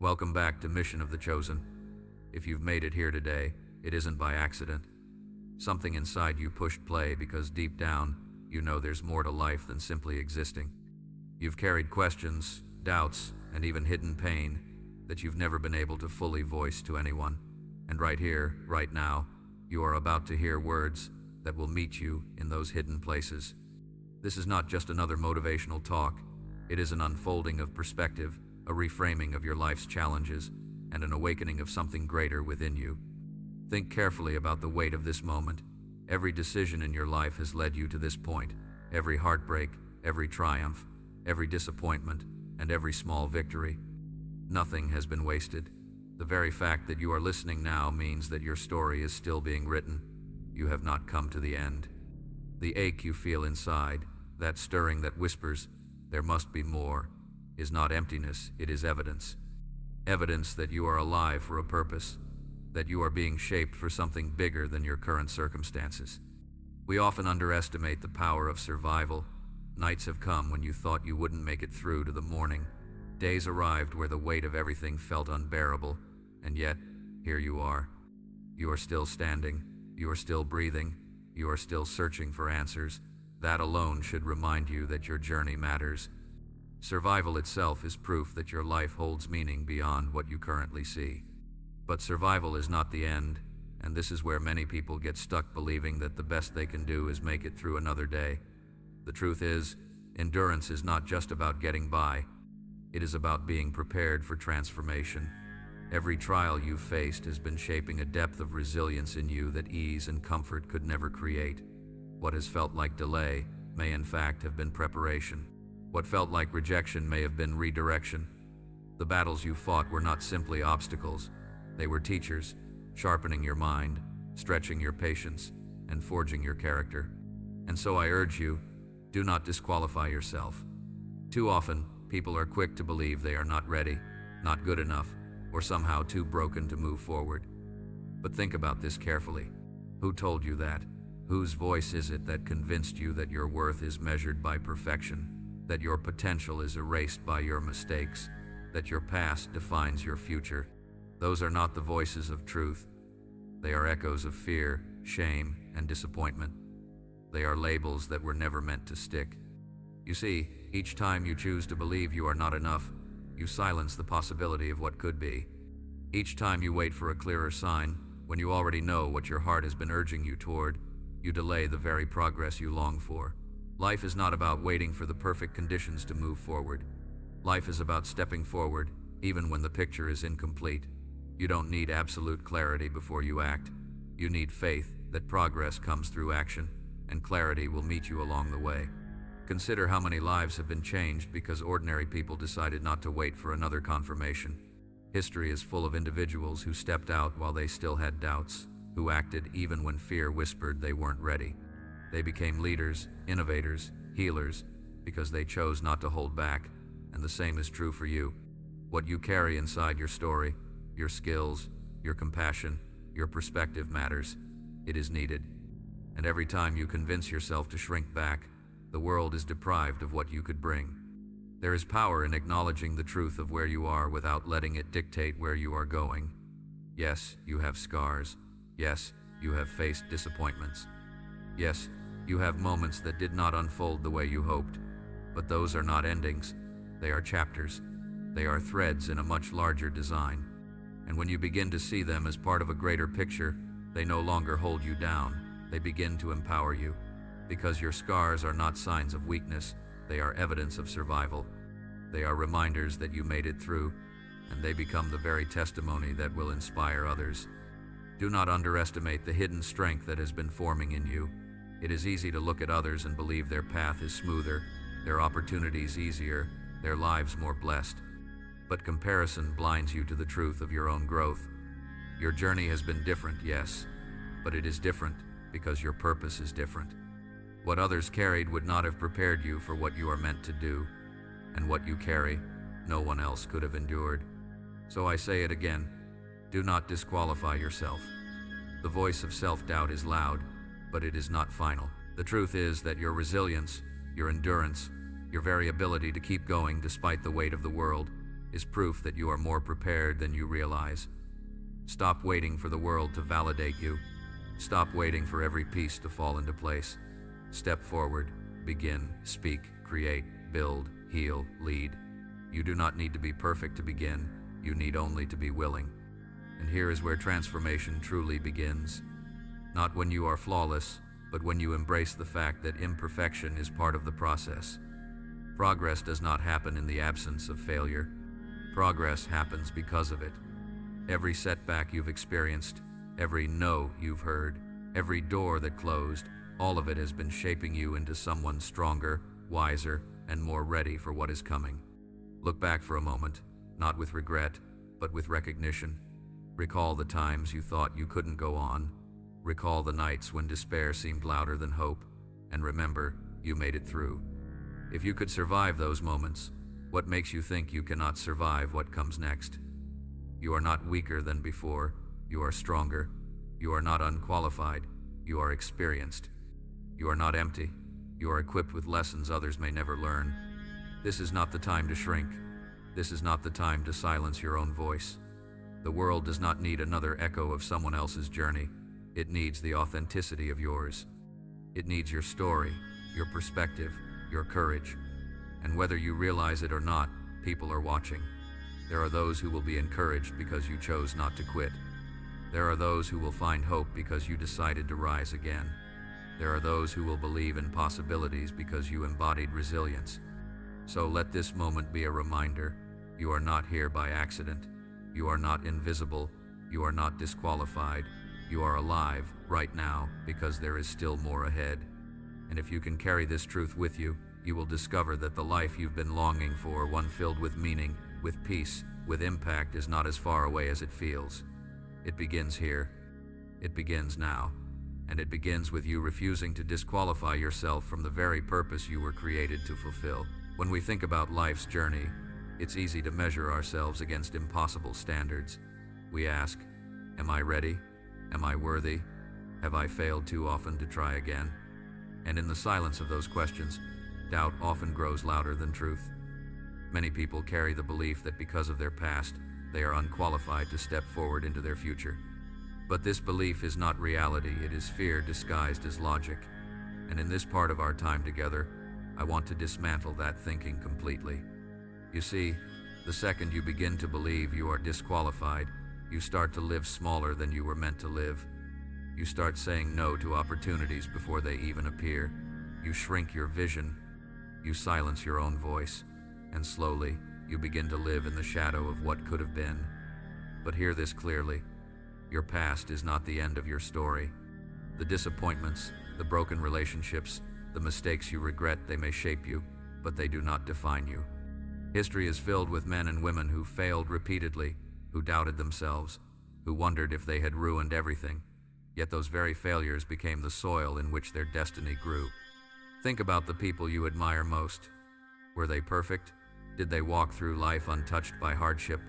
Welcome back to Mission of the Chosen. If you've made it here today, it isn't by accident. Something inside you pushed play because deep down, you know there's more to life than simply existing. You've carried questions, doubts, and even hidden pain that you've never been able to fully voice to anyone. And right here, right now, you are about to hear words that will meet you in those hidden places. This is not just another motivational talk. It is an unfolding of perspective, a reframing of your life's challenges, and an awakening of something greater within you. Think carefully about the weight of this moment. Every decision in your life has led you to this point. Every heartbreak, every triumph, every disappointment, and every small victory. Nothing has been wasted. The very fact that you are listening now means that your story is still being written. You have not come to the end. The ache you feel inside, that stirring that whispers, "There must be more," is not emptiness, it is evidence. Evidence that you are alive for a purpose, that you are being shaped for something bigger than your current circumstances. We often underestimate the power of survival. Nights have come when you thought you wouldn't make it through to the morning. Days arrived where the weight of everything felt unbearable, and yet, here you are. You are still standing, you are still breathing, you are still searching for answers. That alone should remind you that your journey matters. Survival itself is proof that your life holds meaning beyond what you currently see. But survival is not the end, and this is where many people get stuck believing that the best they can do is make it through another day. The truth is, endurance is not just about getting by. It is about being prepared for transformation. Every trial you've faced has been shaping a depth of resilience in you that ease and comfort could never create. What has felt like delay may in fact have been preparation. What felt like rejection may have been redirection. The battles you fought were not simply obstacles. They were teachers, sharpening your mind, stretching your patience, and forging your character. And so I urge you, do not disqualify yourself. Too often, people are quick to believe they are not ready, not good enough, or somehow too broken to move forward. But think about this carefully. Who told you that? Whose voice is it that convinced you that your worth is measured by perfection? That your potential is erased by your mistakes, that your past defines your future? Those are not the voices of truth. They are echoes of fear, shame, and disappointment. They are labels that were never meant to stick. You see, each time you choose to believe you are not enough, you silence the possibility of what could be. Each time you wait for a clearer sign, when you already know what your heart has been urging you toward, you delay the very progress you long for. Life is not about waiting for the perfect conditions to move forward. Life is about stepping forward, even when the picture is incomplete. You don't need absolute clarity before you act. You need faith that progress comes through action, and clarity will meet you along the way. Consider how many lives have been changed because ordinary people decided not to wait for another confirmation. History is full of individuals who stepped out while they still had doubts, who acted even when fear whispered they weren't ready. They became leaders, innovators, healers, because they chose not to hold back, and the same is true for you. What you carry inside your story, your skills, your compassion, your perspective matters. It is needed. And every time you convince yourself to shrink back, the world is deprived of what you could bring. There is power in acknowledging the truth of where you are without letting it dictate where you are going. Yes, you have scars. Yes, you have faced disappointments. Yes, you have moments that did not unfold the way you hoped. But those are not endings. They are chapters. They are threads in a much larger design. And when you begin to see them as part of a greater picture, they no longer hold you down. They begin to empower you. Because your scars are not signs of weakness, they are evidence of survival. They are reminders that you made it through, and they become the very testimony that will inspire others. Do not underestimate the hidden strength that has been forming in you. It is easy to look at others and believe their path is smoother, their opportunities easier, their lives more blessed. But comparison blinds you to the truth of your own growth. Your journey has been different, yes, but it is different because your purpose is different. What others carried would not have prepared you for what you are meant to do, and what you carry, no one else could have endured. So I say it again, do not disqualify yourself. The voice of self-doubt is loud, but it is not final. The truth is that your resilience, your endurance, your very ability to keep going despite the weight of the world, is proof that you are more prepared than you realize. Stop waiting for the world to validate you. Stop waiting for every piece to fall into place. Step forward, begin, speak, create, build, heal, lead. You do not need to be perfect to begin, you need only to be willing. And here is where transformation truly begins. Not when you are flawless, but when you embrace the fact that imperfection is part of the process. Progress does not happen in the absence of failure. Progress happens because of it. Every setback you've experienced, every no you've heard, every door that closed, all of it has been shaping you into someone stronger, wiser, and more ready for what is coming. Look back for a moment, not with regret, but with recognition. Recall the times you thought you couldn't go on. Recall the nights when despair seemed louder than hope, and remember, you made it through. If you could survive those moments, what makes you think you cannot survive what comes next? You are not weaker than before, you are stronger. You are not unqualified, you are experienced. You are not empty, you are equipped with lessons others may never learn. This is not the time to shrink. This is not the time to silence your own voice. The world does not need another echo of someone else's journey. It needs the authenticity of yours. It needs your story, your perspective, your courage. And whether you realize it or not, people are watching. There are those who will be encouraged because you chose not to quit. There are those who will find hope because you decided to rise again. There are those who will believe in possibilities because you embodied resilience. So let this moment be a reminder. You are not here by accident. You are not invisible. You are not disqualified. You are alive right now because there is still more ahead. And if you can carry this truth with you, you will discover that the life you've been longing for, one filled with meaning, with peace, with impact, is not as far away as it feels. It begins here. It begins now. And it begins with you refusing to disqualify yourself from the very purpose you were created to fulfill. When we think about life's journey, it's easy to measure ourselves against impossible standards. We ask, am I ready? Am I worthy? Have I failed too often to try again? And in the silence of those questions, doubt often grows louder than truth. Many people carry the belief that because of their past, they are unqualified to step forward into their future. But this belief is not reality, it is fear disguised as logic. And in this part of our time together, I want to dismantle that thinking completely. You see, the second you begin to believe you are disqualified, you start to live smaller than you were meant to live. You start saying no to opportunities before they even appear. You shrink your vision. You silence your own voice. And slowly, you begin to live in the shadow of what could have been. But hear this clearly. Your past is not the end of your story. The disappointments, the broken relationships, the mistakes you regret, they may shape you, but they do not define you. History is filled with men and women who failed repeatedly, who doubted themselves, who wondered if they had ruined everything. Yet those very failures became the soil in which their destiny grew. Think about the people you admire most. Were they perfect? Did they walk through life untouched by hardship?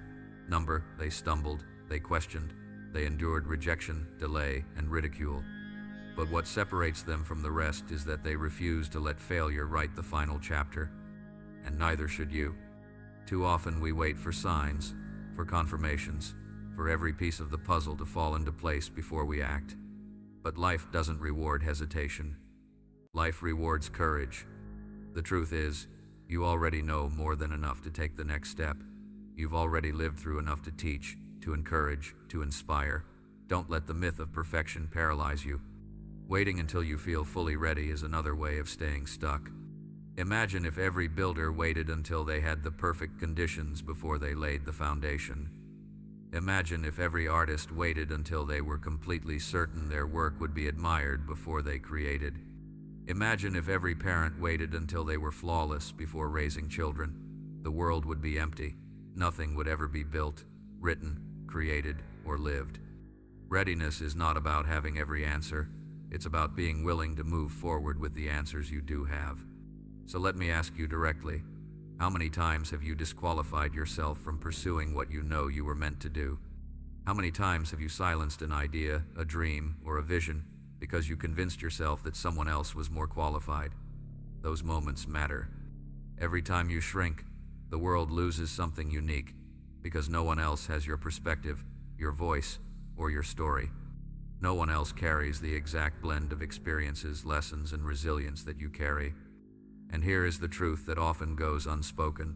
They stumbled, they questioned, they endured rejection, delay, and ridicule. But what separates them from the rest is that they refused to let failure write the final chapter. And neither should you. Too often we wait for signs, for confirmations, for every piece of the puzzle to fall into place before we act. But life doesn't reward hesitation. Life rewards courage. The truth is, you already know more than enough to take the next step. You've already lived through enough to teach, to encourage, to inspire. Don't let the myth of perfection paralyze you. Waiting until you feel fully ready is another way of staying stuck. Imagine if every builder waited until they had the perfect conditions before they laid the foundation. Imagine if every artist waited until they were completely certain their work would be admired before they created. Imagine if every parent waited until they were flawless before raising children. The world would be empty. Nothing would ever be built, written, created, or lived. Readiness is not about having every answer. It's about being willing to move forward with the answers you do have. So let me ask you directly, how many times have you disqualified yourself from pursuing what you know you were meant to do? How many times have you silenced an idea, a dream, or a vision because you convinced yourself that someone else was more qualified? Those moments matter. Every time you shrink, The world loses something unique because no one else has your perspective, your voice, or your story. No one else carries the exact blend of experiences, lessons, and resilience that you carry. And here is the truth that often goes unspoken.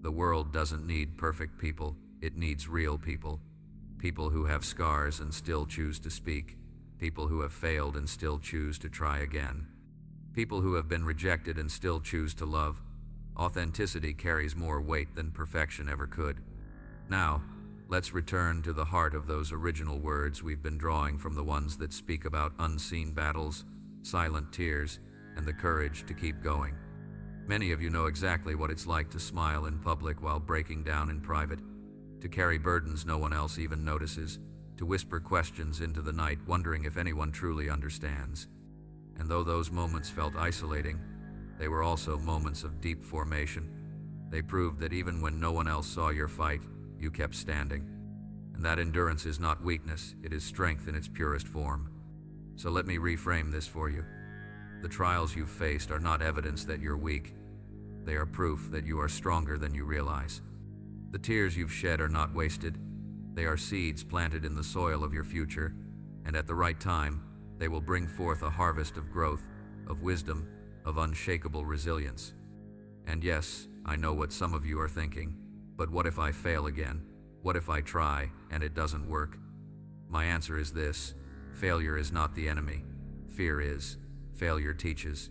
The world doesn't need perfect people, it needs real people. People who have scars and still choose to speak. People who have failed and still choose to try again. People who have been rejected and still choose to love. Authenticity carries more weight than perfection ever could. Now, let's return to the heart of those original words we've been drawing from, the ones that speak about unseen battles, silent tears, and the courage to keep going. Many of you know exactly what it's like to smile in public while breaking down in private, to carry burdens no one else even notices, to whisper questions into the night wondering if anyone truly understands. And though those moments felt isolating, they were also moments of deep formation. They proved that even when no one else saw your fight, you kept standing. And that endurance is not weakness, it is strength in its purest form. So let me reframe this for you. The trials you've faced are not evidence that you're weak. They are proof that you are stronger than you realize. The tears you've shed are not wasted. They are seeds planted in the soil of your future, and at the right time, they will bring forth a harvest of growth, of wisdom, of unshakable resilience. And yes, I know what some of you are thinking, but what if I fail again? What if I try and it doesn't work? My answer is this: failure is not the enemy. Fear is. Failure teaches.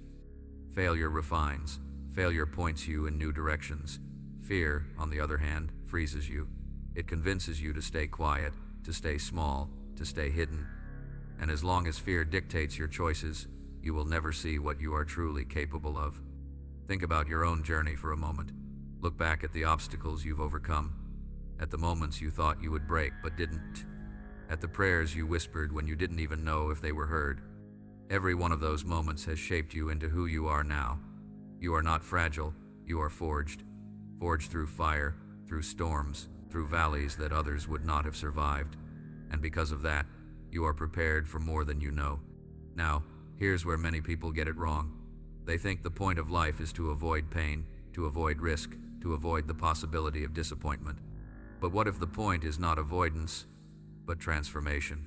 Failure refines. Failure points you in new directions. Fear, on the other hand, freezes you. It convinces you to stay quiet, to stay small, to stay hidden. And as long as fear dictates your choices, you will never see what you are truly capable of. Think about your own journey for a moment. Look back at the obstacles you've overcome, at the moments you thought you would break but didn't, at the prayers you whispered when you didn't even know if they were heard. Every one of those moments has shaped you into who you are now. You are not fragile, you are forged. Forged through fire, through storms, through valleys that others would not have survived. And because of that, you are prepared for more than you know. Now, here's where many people get it wrong. They think the point of life is to avoid pain, to avoid risk, to avoid the possibility of disappointment. But what if the point is not avoidance, but transformation?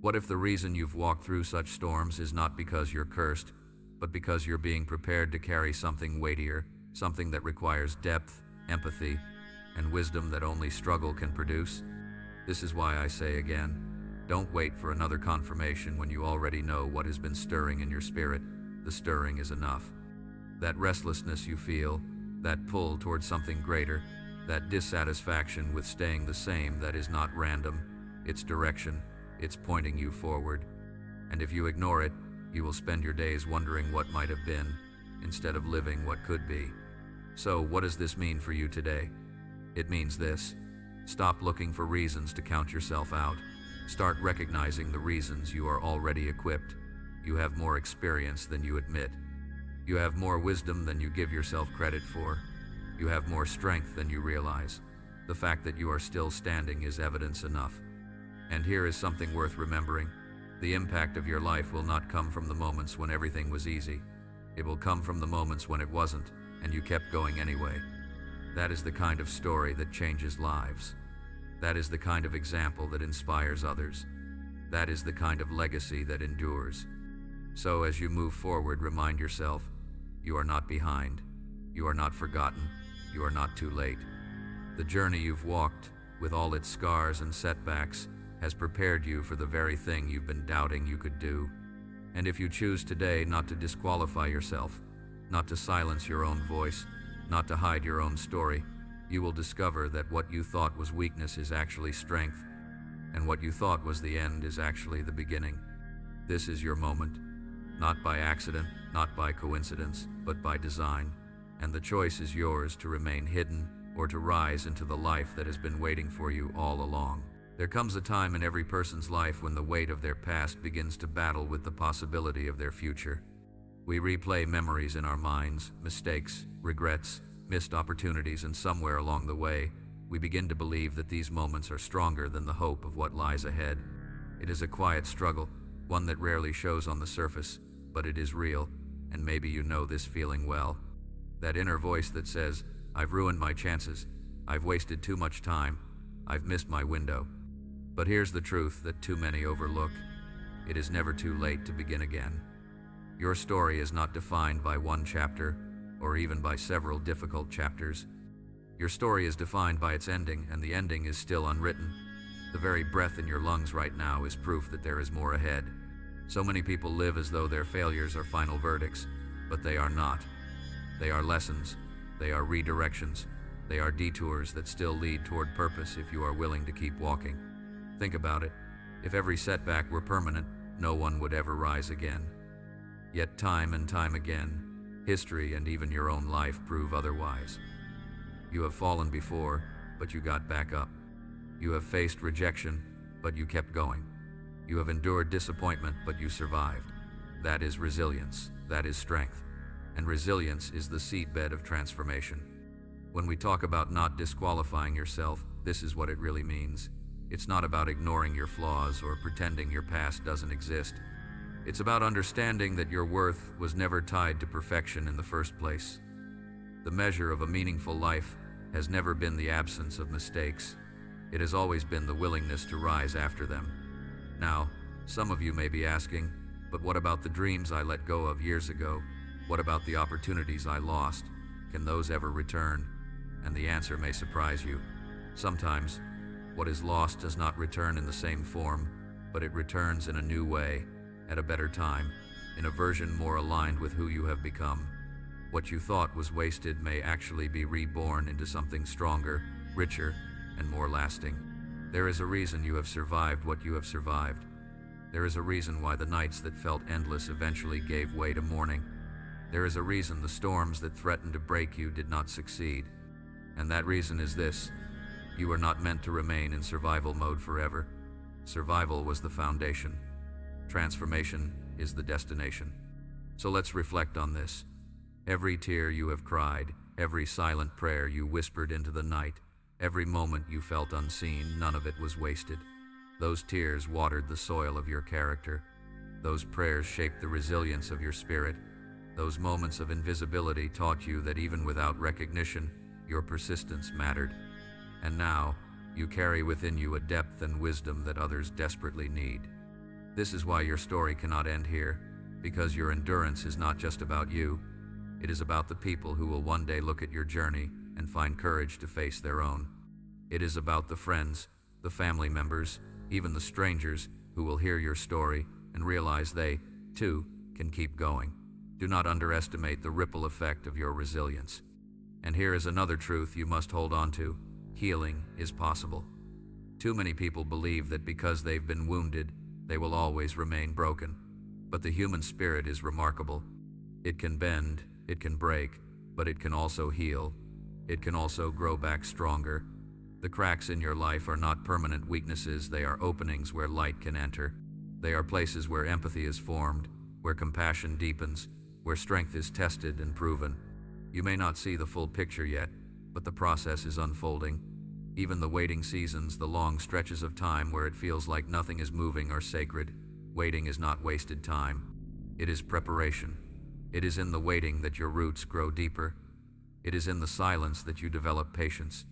What if the reason you've walked through such storms is not because you're cursed, but because you're being prepared to carry something weightier, something that requires depth, empathy, and wisdom that only struggle can produce? This is why I say again, don't wait for another confirmation when you already know what has been stirring in your spirit. The stirring is enough. That restlessness you feel, that pull towards something greater, that dissatisfaction with staying the same, that is not random. It's direction. It's pointing you forward. And if you ignore it, you will spend your days wondering what might have been, instead of living what could be. So, what does this mean for you today? It means this: stop looking for reasons to count yourself out. Start recognizing the reasons you are already equipped. You have more experience than you admit. You have more wisdom than you give yourself credit for. You have more strength than you realize. The fact that you are still standing is evidence enough. And here is something worth remembering. The impact of your life will not come from the moments when everything was easy. It will come from the moments when it wasn't, and you kept going anyway. That is the kind of story that changes lives. That is the kind of example that inspires others. That is the kind of legacy that endures. So as you move forward, remind yourself, you are not behind. You are not forgotten. You are not too late. The journey you've walked, with all its scars and setbacks, has prepared you for the very thing you've been doubting you could do. And if you choose today not to disqualify yourself, not to silence your own voice, not to hide your own story, you will discover that what you thought was weakness is actually strength, and what you thought was the end is actually the beginning. This is your moment, not by accident, not by coincidence, but by design. And the choice is yours to remain hidden or to rise into the life that has been waiting for you all along. There comes a time in every person's life when the weight of their past begins to battle with the possibility of their future. We replay memories in our minds, mistakes, regrets, missed opportunities, and somewhere along the way, we begin to believe that these moments are stronger than the hope of what lies ahead. It is a quiet struggle, one that rarely shows on the surface, but it is real, and maybe you know this feeling well. That inner voice that says, I've ruined my chances. I've wasted too much time. I've missed my window. But here's the truth that too many overlook. It is never too late to begin again. Your story is not defined by one chapter, or even by several difficult chapters. Your story is defined by its ending, and the ending is still unwritten. The very breath in your lungs right now is proof that there is more ahead. So many people live as though their failures are final verdicts, but they are not. They are lessons. They are redirections. They are detours that still lead toward purpose if you are willing to keep walking. Think about it. If every setback were permanent, no one would ever rise again. Yet time and time again, history and even your own life prove otherwise. You have fallen before, but you got back up. You have faced rejection, but you kept going. You have endured disappointment, but you survived. That is resilience. That is strength. And resilience is the seedbed of transformation. When we talk about not disqualifying yourself, this is what it really means. It's not about ignoring your flaws or pretending your past doesn't exist. It's about understanding that your worth was never tied to perfection in the first place. The measure of a meaningful life has never been the absence of mistakes. It has always been the willingness to rise after them. Now, some of you may be asking, but what about the dreams I let go of years ago? What about the opportunities I lost? Can those ever return? And the answer may surprise you. Sometimes, what is lost does not return in the same form, but it returns in a new way, at a better time, in a version more aligned with who you have become. What you thought was wasted may actually be reborn into something stronger, richer, and more lasting. There is a reason you have survived what you have survived. There is a reason why the nights that felt endless eventually gave way to morning. There is a reason the storms that threatened to break you did not succeed. And that reason is this: you were not meant to remain in survival mode forever. Survival was the foundation. Transformation is the destination. So let's reflect on this. Every tear you have cried, every silent prayer you whispered into the night, every moment you felt unseen, none of it was wasted. Those tears watered the soil of your character. Those prayers shaped the resilience of your spirit. Those moments of invisibility taught you that even without recognition, your persistence mattered. And now, you carry within you a depth and wisdom that others desperately need. This is why your story cannot end here, because your endurance is not just about you. It is about the people who will one day look at your journey and find courage to face their own. It is about the friends, the family members, even the strangers who will hear your story and realize they, too, can keep going. Do not underestimate the ripple effect of your resilience. And here is another truth you must hold on to: healing is possible. Too many people believe that because they've been wounded, they will always remain broken. But the human spirit is remarkable. It can bend, it can break, but it can also heal. It can also grow back stronger. The cracks in your life are not permanent weaknesses, they are openings where light can enter. They are places where empathy is formed, where compassion deepens, where strength is tested and proven. You may not see the full picture yet, but the process is unfolding. Even the waiting seasons, the long stretches of time where it feels like nothing is moving, are sacred. Waiting is not wasted time. It is preparation. It is in the waiting that your roots grow deeper. It is in the silence that you develop patience.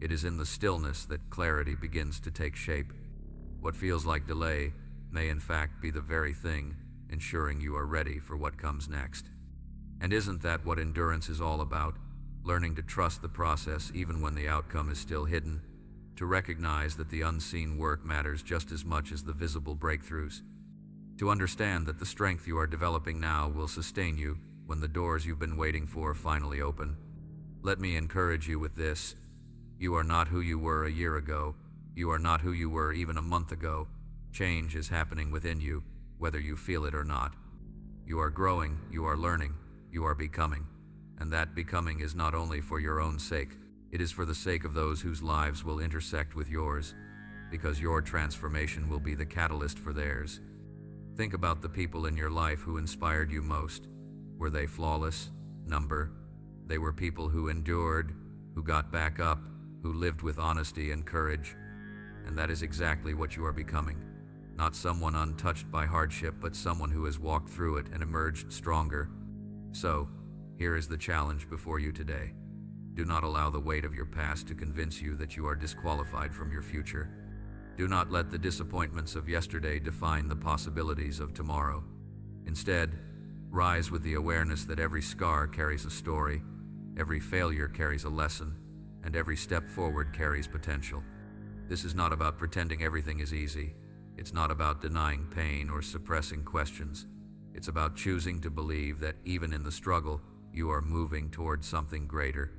It is in the stillness that clarity begins to take shape. What feels like delay may in fact be the very thing ensuring you are ready for what comes next. And isn't that what endurance is all about? Learning to trust the process even when the outcome is still hidden. To recognize that the unseen work matters just as much as the visible breakthroughs. To understand that the strength you are developing now will sustain you when the doors you've been waiting for finally open. Let me encourage you with this. You are not who you were a year ago. You are not who you were even a month ago. Change is happening within you, whether you feel it or not. You are growing, you are learning, you are becoming. And that becoming is not only for your own sake, it is for the sake of those whose lives will intersect with yours, because your transformation will be the catalyst for theirs. Think about the people in your life who inspired you most. Were they flawless? Number. They were people who endured, who got back up, who lived with honesty and courage. And that is exactly what you are becoming. Not someone untouched by hardship, but someone who has walked through it and emerged stronger. So, here is the challenge before you today. Do not allow the weight of your past to convince you that you are disqualified from your future. Do not let the disappointments of yesterday define the possibilities of tomorrow. Instead, rise with the awareness that every scar carries a story, every failure carries a lesson, and every step forward carries potential. This is not about pretending everything is easy. It's not about denying pain or suppressing questions. It's about choosing to believe that even in the struggle, you are moving towards something greater.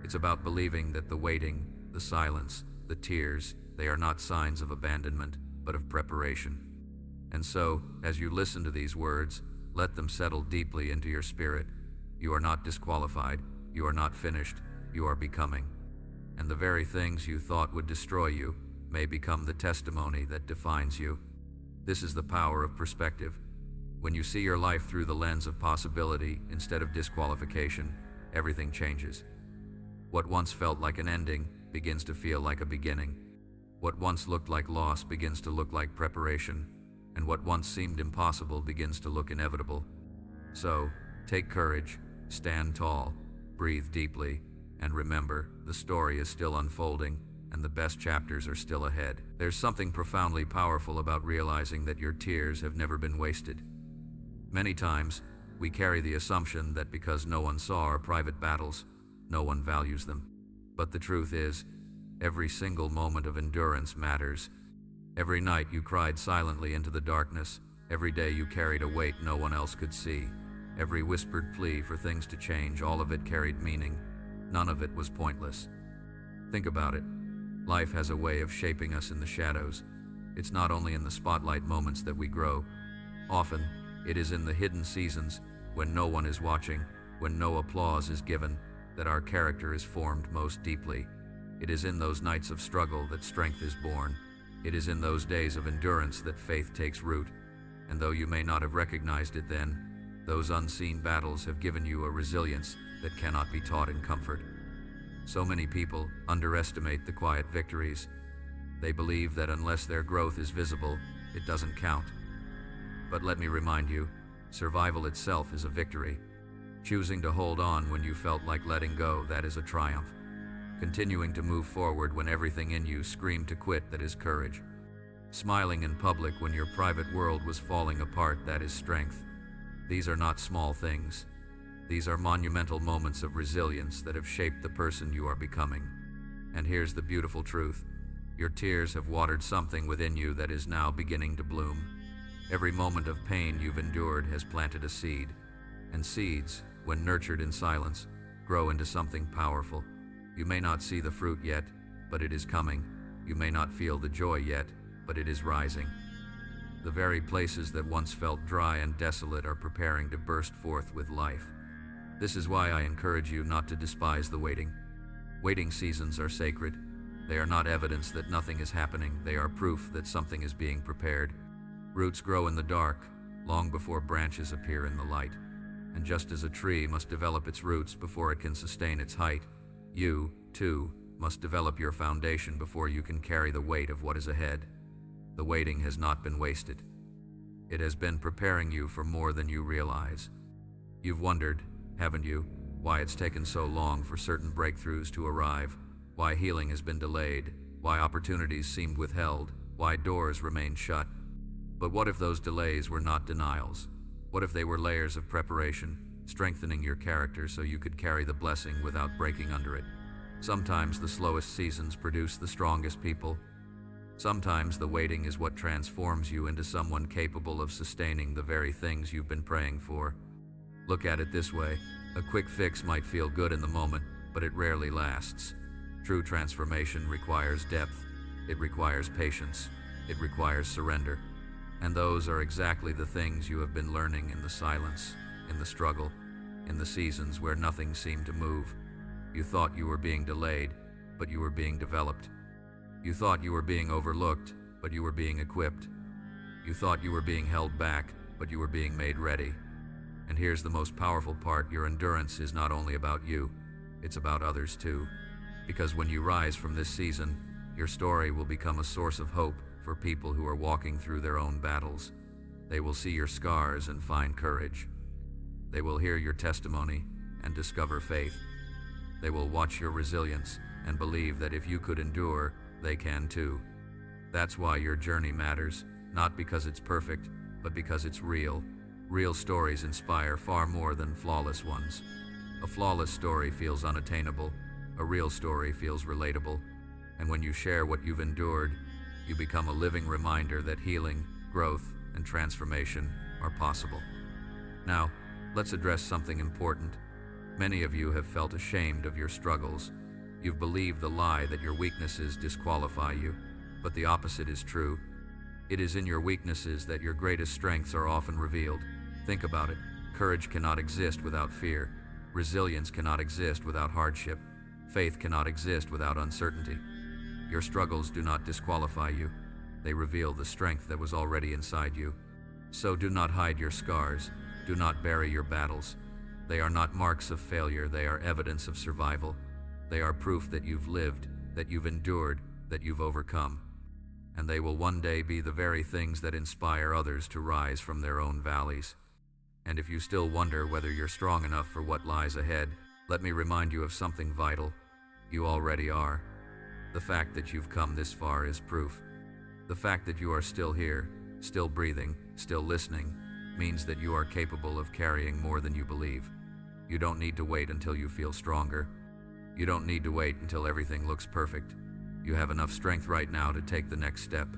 It's about believing that the waiting, the silence, the tears, they are not signs of abandonment, but of preparation. And so, as you listen to these words, let them settle deeply into your spirit. You are not disqualified. You are not finished. You are becoming. And the very things you thought would destroy you may become the testimony that defines you. This is the power of perspective. When you see your life through the lens of possibility instead of disqualification, everything changes. What once felt like an ending begins to feel like a beginning. What once looked like loss begins to look like preparation, and what once seemed impossible begins to look inevitable. So, take courage, stand tall, breathe deeply, and remember, the story is still unfolding, and the best chapters are still ahead. There's something profoundly powerful about realizing that your tears have never been wasted. Many times, we carry the assumption that because no one saw our private battles, no one values them. But the truth is, every single moment of endurance matters. Every night you cried silently into the darkness. Every day you carried a weight no one else could see. Every whispered plea for things to change, all of it carried meaning. None of it was pointless. Think about it. Life has a way of shaping us in the shadows. It's not only in the spotlight moments that we grow. Often, it is in the hidden seasons, when no one is watching, when no applause is given, that our character is formed most deeply. It is in those nights of struggle that strength is born. It is in those days of endurance that faith takes root. And though you may not have recognized it then, those unseen battles have given you a resilience that cannot be taught in comfort. So many people underestimate the quiet victories. They believe that unless their growth is visible, it doesn't count. But let me remind you, survival itself is a victory. Choosing to hold on when you felt like letting go, that is a triumph. Continuing to move forward when everything in you screamed to quit, that is courage. Smiling in public when your private world was falling apart, that is strength. These are not small things. These are monumental moments of resilience that have shaped the person you are becoming. And here's the beautiful truth. Your tears have watered something within you that is now beginning to bloom. Every moment of pain you've endured has planted a seed. And seeds, when nurtured in silence, grow into something powerful. You may not see the fruit yet, but it is coming. You may not feel the joy yet, but it is rising. The very places that once felt dry and desolate are preparing to burst forth with life. This is why I encourage you not to despise the waiting. Waiting seasons are sacred. They are not evidence that nothing is happening. They are proof that something is being prepared. Roots grow in the dark, long before branches appear in the light. And just as a tree must develop its roots before it can sustain its height, you, too, must develop your foundation before you can carry the weight of what is ahead. The waiting has not been wasted. It has been preparing you for more than you realize. You've wondered, haven't you, why it's taken so long for certain breakthroughs to arrive, why healing has been delayed, why opportunities seemed withheld, why doors remained shut. But what if those delays were not denials? What if they were layers of preparation, strengthening your character so you could carry the blessing without breaking under it? Sometimes the slowest seasons produce the strongest people. Sometimes the waiting is what transforms you into someone capable of sustaining the very things you've been praying for. Look at it this way. A quick fix might feel good in the moment, but it rarely lasts. True transformation requires depth. It requires patience. It requires surrender. And those are exactly the things you have been learning in the silence, in the struggle, in the seasons where nothing seemed to move. You thought you were being delayed, but you were being developed. You thought you were being overlooked, but you were being equipped. You thought you were being held back, but you were being made ready. And here's the most powerful part. Your endurance is not only about you, it's about others too. Because when you rise from this season, your story will become a source of hope for people who are walking through their own battles. They will see your scars and find courage. They will hear your testimony and discover faith. They will watch your resilience and believe that if you could endure, they can too. That's why your journey matters, not because it's perfect, but because it's real. Real stories inspire far more than flawless ones. A flawless story feels unattainable. A real story feels relatable. And when you share what you've endured, you become a living reminder that healing, growth, and transformation are possible. Now, let's address something important. Many of you have felt ashamed of your struggles. You've believed the lie that your weaknesses disqualify you, but the opposite is true. It is in your weaknesses that your greatest strengths are often revealed. Think about it. Courage cannot exist without fear. Resilience cannot exist without hardship. Faith cannot exist without uncertainty. Your struggles do not disqualify you. They reveal the strength that was already inside you. So do not hide your scars. Do not bury your battles. They are not marks of failure. They are evidence of survival. They are proof that you've lived, that you've endured, that you've overcome. And they will one day be the very things that inspire others to rise from their own valleys. And if you still wonder whether you're strong enough for what lies ahead, let me remind you of something vital. You already are. The fact that you've come this far is proof. The fact that you are still here, still breathing, still listening, means that you are capable of carrying more than you believe. You don't need to wait until you feel stronger. You don't need to wait until everything looks perfect. You have enough strength right now to take the next step.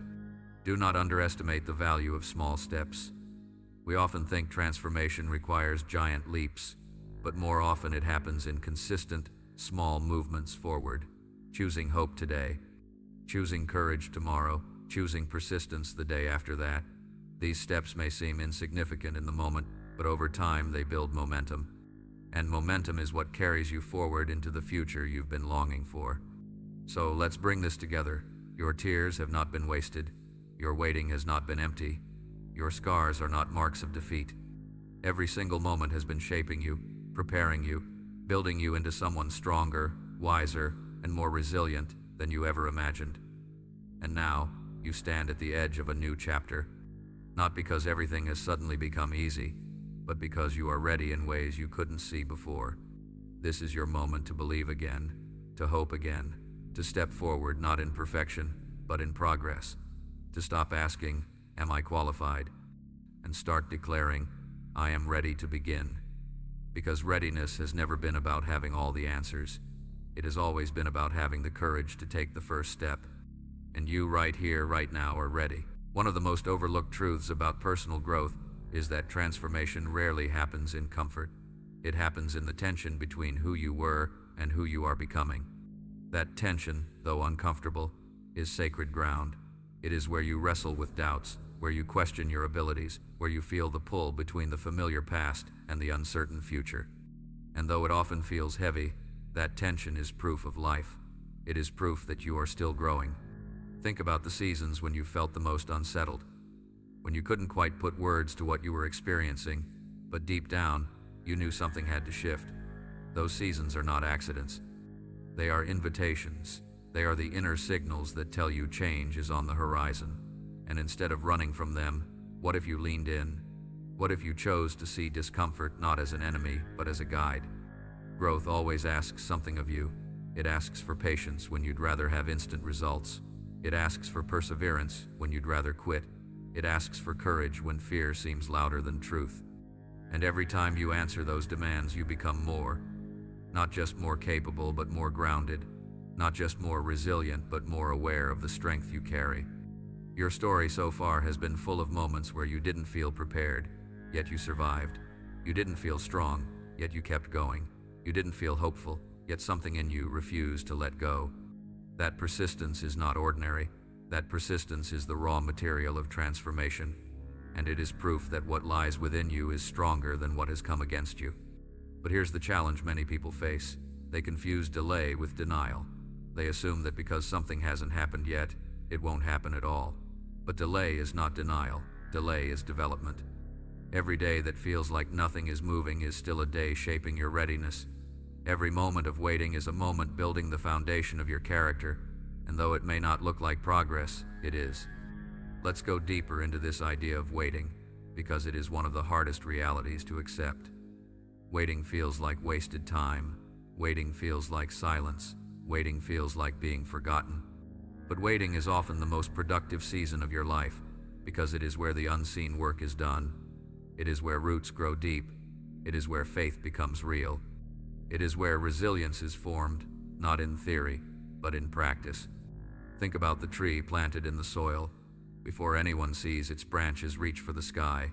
Do not underestimate the value of small steps. We often think transformation requires giant leaps, but more often it happens in consistent, small movements forward. Choosing hope today, choosing courage tomorrow, choosing persistence the day after that. These steps may seem insignificant in the moment, but over time they build momentum. And momentum is what carries you forward into the future you've been longing for. So let's bring this together. Your tears have not been wasted. Your waiting has not been empty. Your scars are not marks of defeat. Every single moment has been shaping you, preparing you, building you into someone stronger, wiser, and more resilient than you ever imagined. And now, you stand at the edge of a new chapter. Not because everything has suddenly become easy, but because you are ready in ways you couldn't see before. This is your moment to believe again, to hope again, to step forward not in perfection, but in progress, to stop asking, "Am I qualified?" and start declaring, "I am ready to begin." Because readiness has never been about having all the answers. It has always been about having the courage to take the first step. And you right here, right now, are ready. One of the most overlooked truths about personal growth is that transformation rarely happens in comfort. It happens in the tension between who you were and who you are becoming. That tension, though uncomfortable, is sacred ground. It is where you wrestle with doubts, where you question your abilities, where you feel the pull between the familiar past and the uncertain future. And though it often feels heavy, that tension is proof of life. It is proof that you are still growing. Think about the seasons when you felt the most unsettled, when you couldn't quite put words to what you were experiencing, but deep down, you knew something had to shift. Those seasons are not accidents. They are invitations. They are the inner signals that tell you change is on the horizon. And instead of running from them, what if you leaned in? What if you chose to see discomfort not as an enemy, but as a guide? Growth always asks something of you. It asks for patience when you'd rather have instant results. It asks for perseverance when you'd rather quit. It asks for courage when fear seems louder than truth. And every time you answer those demands, you become more. Not just more capable, but more grounded. Not just more resilient, but more aware of the strength you carry. Your story so far has been full of moments where you didn't feel prepared, yet you survived. You didn't feel strong, yet you kept going. You didn't feel hopeful, yet something in you refused to let go. That persistence is not ordinary. That persistence is the raw material of transformation, and it is proof that what lies within you is stronger than what has come against you. But here's the challenge many people face. They confuse delay with denial. They assume that because something hasn't happened yet, it won't happen at all. But delay is not denial. Delay is development. Every day that feels like nothing is moving is still a day shaping your readiness. Every moment of waiting is a moment building the foundation of your character, and though it may not look like progress, it is. Let's go deeper into this idea of waiting, because it is one of the hardest realities to accept. Waiting feels like wasted time, Waiting feels like silence. Waiting feels like being forgotten. But waiting is often the most productive season of your life, because it is where the unseen work is done. It is where roots grow deep. It is where faith becomes real. It is where resilience is formed, not in theory, but in practice. Think about the tree planted in the soil. Before anyone sees its branches reach for the sky,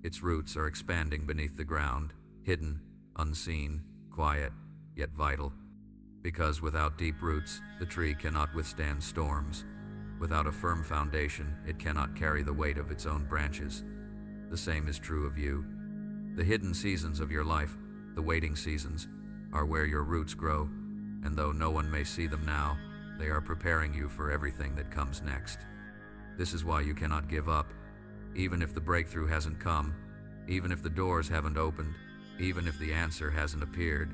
its roots are expanding beneath the ground, hidden, unseen, quiet, yet vital. Because without deep roots, the tree cannot withstand storms. Without a firm foundation, it cannot carry the weight of its own branches. The same is true of you. The hidden seasons of your life, the waiting seasons, are where your roots grow, and though no one may see them now, they are preparing you for everything that comes next. This is why you cannot give up, even if the breakthrough hasn't come, even if the doors haven't opened, even if the answer hasn't appeared.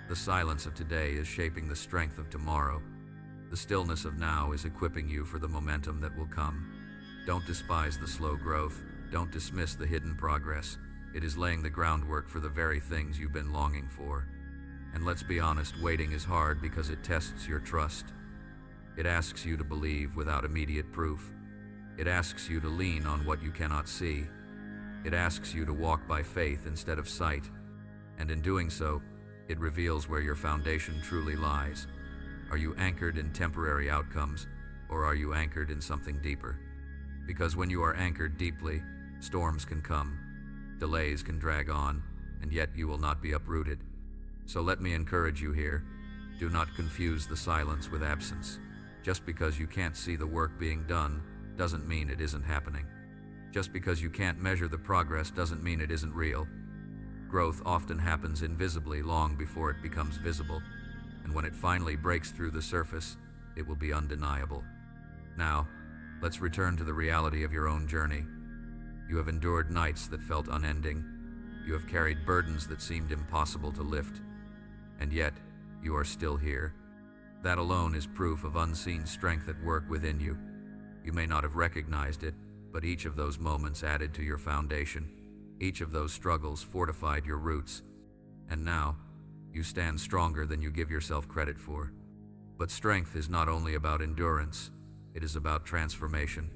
The silence of today is shaping the strength of tomorrow. The stillness of now is equipping you for the momentum that will come. Don't despise the slow growth. Don't dismiss the hidden progress. It is laying the groundwork for the very things you've been longing for. And let's be honest, waiting is hard because it tests your trust. It asks you to believe without immediate proof. It asks you to lean on what you cannot see. It asks you to walk by faith instead of sight. And in doing so, it reveals where your foundation truly lies. Are you anchored in temporary outcomes, or are you anchored in something deeper? Because when you are anchored deeply, storms can come, delays can drag on, and yet you will not be uprooted. So let me encourage you here. Do not confuse the silence with absence. Just because you can't see the work being done doesn't mean it isn't happening. Just because you can't measure the progress doesn't mean it isn't real. Growth often happens invisibly long before it becomes visible, and when it finally breaks through the surface, it will be undeniable. Now, let's return to the reality of your own journey. You have endured nights that felt unending. You have carried burdens that seemed impossible to lift. And yet, you are still here. That alone is proof of unseen strength at work within you. You may not have recognized it, but each of those moments added to your foundation. Each of those struggles fortified your roots. And now, you stand stronger than you give yourself credit for. But strength is not only about endurance, it is about transformation.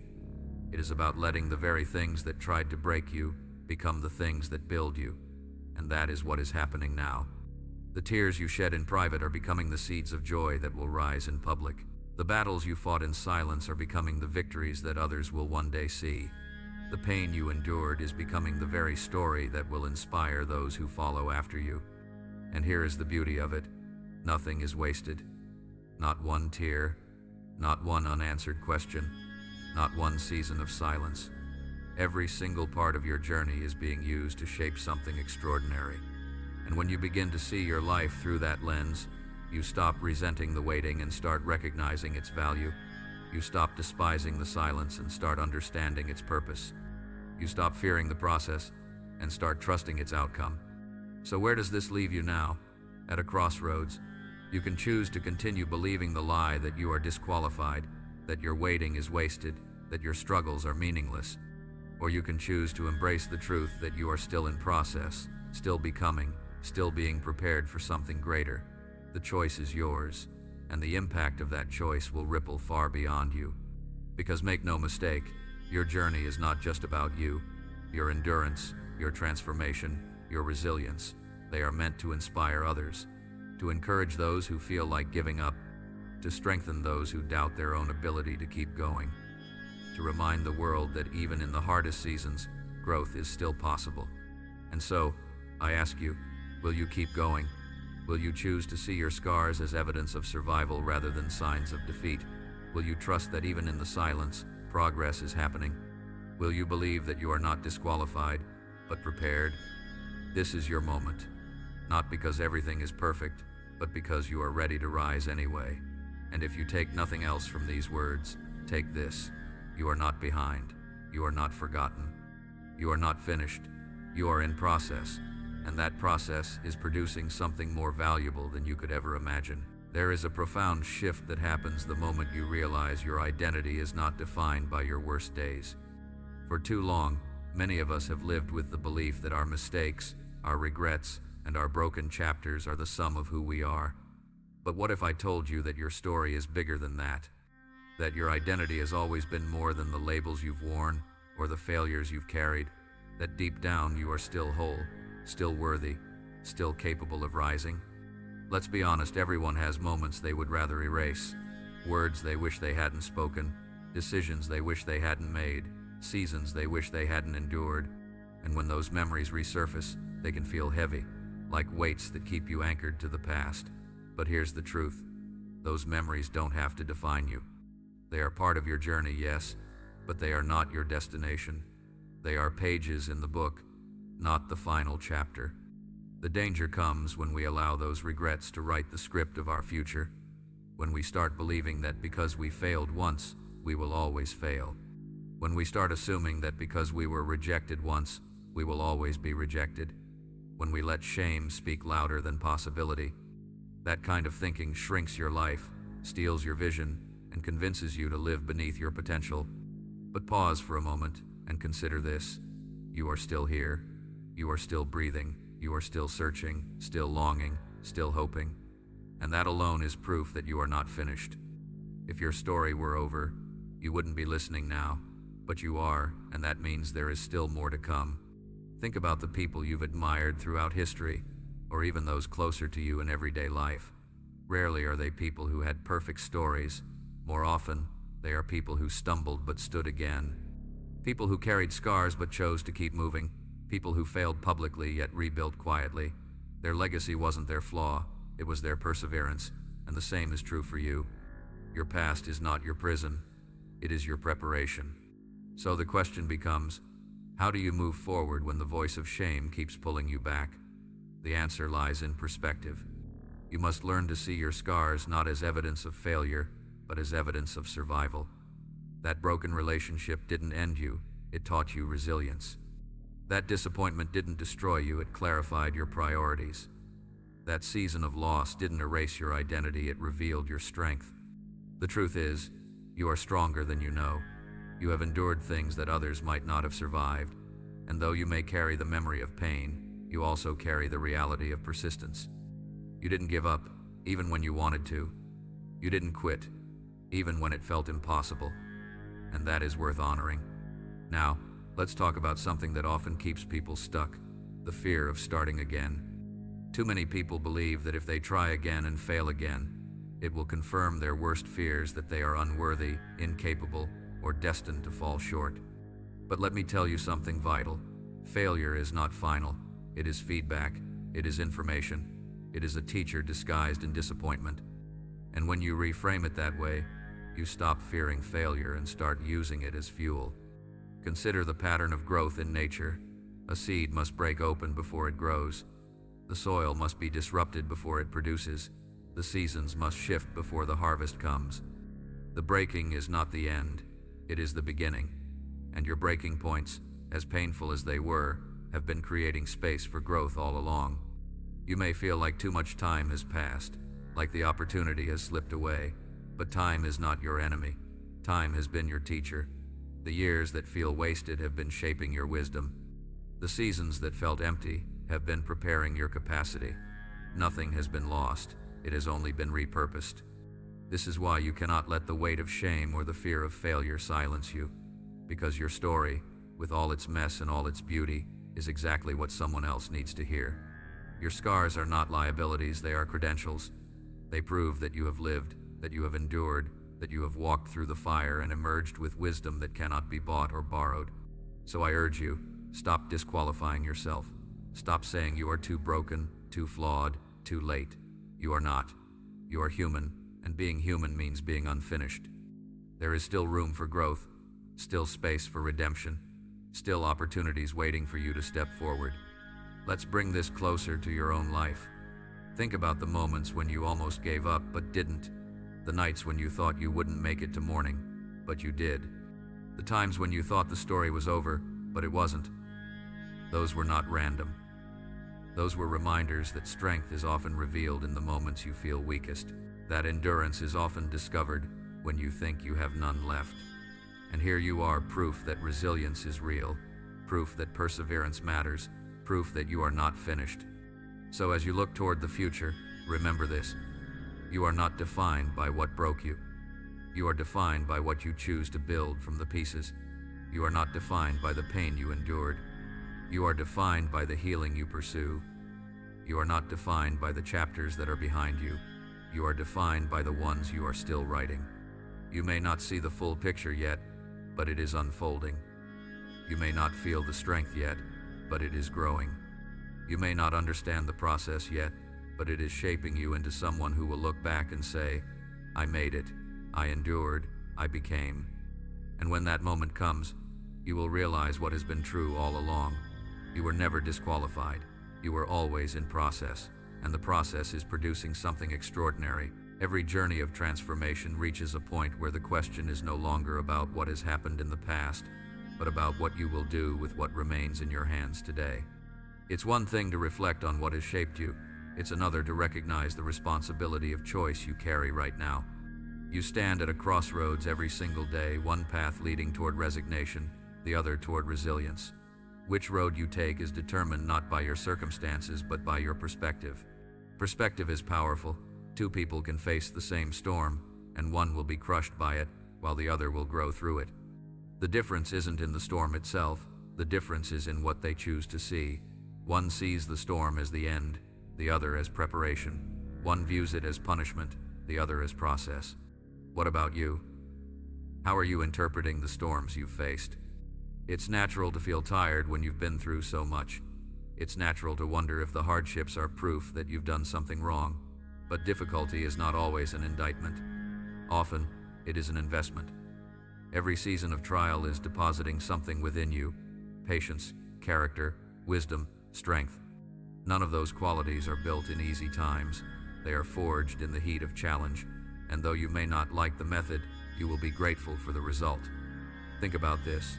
It is about letting the very things that tried to break you become the things that build you. And that is what is happening now. The tears you shed in private are becoming the seeds of joy that will rise in public. The battles you fought in silence are becoming the victories that others will one day see. The pain you endured is becoming the very story that will inspire those who follow after you. And here is the beauty of it. Nothing is wasted. Not one tear, not one unanswered question, not one season of silence. Every single part of your journey is being used to shape something extraordinary. And when you begin to see your life through that lens, you stop resenting the waiting and start recognizing its value. You stop despising the silence and start understanding its purpose. You stop fearing the process and start trusting its outcome. So where does this leave you now? At a crossroads. You can choose to continue believing the lie that you are disqualified, that your waiting is wasted, that your struggles are meaningless. Or you can choose to embrace the truth that you are still in process, still becoming, still being prepared for something greater. The choice is yours, and the impact of that choice will ripple far beyond you. Because make no mistake, your journey is not just about you. Your endurance, your transformation, your resilience, they are meant to inspire others, to encourage those who feel like giving up, to strengthen those who doubt their own ability to keep going, to remind the world that even in the hardest seasons, growth is still possible. And so, I ask you, will you keep going? Will you choose to see your scars as evidence of survival rather than signs of defeat? Will you trust that even in the silence, progress is happening? Will you believe that you are not disqualified, but prepared? This is your moment. Not because everything is perfect, but because you are ready to rise anyway. And if you take nothing else from these words, take this. You are not behind. You are not forgotten. You are not finished. You are in process. And that process is producing something more valuable than you could ever imagine. There is a profound shift that happens the moment you realize your identity is not defined by your worst days. For too long, many of us have lived with the belief that our mistakes, our regrets, and our broken chapters are the sum of who we are. But what if I told you that your story is bigger than that? That your identity has always been more than the labels you've worn or the failures you've carried? That deep down you are still whole, still worthy, still capable of rising? Let's be honest, everyone has moments they would rather erase. Words they wish they hadn't spoken, decisions they wish they hadn't made, seasons they wish they hadn't endured. And when those memories resurface, they can feel heavy, like weights that keep you anchored to the past. But here's the truth. Those memories don't have to define you. They are part of your journey, yes, but they are not your destination. They are pages in the book, not the final chapter. The danger comes when we allow those regrets to write the script of our future, when we start believing that because we failed once, we will always fail. When we start assuming that because we were rejected once, we will always be rejected. When we let shame speak louder than possibility. That kind of thinking shrinks your life, steals your vision, and convinces you to live beneath your potential. But pause for a moment and consider this. You are still here. You are still breathing. You are still searching, still longing, still hoping. And that alone is proof that you are not finished. If your story were over, you wouldn't be listening now. But you are, and that means there is still more to come. Think about the people you've admired throughout history, or even those closer to you in everyday life. Rarely are they people who had perfect stories. More often, they are people who stumbled but stood again. People who carried scars but chose to keep moving. People who failed publicly yet rebuilt quietly. Their legacy wasn't their flaw, it was their perseverance, and the same is true for you. Your past is not your prison, it is your preparation. So the question becomes, how do you move forward when the voice of shame keeps pulling you back? The answer lies in perspective. You must learn to see your scars not as evidence of failure, but as evidence of survival. That broken relationship didn't end you, it taught you resilience. That disappointment didn't destroy you, it clarified your priorities. That season of loss didn't erase your identity, it revealed your strength. The truth is, you are stronger than you know. You have endured things that others might not have survived, and though you may carry the memory of pain, you also carry the reality of persistence. You didn't give up, even when you wanted to. You didn't quit, even when it felt impossible. And that is worth honoring. Now, let's talk about something that often keeps people stuck, the fear of starting again. Too many people believe that if they try again and fail again, it will confirm their worst fears that they are unworthy, incapable, or destined to fall short. But let me tell you something vital. Failure is not final. It is feedback. It is information. It is a teacher disguised in disappointment. And when you reframe it that way, you stop fearing failure and start using it as fuel. Consider the pattern of growth in nature. A seed must break open before it grows. The soil must be disrupted before it produces. The seasons must shift before the harvest comes. The breaking is not the end. It is the beginning, and your breaking points, as painful as they were, have been creating space for growth all along. You may feel like too much time has passed, like the opportunity has slipped away, but time is not your enemy. Time has been your teacher. The years that feel wasted have been shaping your wisdom. The seasons that felt empty have been preparing your capacity. Nothing has been lost, it has only been repurposed. This is why you cannot let the weight of shame or the fear of failure silence you, because your story, with all its mess and all its beauty, is exactly what someone else needs to hear. Your scars are not liabilities, they are credentials. They prove that you have lived, that you have endured, that you have walked through the fire and emerged with wisdom that cannot be bought or borrowed. So I urge you, stop disqualifying yourself. Stop saying you are too broken, too flawed, too late. You are not. You are human. And being human means being unfinished. There is still room for growth, still space for redemption, still opportunities waiting for you to step forward. Let's bring this closer to your own life. Think about the moments when you almost gave up but didn't. The nights when you thought you wouldn't make it to morning, but you did. The times when you thought the story was over, but it wasn't. Those were not random. Those were reminders that strength is often revealed in the moments you feel weakest. That endurance is often discovered when you think you have none left. And here you are, proof that resilience is real, proof that perseverance matters, proof that you are not finished. So as you look toward the future, remember this. You are not defined by what broke you. You are defined by what you choose to build from the pieces. You are not defined by the pain you endured. You are defined by the healing you pursue. You are not defined by the chapters that are behind you. You are defined by the ones you are still writing. You may not see the full picture yet, but it is unfolding. You may not feel the strength yet, but it is growing. You may not understand the process yet, but it is shaping you into someone who will look back and say, I made it, I endured, I became. And when that moment comes, you will realize what has been true all along. You were never disqualified. You were always in process, and the process is producing something extraordinary. Every journey of transformation reaches a point where the question is no longer about what has happened in the past, but about what you will do with what remains in your hands today. It's one thing to reflect on what has shaped you. It's another to recognize the responsibility of choice you carry right now. You stand at a crossroads every single day, one path leading toward resignation, the other toward resilience. Which road you take is determined not by your circumstances, but by your perspective. Perspective is powerful. Two people can face the same storm, and one will be crushed by it, while the other will grow through it. The difference isn't in the storm itself. The difference is in what they choose to see. One sees the storm as the end, the other as preparation. One views it as punishment, the other as process. What about you? How are you interpreting the storms you've faced? It's natural to feel tired when you've been through so much. It's natural to wonder if the hardships are proof that you've done something wrong. But difficulty is not always an indictment. Often, it is an investment. Every season of trial is depositing something within you: patience, character, wisdom, strength. None of those qualities are built in easy times. They are forged in the heat of challenge, and though you may not like the method, you will be grateful for the result. Think about this.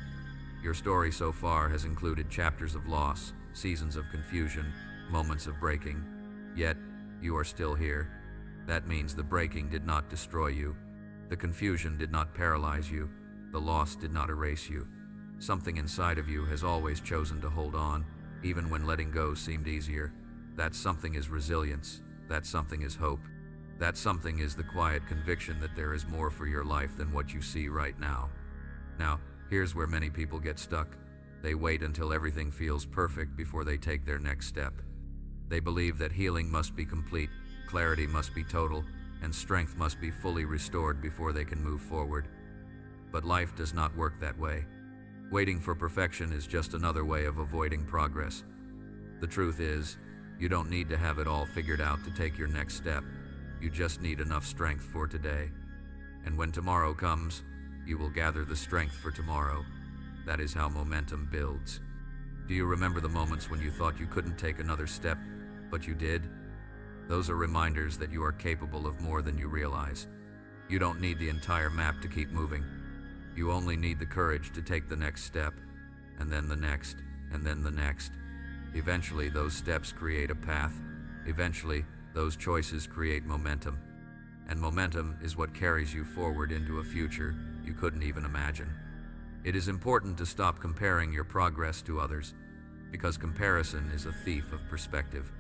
Your story so far has included chapters of loss, seasons of confusion, moments of breaking. Yet, you are still here. That means the breaking did not destroy you. The confusion did not paralyze you. The loss did not erase you. Something inside of you has always chosen to hold on, even when letting go seemed easier. That something is resilience. That something is hope. That something is the quiet conviction that there is more for your life than what you see right now. Now, here's where many people get stuck. They wait until everything feels perfect before they take their next step. They believe that healing must be complete, clarity must be total, and strength must be fully restored before they can move forward. But life does not work that way. Waiting for perfection is just another way of avoiding progress. The truth is, you don't need to have it all figured out to take your next step. You just need enough strength for today. And when tomorrow comes, you will gather the strength for tomorrow. That is how momentum builds. Do you remember the moments when you thought you couldn't take another step, but you did? Those are reminders that you are capable of more than you realize. You don't need the entire map to keep moving. You only need the courage to take the next step, and then the next, and then the next. Eventually, those steps create a path. Eventually, those choices create momentum. And momentum is what carries you forward into a future you couldn't even imagine. It is important to stop comparing your progress to others, because comparison is a thief of perspective.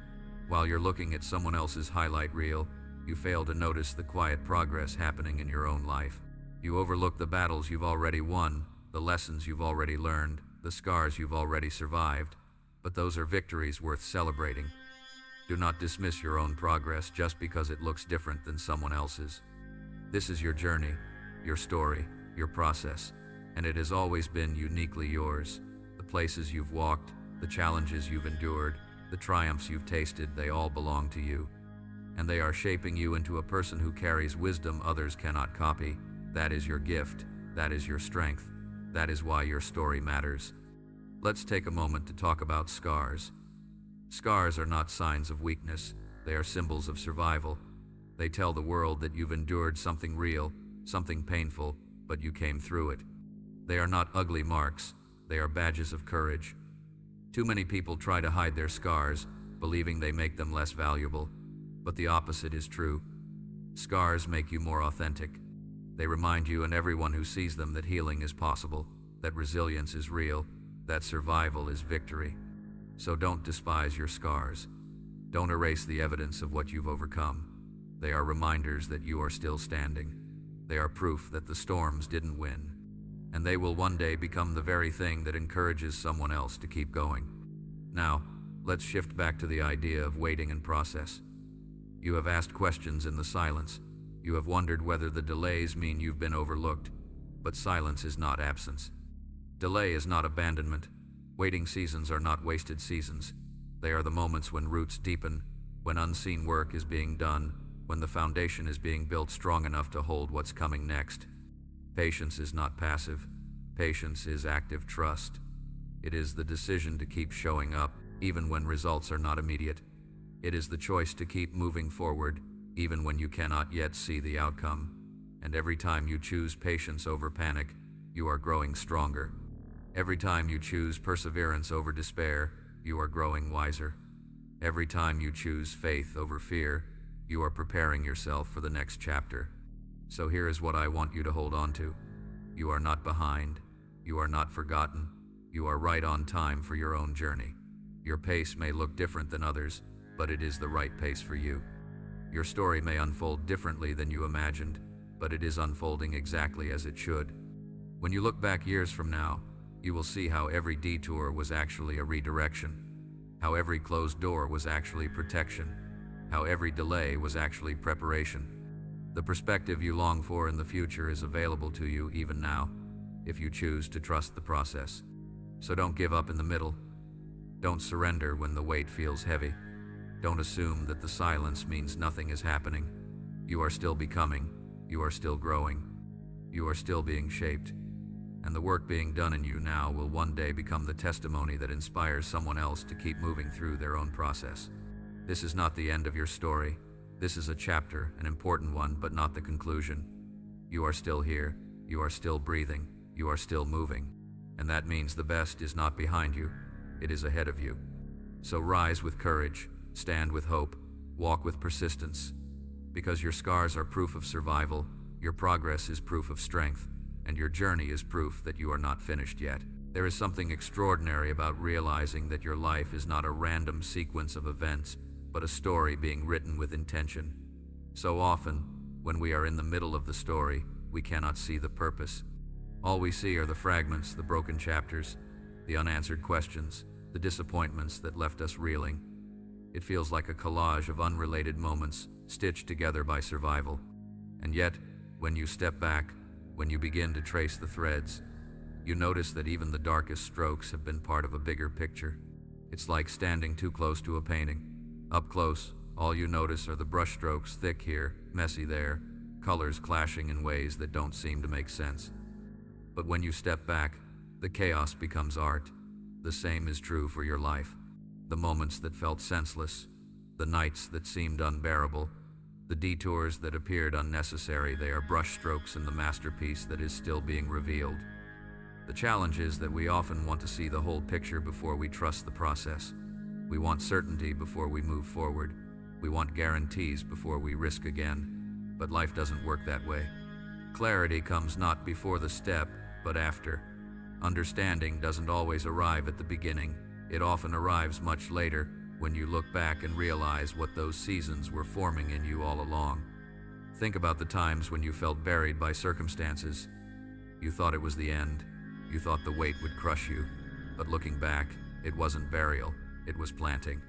While you're looking at someone else's highlight reel, you fail to notice the quiet progress happening in your own life. You overlook the battles you've already won, the lessons you've already learned, the scars you've already survived, but those are victories worth celebrating. Do not dismiss your own progress just because it looks different than someone else's. This is your journey, your story, your process, and it has always been uniquely yours. The places you've walked, the challenges you've endured, the triumphs you've tasted, they all belong to you. And they are shaping you into a person who carries wisdom others cannot copy. That is your gift. That is your strength. That is why your story matters. Let's take a moment to talk about scars. Scars are not signs of weakness. They are symbols of survival. They tell the world that you've endured something real, something painful, but you came through it. They are not ugly marks. They are badges of courage. Too many people try to hide their scars, believing they make them less valuable. But the opposite is true. Scars make you more authentic. They remind you and everyone who sees them that healing is possible, that resilience is real, that survival is victory. So don't despise your scars. Don't erase the evidence of what you've overcome. They are reminders that you are still standing. They are proof that the storms didn't win. And they will one day become the very thing that encourages someone else to keep going. Now, let's shift back to the idea of waiting and process. You have asked questions in the silence. You have wondered whether the delays mean you've been overlooked. But silence is not absence. Delay is not abandonment. Waiting seasons are not wasted seasons. They are the moments when roots deepen, when unseen work is being done, when the foundation is being built strong enough to hold what's coming next. Patience is not passive. Patience is active trust. It is the decision to keep showing up, even when results are not immediate. It is the choice to keep moving forward, even when you cannot yet see the outcome. And every time you choose patience over panic, you are growing stronger. Every time you choose perseverance over despair, you are growing wiser. Every time you choose faith over fear, you are preparing yourself for the next chapter. So here is what I want you to hold on to. You are not behind. You are not forgotten. You are right on time for your own journey. Your pace may look different than others, but it is the right pace for you. Your story may unfold differently than you imagined, but it is unfolding exactly as it should. When you look back years from now, you will see how every detour was actually a redirection, how every closed door was actually protection, how every delay was actually preparation. The perspective you long for in the future is available to you even now, if you choose to trust the process. So don't give up in the middle. Don't surrender when the weight feels heavy. Don't assume that the silence means nothing is happening. You are still becoming. You are still growing. You are still being shaped. And the work being done in you now will one day become the testimony that inspires someone else to keep moving through their own process. This is not the end of your story. This is a chapter, an important one, but not the conclusion. You are still here. You are still breathing. You are still moving. And that means the best is not behind you. It is ahead of you. So rise with courage, stand with hope, walk with persistence. Because your scars are proof of survival, your progress is proof of strength, and your journey is proof that you are not finished yet. There is something extraordinary about realizing that your life is not a random sequence of events, but a story being written with intention. So often, when we are in the middle of the story, we cannot see the purpose. All we see are the fragments, the broken chapters, the unanswered questions, the disappointments that left us reeling. It feels like a collage of unrelated moments stitched together by survival. And yet, when you step back, when you begin to trace the threads, you notice that even the darkest strokes have been part of a bigger picture. It's like standing too close to a painting. Up close, all you notice are the brushstrokes, thick here, messy there, colors clashing in ways that don't seem to make sense. But when you step back, the chaos becomes art. The same is true for your life. The moments that felt senseless, the nights that seemed unbearable, the detours that appeared unnecessary, they are brushstrokes in the masterpiece that is still being revealed. The challenge is that we often want to see the whole picture before we trust the process. We want certainty before we move forward. We want guarantees before we risk again. But life doesn't work that way. Clarity comes not before the step, but after. Understanding doesn't always arrive at the beginning. It often arrives much later, when you look back and realize what those seasons were forming in you all along. Think about the times when you felt buried by circumstances. You thought it was the end. You thought the weight would crush you. But looking back, it wasn't burial, it was planting.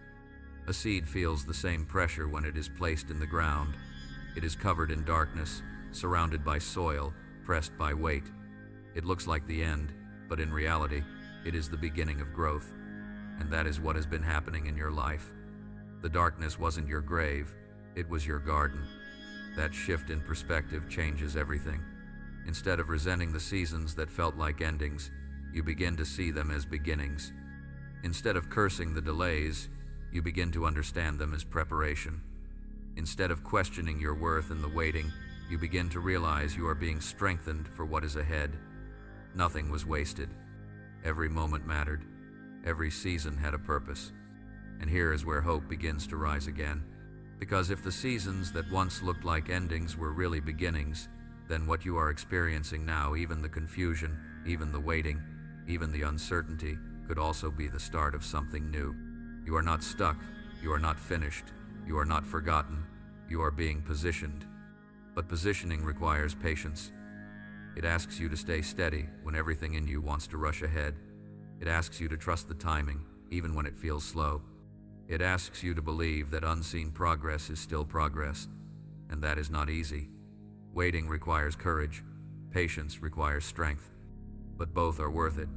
A seed feels the same pressure when it is placed in the ground. It is covered in darkness, surrounded by soil, pressed by weight. It looks like the end, but in reality, it is the beginning of growth. And that is what has been happening in your life. The darkness wasn't your grave, it was your garden. That shift in perspective changes everything. Instead of resenting the seasons that felt like endings, you begin to see them as beginnings. Instead of cursing the delays, you begin to understand them as preparation. Instead of questioning your worth in the waiting, you begin to realize you are being strengthened for what is ahead. Nothing was wasted. Every moment mattered. Every season had a purpose. And here is where hope begins to rise again. Because if the seasons that once looked like endings were really beginnings, then what you are experiencing now, even the confusion, even the waiting, even the uncertainty, could also be the start of something new. You are not stuck. You are not finished. You are not forgotten. You are being positioned. But positioning requires patience. It asks you to stay steady when everything in you wants to rush ahead. It asks you to trust the timing, even when it feels slow. It asks you to believe that unseen progress is still progress, and that is not easy. Waiting requires courage. Patience requires strength. But both are worth it,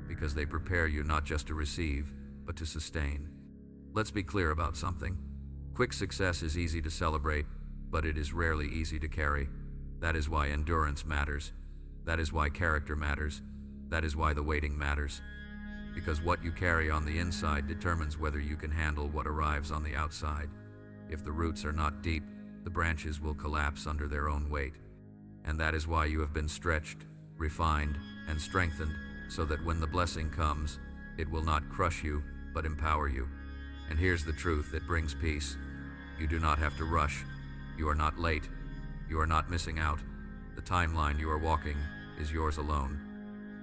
because they prepare you not just to receive, but to sustain. Let's be clear about something. Quick success is easy to celebrate, but it is rarely easy to carry. That is why endurance matters. That is why character matters. That is why the waiting matters. Because what you carry on the inside determines whether you can handle what arrives on the outside. If the roots are not deep, the branches will collapse under their own weight. And that is why you have been stretched, refined, and strengthened, so that when the blessing comes, it will not crush you, but empower you. And here's the truth that brings peace. You do not have to rush. You are not late. You are not missing out. The timeline you are walking is yours alone.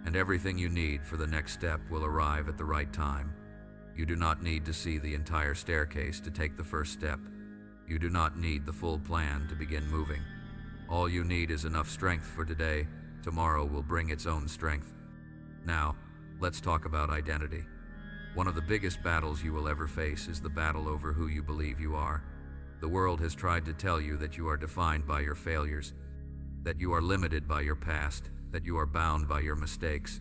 And everything you need for the next step will arrive at the right time. You do not need to see the entire staircase to take the first step. You do not need the full plan to begin moving. All you need is enough strength for today. Tomorrow will bring its own strength. Now, let's talk about identity. One of the biggest battles you will ever face is the battle over who you believe you are. The world has tried to tell you that you are defined by your failures, that you are limited by your past, that you are bound by your mistakes.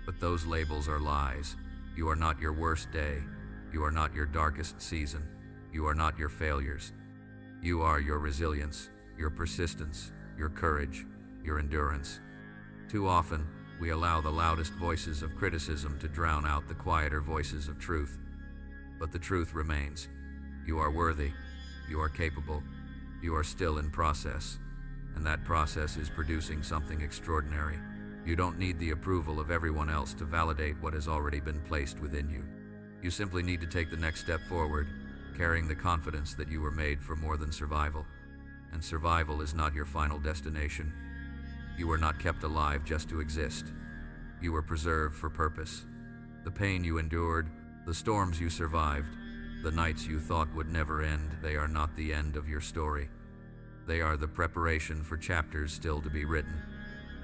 But those labels are lies. You are not your worst day. You are not your darkest season. You are not your failures. You are your resilience, your persistence, your courage, your endurance. Too often, we allow the loudest voices of criticism to drown out the quieter voices of truth. But the truth remains. You are worthy. You are capable. You are still in process. And that process is producing something extraordinary. You don't need the approval of everyone else to validate what has already been placed within you. You simply need to take the next step forward, carrying the confidence that you were made for more than survival. And survival is not your final destination. You were not kept alive just to exist. You were preserved for purpose. The pain you endured, the storms you survived, the nights you thought would never end, they are not the end of your story. They are the preparation for chapters still to be written.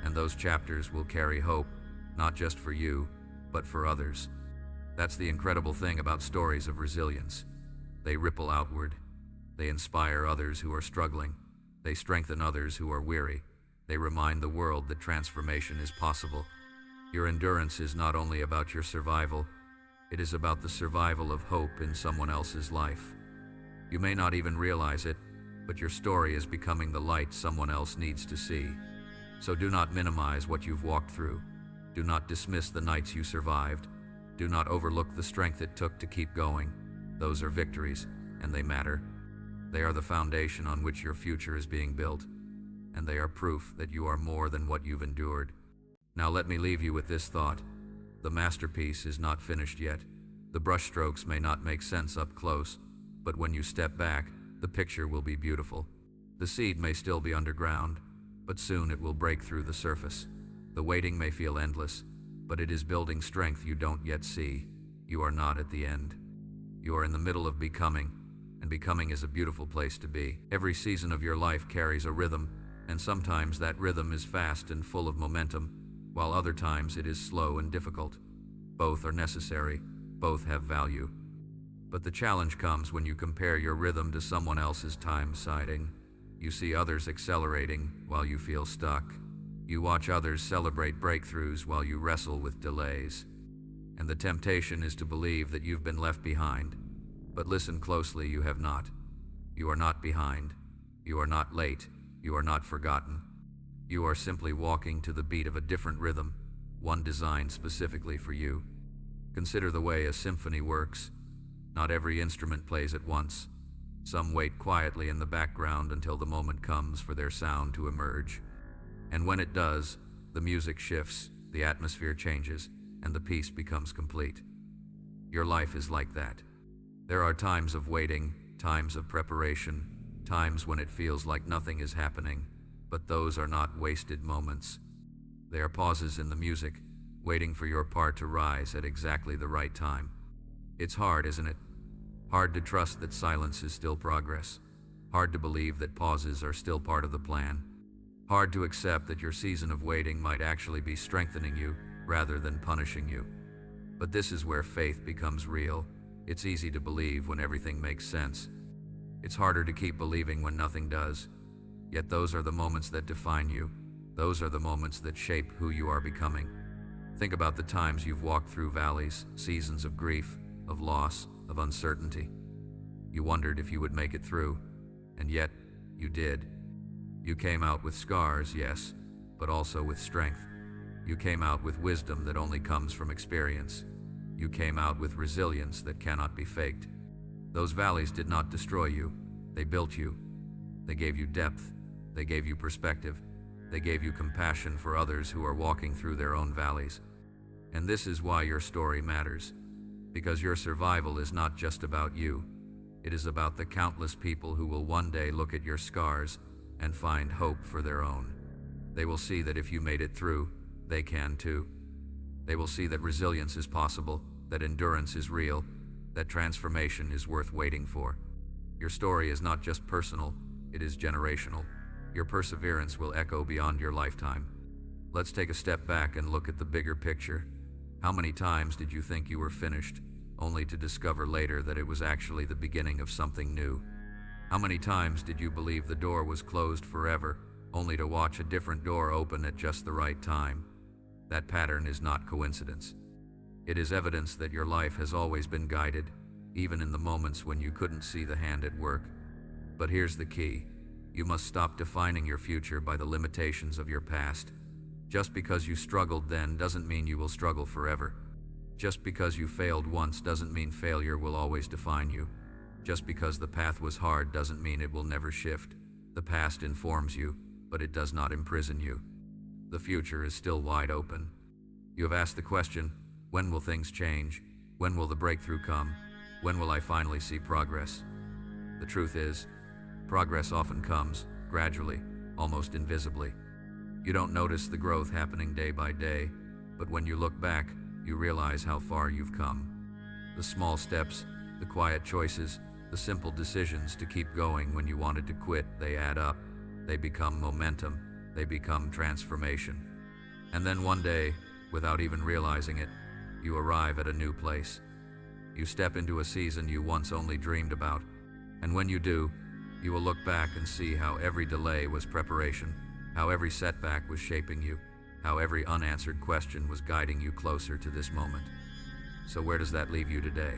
And those chapters will carry hope, not just for you, but for others. That's the incredible thing about stories of resilience. They ripple outward. They inspire others who are struggling. They strengthen others who are weary. They remind the world that transformation is possible. Your endurance is not only about your survival, it is about the survival of hope in someone else's life. You may not even realize it, but your story is becoming the light someone else needs to see. So do not minimize what you've walked through. Do not dismiss the nights you survived. Do not overlook the strength it took to keep going. Those are victories, and they matter. They are the foundation on which your future is being built, and they are proof that you are more than what you've endured. Now let me leave you with this thought. The masterpiece is not finished yet. The brushstrokes may not make sense up close, but when you step back, the picture will be beautiful. The seed may still be underground, but soon it will break through the surface. The waiting may feel endless, but it is building strength you don't yet see. You are not at the end. You are in the middle of becoming, and becoming is a beautiful place to be. Every season of your life carries a rhythm, and sometimes that rhythm is fast and full of momentum, while other times it is slow and difficult. Both are necessary. Both have value. But the challenge comes when you compare your rhythm to someone else's time siding. You see others accelerating while you feel stuck. You watch others celebrate breakthroughs while you wrestle with delays. And the temptation is to believe that you've been left behind. But listen closely, you have not. You are not behind. You are not late. You are not forgotten. You are simply walking to the beat of a different rhythm, one designed specifically for you. Consider the way a symphony works. Not every instrument plays at once. Some wait quietly in the background until the moment comes for their sound to emerge. And when it does, the music shifts, the atmosphere changes, and the piece becomes complete. Your life is like that. There are times of waiting, times of preparation, times when it feels like nothing is happening, but those are not wasted moments. They are pauses in the music, waiting for your part to rise at exactly the right time. It's hard, isn't it? Hard to trust that silence is still progress. Hard to believe that pauses are still part of the plan. Hard to accept that your season of waiting might actually be strengthening you rather than punishing you. But this is where faith becomes real. It's easy to believe when everything makes sense. It's harder to keep believing when nothing does. Yet those are the moments that define you. Those are the moments that shape who you are becoming. Think about the times you've walked through valleys, seasons of grief, of loss, of uncertainty. You wondered if you would make it through, and yet you did. You came out with scars, yes, but also with strength. You came out with wisdom that only comes from experience. You came out with resilience that cannot be faked. Those valleys did not destroy you. They built you. They gave you depth. They gave you perspective. They gave you compassion for others who are walking through their own valleys. And this is why your story matters. Because your survival is not just about you. It is about the countless people who will one day look at your scars and find hope for their own. They will see that if you made it through, they can too. They will see that resilience is possible, that endurance is real, that transformation is worth waiting for. Your story is not just personal, it is generational. Your perseverance will echo beyond your lifetime. Let's take a step back and look at the bigger picture. How many times did you think you were finished, only to discover later that it was actually the beginning of something new? How many times did you believe the door was closed forever, only to watch a different door open at just the right time? That pattern is not coincidence. It is evidence that your life has always been guided, even in the moments when you couldn't see the hand at work. But here's the key. You must stop defining your future by the limitations of your past. Just because you struggled then doesn't mean you will struggle forever. Just because you failed once doesn't mean failure will always define you. Just because the path was hard doesn't mean it will never shift. The past informs you, but it does not imprison you. The future is still wide open. You have asked the question, when will things change? When will the breakthrough come? When will I finally see progress? The truth is, progress often comes, gradually, almost invisibly. You don't notice the growth happening day by day, but when you look back, you realize how far you've come. The small steps, the quiet choices, the simple decisions to keep going when you wanted to quit, they add up. They become momentum. They become transformation. And then one day, without even realizing it, you arrive at a new place. You step into a season you once only dreamed about. And when you do, you will look back and see how every delay was preparation, how every setback was shaping you, how every unanswered question was guiding you closer to this moment. So where does that leave you today?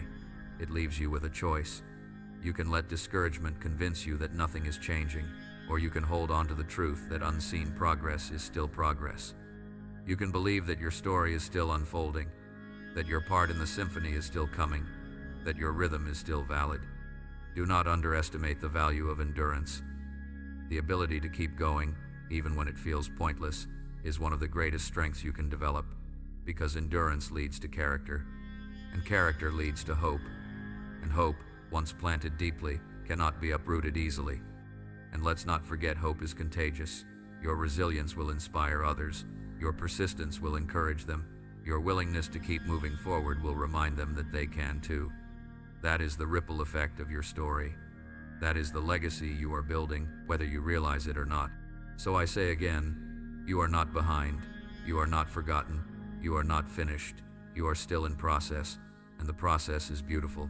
It leaves you with a choice. You can let discouragement convince you that nothing is changing, or you can hold on to the truth that unseen progress is still progress. You can believe that your story is still unfolding, that your part in the symphony is still coming, that your rhythm is still valid. Do not underestimate the value of endurance. The ability to keep going, even when it feels pointless, is one of the greatest strengths you can develop, because endurance leads to character, and character leads to hope, and hope, once planted deeply, cannot be uprooted easily. And let's not forget, hope is contagious. Your resilience will inspire others. Your persistence will encourage them. Your willingness to keep moving forward will remind them that they can too. That is the ripple effect of your story. That is the legacy you are building, whether you realize it or not. So I say again, you are not behind. You are not forgotten. You are not finished. You are still in process, and the process is beautiful.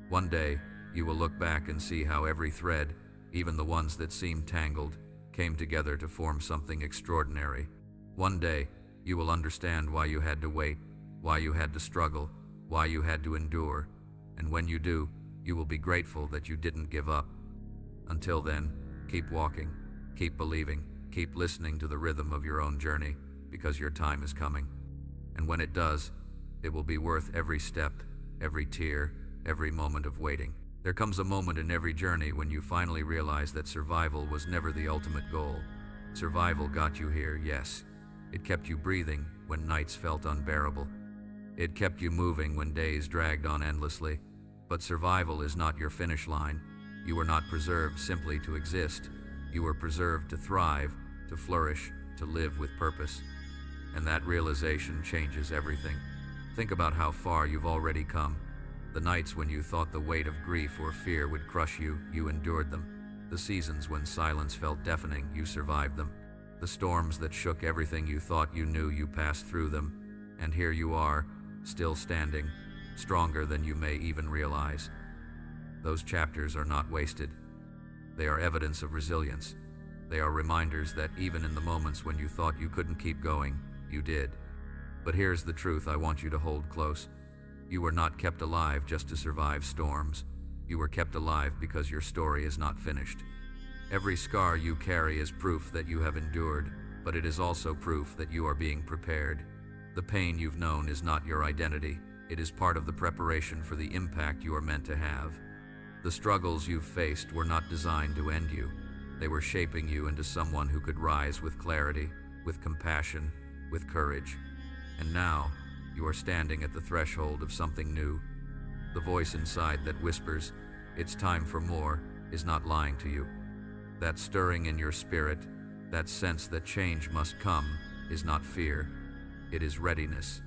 One day, you will look back and see how every thread, even the ones that seemed tangled, came together to form something extraordinary. One day, you will understand why you had to wait, why you had to struggle, why you had to endure, and when you do, you will be grateful that you didn't give up. Until then, keep walking, keep believing, keep listening to the rhythm of your own journey, because your time is coming. And when it does, it will be worth every step, every tear, every moment of waiting. There comes a moment in every journey when you finally realize that survival was never the ultimate goal. Survival got you here, yes. It kept you breathing when nights felt unbearable. It kept you moving when days dragged on endlessly. But survival is not your finish line. You were not preserved simply to exist. You were preserved to thrive, to flourish, to live with purpose. And that realization changes everything. Think about how far you've already come. The nights when you thought the weight of grief or fear would crush you, you endured them. The seasons when silence felt deafening, you survived them. The storms that shook everything you thought you knew, you passed through them. And here you are, still standing, stronger than you may even realize. Those chapters are not wasted. They are evidence of resilience. They are reminders that even in the moments when you thought you couldn't keep going, you did. But here's the truth I want you to hold close. You were not kept alive just to survive storms. You were kept alive because your story is not finished. Every scar you carry is proof that you have endured, but it is also proof that you are being prepared. The pain you've known is not your identity. It is part of the preparation for the impact you are meant to have. The struggles you've faced were not designed to end you. They were shaping you into someone who could rise with clarity, with compassion, with courage. And now, you are standing at the threshold of something new. The voice inside that whispers, "It's time for more," is not lying to you. That stirring in your spirit, that sense that change must come, is not fear. It is readiness.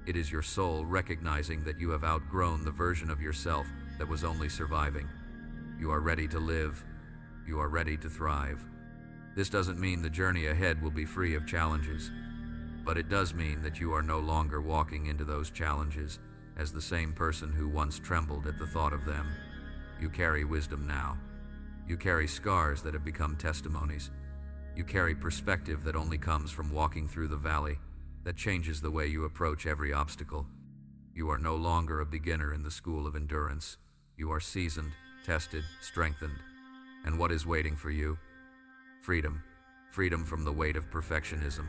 It is your soul recognizing that you have outgrown the version of yourself that was only surviving. You are ready to live. You are ready to thrive. This doesn't mean the journey ahead will be free of challenges, but it does mean that you are no longer walking into those challenges as the same person who once trembled at the thought of them. You carry wisdom now. You carry scars that have become testimonies. You carry perspective that only comes from walking through the valley, that changes the way you approach every obstacle. You are no longer a beginner in the school of endurance. You are seasoned, tested, strengthened. And what is waiting for you? Freedom. Freedom from the weight of perfectionism.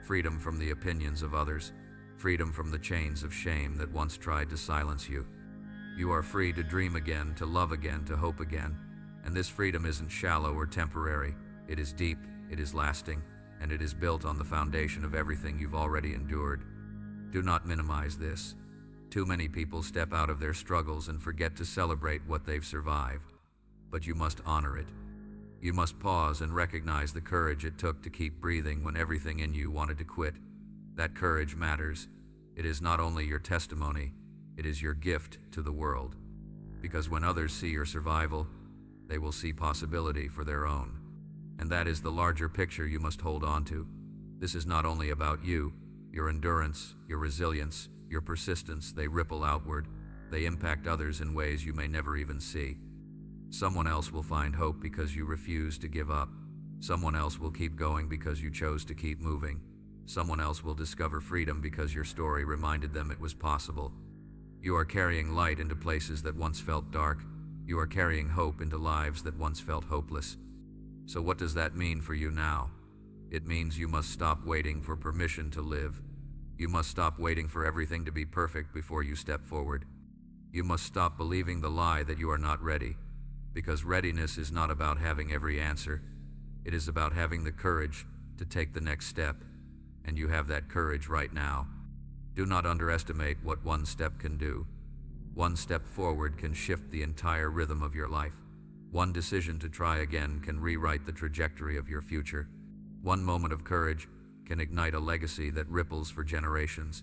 Freedom from the opinions of others. Freedom from the chains of shame that once tried to silence you. You are free to dream again, to love again, to hope again. And this freedom isn't shallow or temporary. It is deep, it is lasting, and it is built on the foundation of everything you've already endured. Do not minimize this. Too many people step out of their struggles and forget to celebrate what they've survived. But you must honor it. You must pause and recognize the courage it took to keep breathing when everything in you wanted to quit. That courage matters. It is not only your testimony, it is your gift to the world. Because when others see your survival, they will see possibility for their own. And that is the larger picture you must hold on to. This is not only about you, your endurance, your resilience, your persistence. They ripple outward. They impact others in ways you may never even see. Someone else will find hope because you refuse to give up. Someone else will keep going because you chose to keep moving. Someone else will discover freedom because your story reminded them it was possible. You are carrying light into places that once felt dark. You are carrying hope into lives that once felt hopeless. So what does that mean for you now? It means you must stop waiting for permission to live. You must stop waiting for everything to be perfect before you step forward. You must stop believing the lie that you are not ready. Because readiness is not about having every answer. It is about having the courage to take the next step. And you have that courage right now. Do not underestimate what one step can do. One step forward can shift the entire rhythm of your life. One decision to try again can rewrite the trajectory of your future. One moment of courage can ignite a legacy that ripples for generations.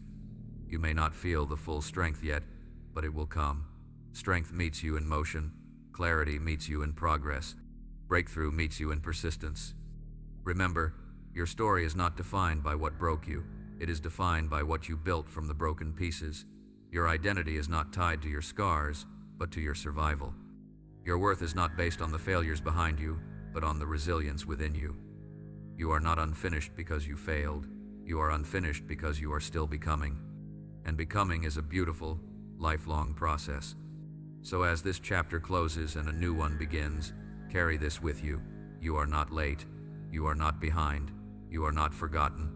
You may not feel the full strength yet, but it will come. Strength meets you in motion. Clarity meets you in progress. Breakthrough meets you in persistence. Remember, your story is not defined by what broke you. It is defined by what you built from the broken pieces. Your identity is not tied to your scars, but to your survival. Your worth is not based on the failures behind you, but on the resilience within you. You are not unfinished because you failed. You are unfinished because you are still becoming. And becoming is a beautiful, lifelong process. So as this chapter closes and a new one begins, carry this with you. You are not late. You are not behind. You are not forgotten.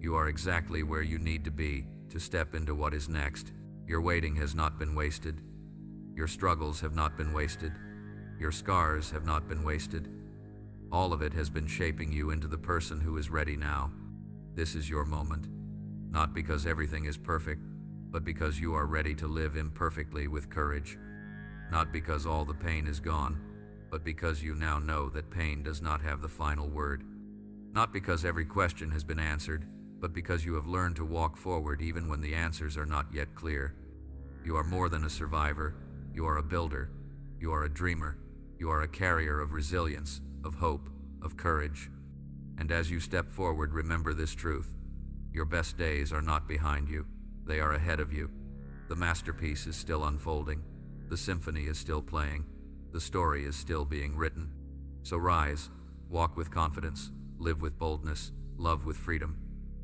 You are exactly where you need to be to step into what is next. Your waiting has not been wasted. Your struggles have not been wasted. Your scars have not been wasted. All of it has been shaping you into the person who is ready now. This is your moment. Not because everything is perfect, but because you are ready to live imperfectly with courage. Not because all the pain is gone, but because you now know that pain does not have the final word. Not because every question has been answered, but because you have learned to walk forward even when the answers are not yet clear. You are more than a survivor. You are a builder. You are a dreamer. You are a carrier of resilience, of hope, of courage. And as you step forward, remember this truth. Your best days are not behind you. They are ahead of you. The masterpiece is still unfolding. The symphony is still playing. The story is still being written. So rise, walk with confidence, live with boldness, love with freedom.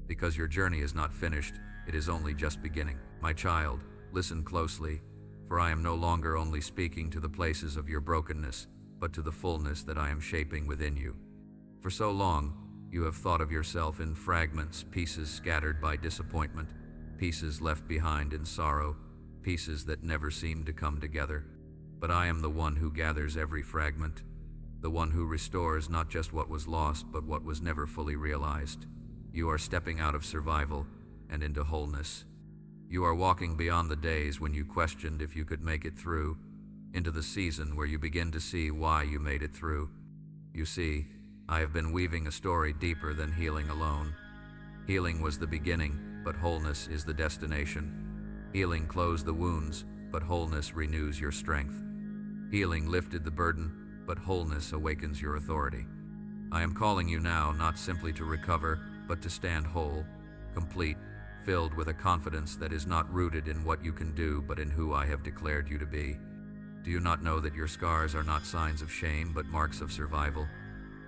Because your journey is not finished, it is only just beginning. My child, listen closely, for I am no longer only speaking to the places of your brokenness, but to the fullness that I am shaping within you. For so long, you have thought of yourself in fragments, pieces scattered by disappointment, pieces left behind in sorrow, pieces that never seem to come together. But I am the one who gathers every fragment, the one who restores not just what was lost, but what was never fully realized. You are stepping out of survival and into wholeness. You are walking beyond the days when you questioned if you could make it through, into the season where you begin to see why you made it through. You see, I have been weaving a story deeper than healing alone. Healing was the beginning, but wholeness is the destination. Healing closed the wounds, but wholeness renews your strength. Healing lifted the burden, but wholeness awakens your authority. I am calling you now not simply to recover, but to stand whole, complete, filled with a confidence that is not rooted in what you can do, but in who I have declared you to be. Do you not know that your scars are not signs of shame, but marks of survival?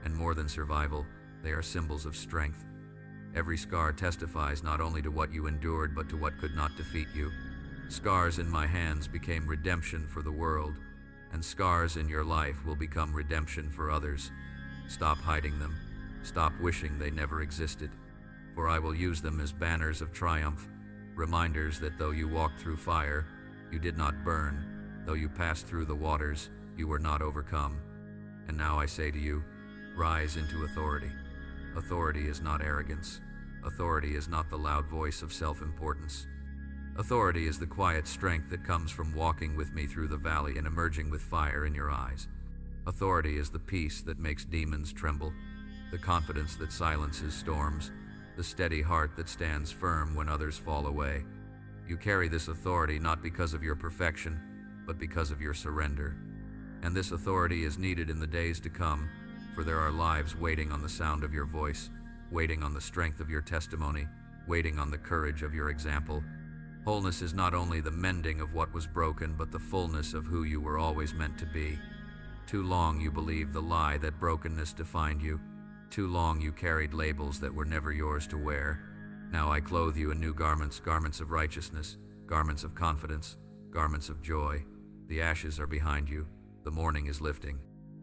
And more than survival, they are symbols of strength. Every scar testifies not only to what you endured, but to what could not defeat you. Scars in my hands became redemption for the world, and scars in your life will become redemption for others. Stop hiding them. Stop wishing they never existed, for I will use them as banners of triumph, reminders that though you walked through fire, you did not burn. Though you passed through the waters, you were not overcome. And now I say to you, rise into authority. Authority is not arrogance. Authority is not the loud voice of self-importance. Authority is the quiet strength that comes from walking with me through the valley and emerging with fire in your eyes. Authority is the peace that makes demons tremble, the confidence that silences storms, the steady heart that stands firm when others fall away. You carry this authority not because of your perfection, but because of your surrender. And this authority is needed in the days to come, for there are lives waiting on the sound of your voice, waiting on the strength of your testimony, waiting on the courage of your example. Wholeness is not only the mending of what was broken, but the fullness of who you were always meant to be. Too long you believed the lie that brokenness defined you. Too long you carried labels that were never yours to wear. Now I clothe you in new garments, garments of righteousness, garments of confidence, garments of joy. The ashes are behind you. The morning is lifting.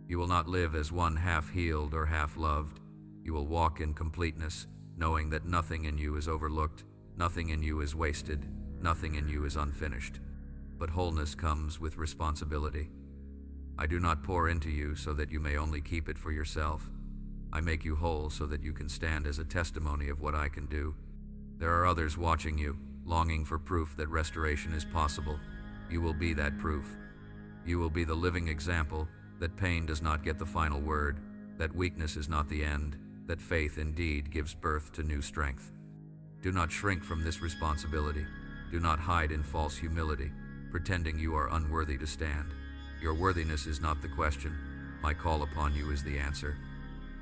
You will not live as one half healed or half loved. You will walk in completeness, knowing that nothing in you is overlooked, nothing in you is wasted, nothing in you is unfinished. But wholeness comes with responsibility. I do not pour into you so that you may only keep it for yourself. I make you whole so that you can stand as a testimony of what I can do. There are others watching you, longing for proof that restoration is possible. You will be that proof. You will be the living example that pain does not get the final word, that weakness is not the end, that faith indeed gives birth to new strength. Do not shrink from this responsibility. Do not hide in false humility, pretending you are unworthy to stand. Your worthiness is not the question. My call upon you is the answer.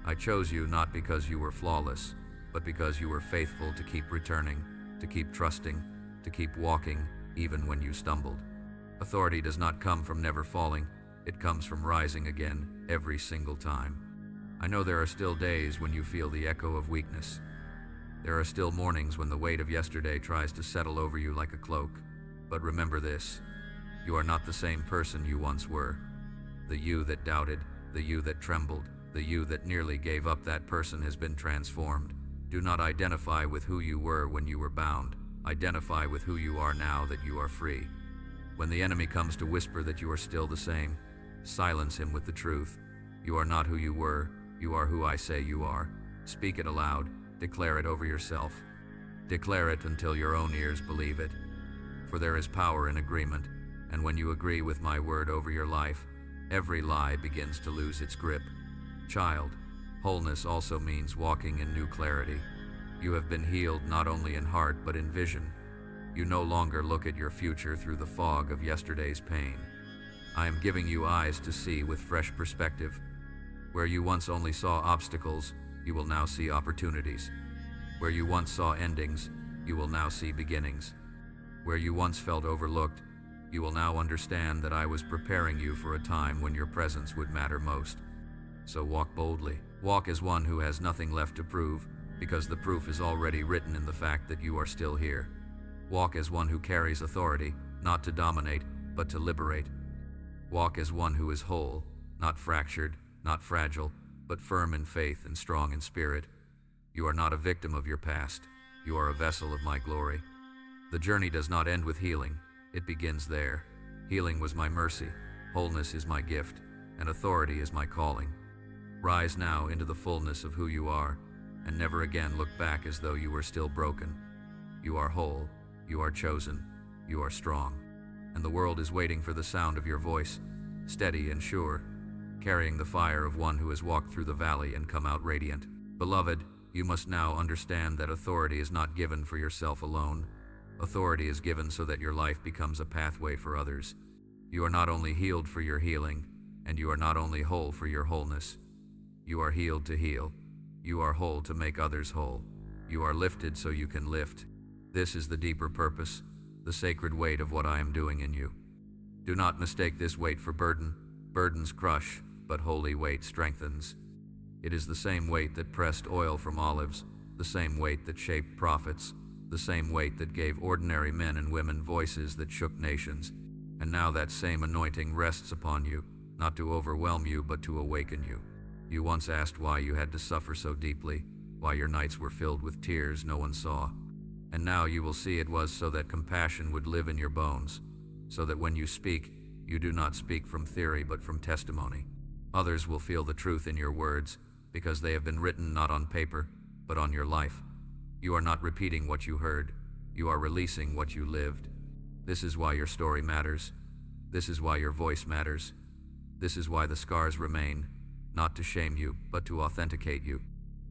I chose you not because you were flawless, but because you were faithful to keep returning, to keep trusting, to keep walking, even when you stumbled. Authority does not come from never falling. It comes from rising again every single time. I know there are still days when you feel the echo of weakness. There are still mornings when the weight of yesterday tries to settle over you like a cloak. But remember this, you are not the same person you once were. The you that doubted, the you that trembled, the you that nearly gave up, that person has been transformed. Do not identify with who you were when you were bound. Identify with who you are now that you are free. When the enemy comes to whisper that you are still the same, silence him with the truth. You are not who you were. You are who I say you are. Speak it aloud. Declare it over yourself. Declare it until your own ears believe it. For there is power in agreement, and when you agree with my word over your life, every lie begins to lose its grip. Child, wholeness also means walking in new clarity. You have been healed not only in heart but in vision. You no longer look at your future through the fog of yesterday's pain. I am giving you eyes to see with fresh perspective. Where you once only saw obstacles, you will now see opportunities. Where you once saw endings, you will now see beginnings. Where you once felt overlooked, you will now understand that I was preparing you for a time when your presence would matter most. So walk boldly. Walk as one who has nothing left to prove, because the proof is already written in the fact that you are still here. Walk as one who carries authority, not to dominate, but to liberate. Walk as one who is whole, not fractured, not fragile, but firm in faith and strong in spirit. You are not a victim of your past. You are a vessel of my glory. The journey does not end with healing. It begins there. Healing was my mercy, wholeness is my gift, and authority is my calling. Rise now into the fullness of who you are, and never again look back as though you were still broken. You are whole, you are chosen, you are strong, and the world is waiting for the sound of your voice, steady and sure, carrying the fire of one who has walked through the valley and come out radiant. Beloved, you must now understand that authority is not given for yourself alone. Authority is given so that your life becomes a pathway for others. You are not only healed for your healing, and you are not only whole for your wholeness. You are healed to heal. You are whole to make others whole. You are lifted so you can lift. This is the deeper purpose, the sacred weight of what I am doing in you. Do not mistake this weight for burden. Burdens crush, but holy weight strengthens. It is the same weight that pressed oil from olives, the same weight that shaped prophets, the same weight that gave ordinary men and women voices that shook nations. And now that same anointing rests upon you, not to overwhelm you, but to awaken you. You once asked why you had to suffer so deeply, why your nights were filled with tears no one saw. And now you will see it was so that compassion would live in your bones, so that when you speak, you do not speak from theory but from testimony. Others will feel the truth in your words, because they have been written not on paper, but on your life. You are not repeating what you heard, you are releasing what you lived. This is why your story matters. This is why your voice matters. This is why the scars remain, not to shame you, but to authenticate you.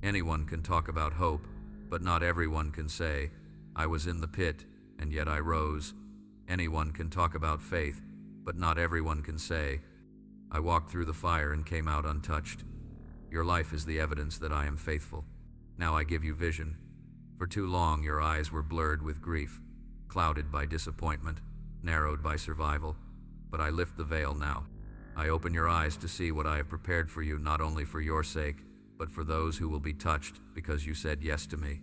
Anyone can talk about hope, but not everyone can say, I was in the pit, and yet I rose. Anyone can talk about faith, but not everyone can say, I walked through the fire and came out untouched. Your life is the evidence that I am faithful. Now I give you vision. For too long your eyes were blurred with grief, clouded by disappointment, narrowed by survival. But I lift the veil now. I open your eyes to see what I have prepared for you, not only for your sake, but for those who will be touched because you said yes to me.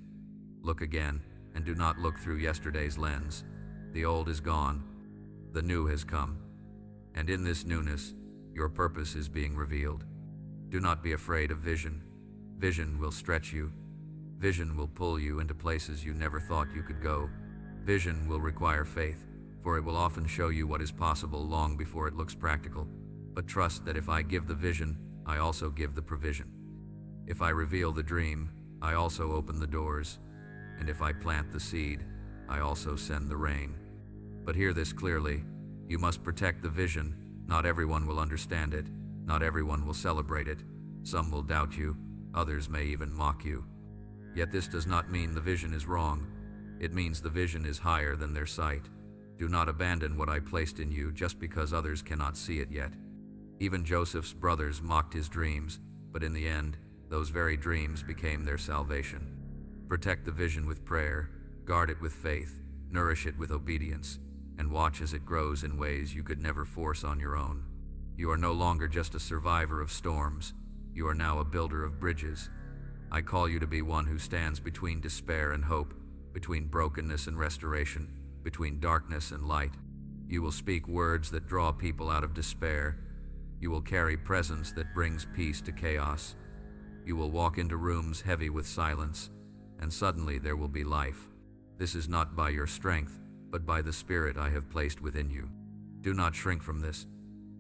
Look again, and do not look through yesterday's lens. The old is gone, the new has come. And in this newness, your purpose is being revealed. Do not be afraid of vision. Vision will stretch you. Vision will pull you into places you never thought you could go. Vision will require faith, for it will often show you what is possible long before it looks practical. But trust that if I give the vision, I also give the provision. If I reveal the dream, I also open the doors. And if I plant the seed, I also send the rain. But hear this clearly, you must protect the vision. Not everyone will understand it. Not everyone will celebrate it. Some will doubt you. Others may even mock you. Yet this does not mean the vision is wrong. It means the vision is higher than their sight. Do not abandon what I placed in you just because others cannot see it yet. Even Joseph's brothers mocked his dreams, but in the end, those very dreams became their salvation. Protect the vision with prayer, guard it with faith, nourish it with obedience, and watch as it grows in ways you could never force on your own. You are no longer just a survivor of storms. You are now a builder of bridges. I call you to be one who stands between despair and hope, between brokenness and restoration, between darkness and light. You will speak words that draw people out of despair. You will carry presence that brings peace to chaos. You will walk into rooms heavy with silence, and suddenly there will be life. This is not by your strength, but by the Spirit I have placed within you. Do not shrink from this.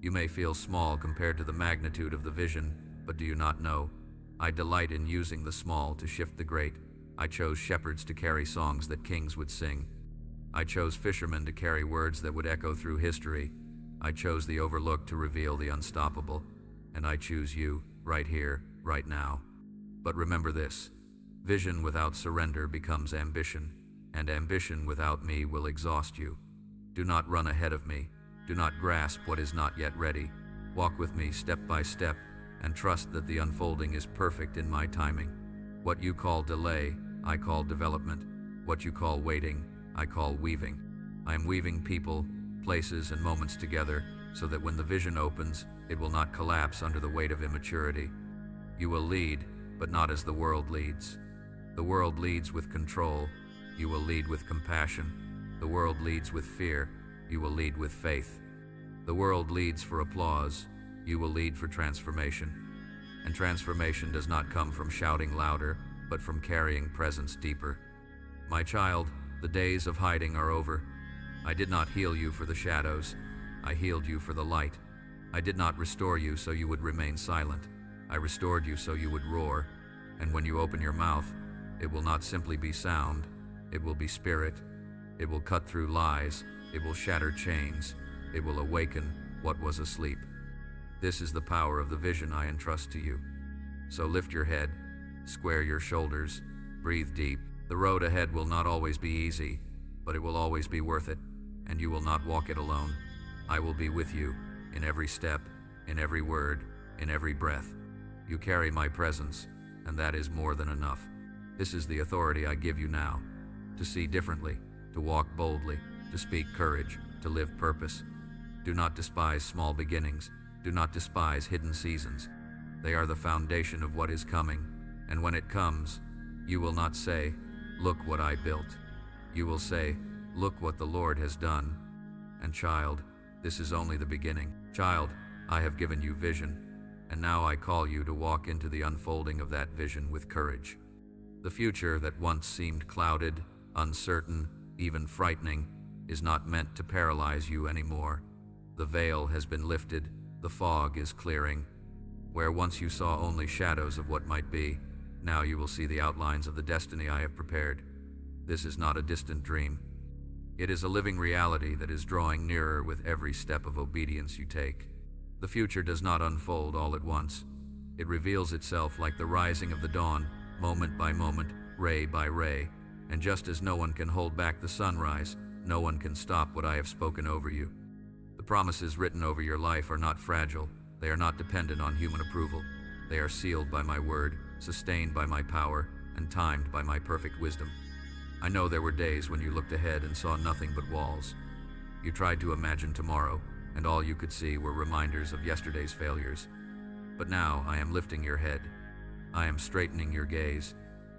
You may feel small compared to the magnitude of the vision, but do you not know? I delight in using the small to shift the great. I chose shepherds to carry songs that kings would sing. I chose fishermen to carry words that would echo through history. I chose the overlooked to reveal the unstoppable. And I choose you, right here, right now. But remember this, vision without surrender becomes ambition. and ambition without me will exhaust you. Do not run ahead of me. Do not grasp what is not yet ready. Walk with me step by step, and trust that the unfolding is perfect in my timing. What you call delay, I call development. What you call waiting, I call weaving. I am weaving people, places, and moments together so that when the vision opens, it will not collapse under the weight of immaturity. You will lead, but not as the world leads. The world leads with control. You will lead with compassion. The world leads with fear. You will lead with faith. The world leads for applause. You will lead for transformation. And transformation does not come from shouting louder, but from carrying presence deeper. My child, the days of hiding are over. I did not heal you for the shadows. I healed you for the light. I did not restore you so you would remain silent. I restored you so you would roar. And when you open your mouth, it will not simply be sound. It will be spirit. It will cut through lies. It will shatter chains. It will awaken what was asleep. This is the power of the vision I entrust to you. So lift your head, square your shoulders, breathe deep. The road ahead will not always be easy, but it will always be worth it, and you will not walk it alone. I will be with you in every step, in every word, in every breath. You carry my presence, and that is more than enough. This is the authority I give you now, to see differently, to walk boldly, to speak courage, to live purpose. Do not despise small beginnings. Do not despise hidden seasons. They are the foundation of what is coming, and when it comes, you will not say, "Look what I built." You will say, "Look what the Lord has done." And child, this is only the beginning. Child, I have given you vision, and now I call you to walk into the unfolding of that vision with courage. The future that once seemed clouded, uncertain, even frightening, is not meant to paralyze you anymore. The veil has been lifted. The fog is clearing. Where once you saw only shadows of what might be, now you will see the outlines of the destiny I have prepared. This is not a distant dream. It is a living reality that is drawing nearer with every step of obedience you take. The future does not unfold all at once. It reveals itself like the rising of the dawn, moment by moment, ray by ray. And just as no one can hold back the sunrise, no one can stop what I have spoken over you. The promises written over your life are not fragile. They are not dependent on human approval. They are sealed by my word, sustained by my power, and timed by my perfect wisdom. I know there were days when you looked ahead and saw nothing but walls. You tried to imagine tomorrow, and all you could see were reminders of yesterday's failures. But now I am lifting your head. I am straightening your gaze.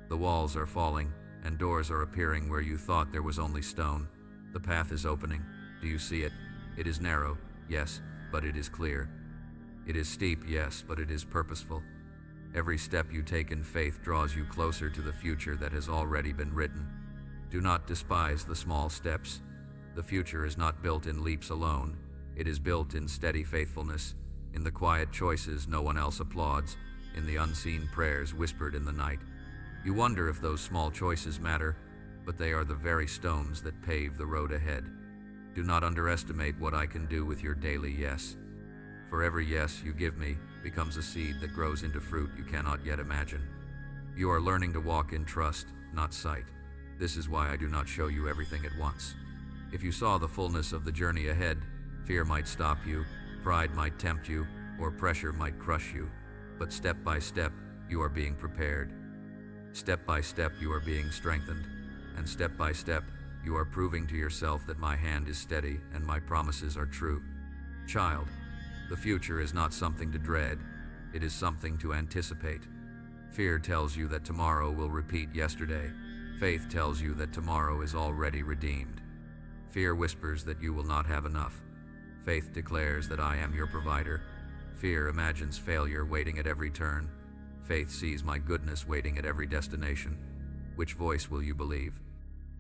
The walls are falling, and doors are appearing where you thought there was only stone. The path is opening. Do you see it? It is narrow, yes, but it is clear. It is steep, yes, but it is purposeful. Every step you take in faith draws you closer to the future that has already been written. Do not despise the small steps. The future is not built in leaps alone. It is built in steady faithfulness, in the quiet choices no one else applauds, in the unseen prayers whispered in the night. You wonder if those small choices matter, but they are the very stones that pave the road ahead. Do not underestimate what I can do with your daily yes. For every yes you give me becomes a seed that grows into fruit you cannot yet imagine. You are learning to walk in trust, not sight. This is why I do not show you everything at once. If you saw the fullness of the journey ahead, fear might stop you, pride might tempt you, or pressure might crush you. But step by step, you are being prepared. Step by step, you are being strengthened. And step by step, you are proving to yourself that my hand is steady and my promises are true. Child, the future is not something to dread. It is something to anticipate. Fear tells you that tomorrow will repeat yesterday. Faith tells you that tomorrow is already redeemed. Fear whispers that you will not have enough. Faith declares that I am your provider. Fear imagines failure waiting at every turn. Faith sees my goodness waiting at every destination. Which voice will you believe?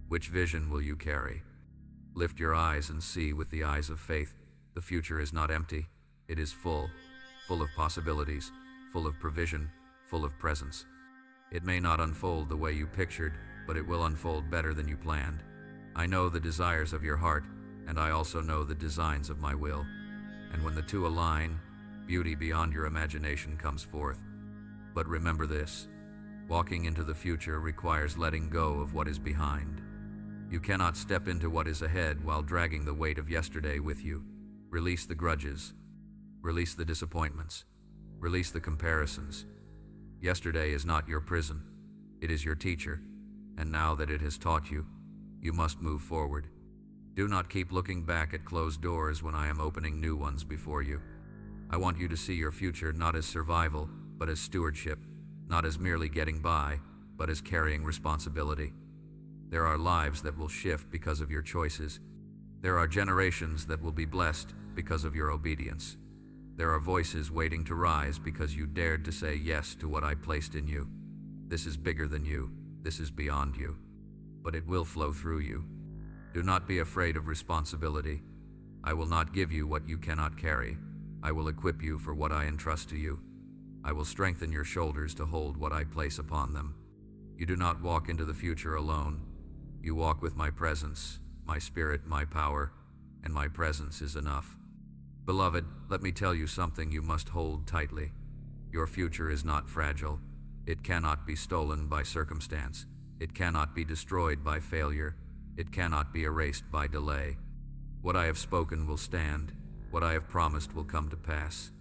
Which vision will you carry? Lift your eyes and see with the eyes of faith. The future is not empty. It is full of possibilities, full of provision, full of presence. It may not unfold the way you pictured, but it will unfold better than you planned. I know the desires of your heart, and I also know the designs of my will. And when the two align, beauty beyond your imagination comes forth. But remember this, walking into the future requires letting go of what is behind. You cannot step into what is ahead while dragging the weight of yesterday with you. Release the grudges. Release the disappointments. Release the comparisons. Yesterday is not your prison. It is your teacher. And now that it has taught you, you must move forward. Do not keep looking back at closed doors when I am opening new ones before you. I want you to see your future not as survival, but as stewardship, not as merely getting by, but as carrying responsibility. There are lives that will shift because of your choices. There are generations that will be blessed because of your obedience. There are voices waiting to rise because you dared to say yes to what I placed in you. This is bigger than you. This is beyond you. But it will flow through you. Do not be afraid of responsibility. I will not give you what you cannot carry. I will equip you for what I entrust to you. I will strengthen your shoulders to hold what I place upon them. You do not walk into the future alone. You walk with my presence, my spirit, my power, and my presence is enough. Beloved, let me tell you something you must hold tightly. Your future is not fragile. It cannot be stolen by circumstance. It cannot be destroyed by failure. It cannot be erased by delay. What I have spoken will stand. What I have promised will come to pass.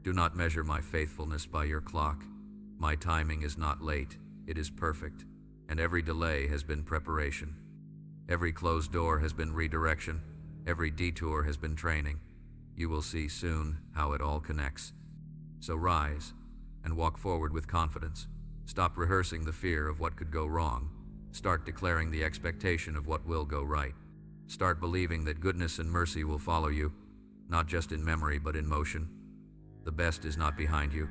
Do not measure my faithfulness by your clock. My timing is not late, it is perfect, and every delay has been preparation. Every closed door has been redirection. Every detour has been training. You will see soon how it all connects. So rise and walk forward with confidence. Stop rehearsing the fear of what could go wrong. Start declaring the expectation of what will go right. Start believing that goodness and mercy will follow you, not just in memory but in motion. The best is not behind you.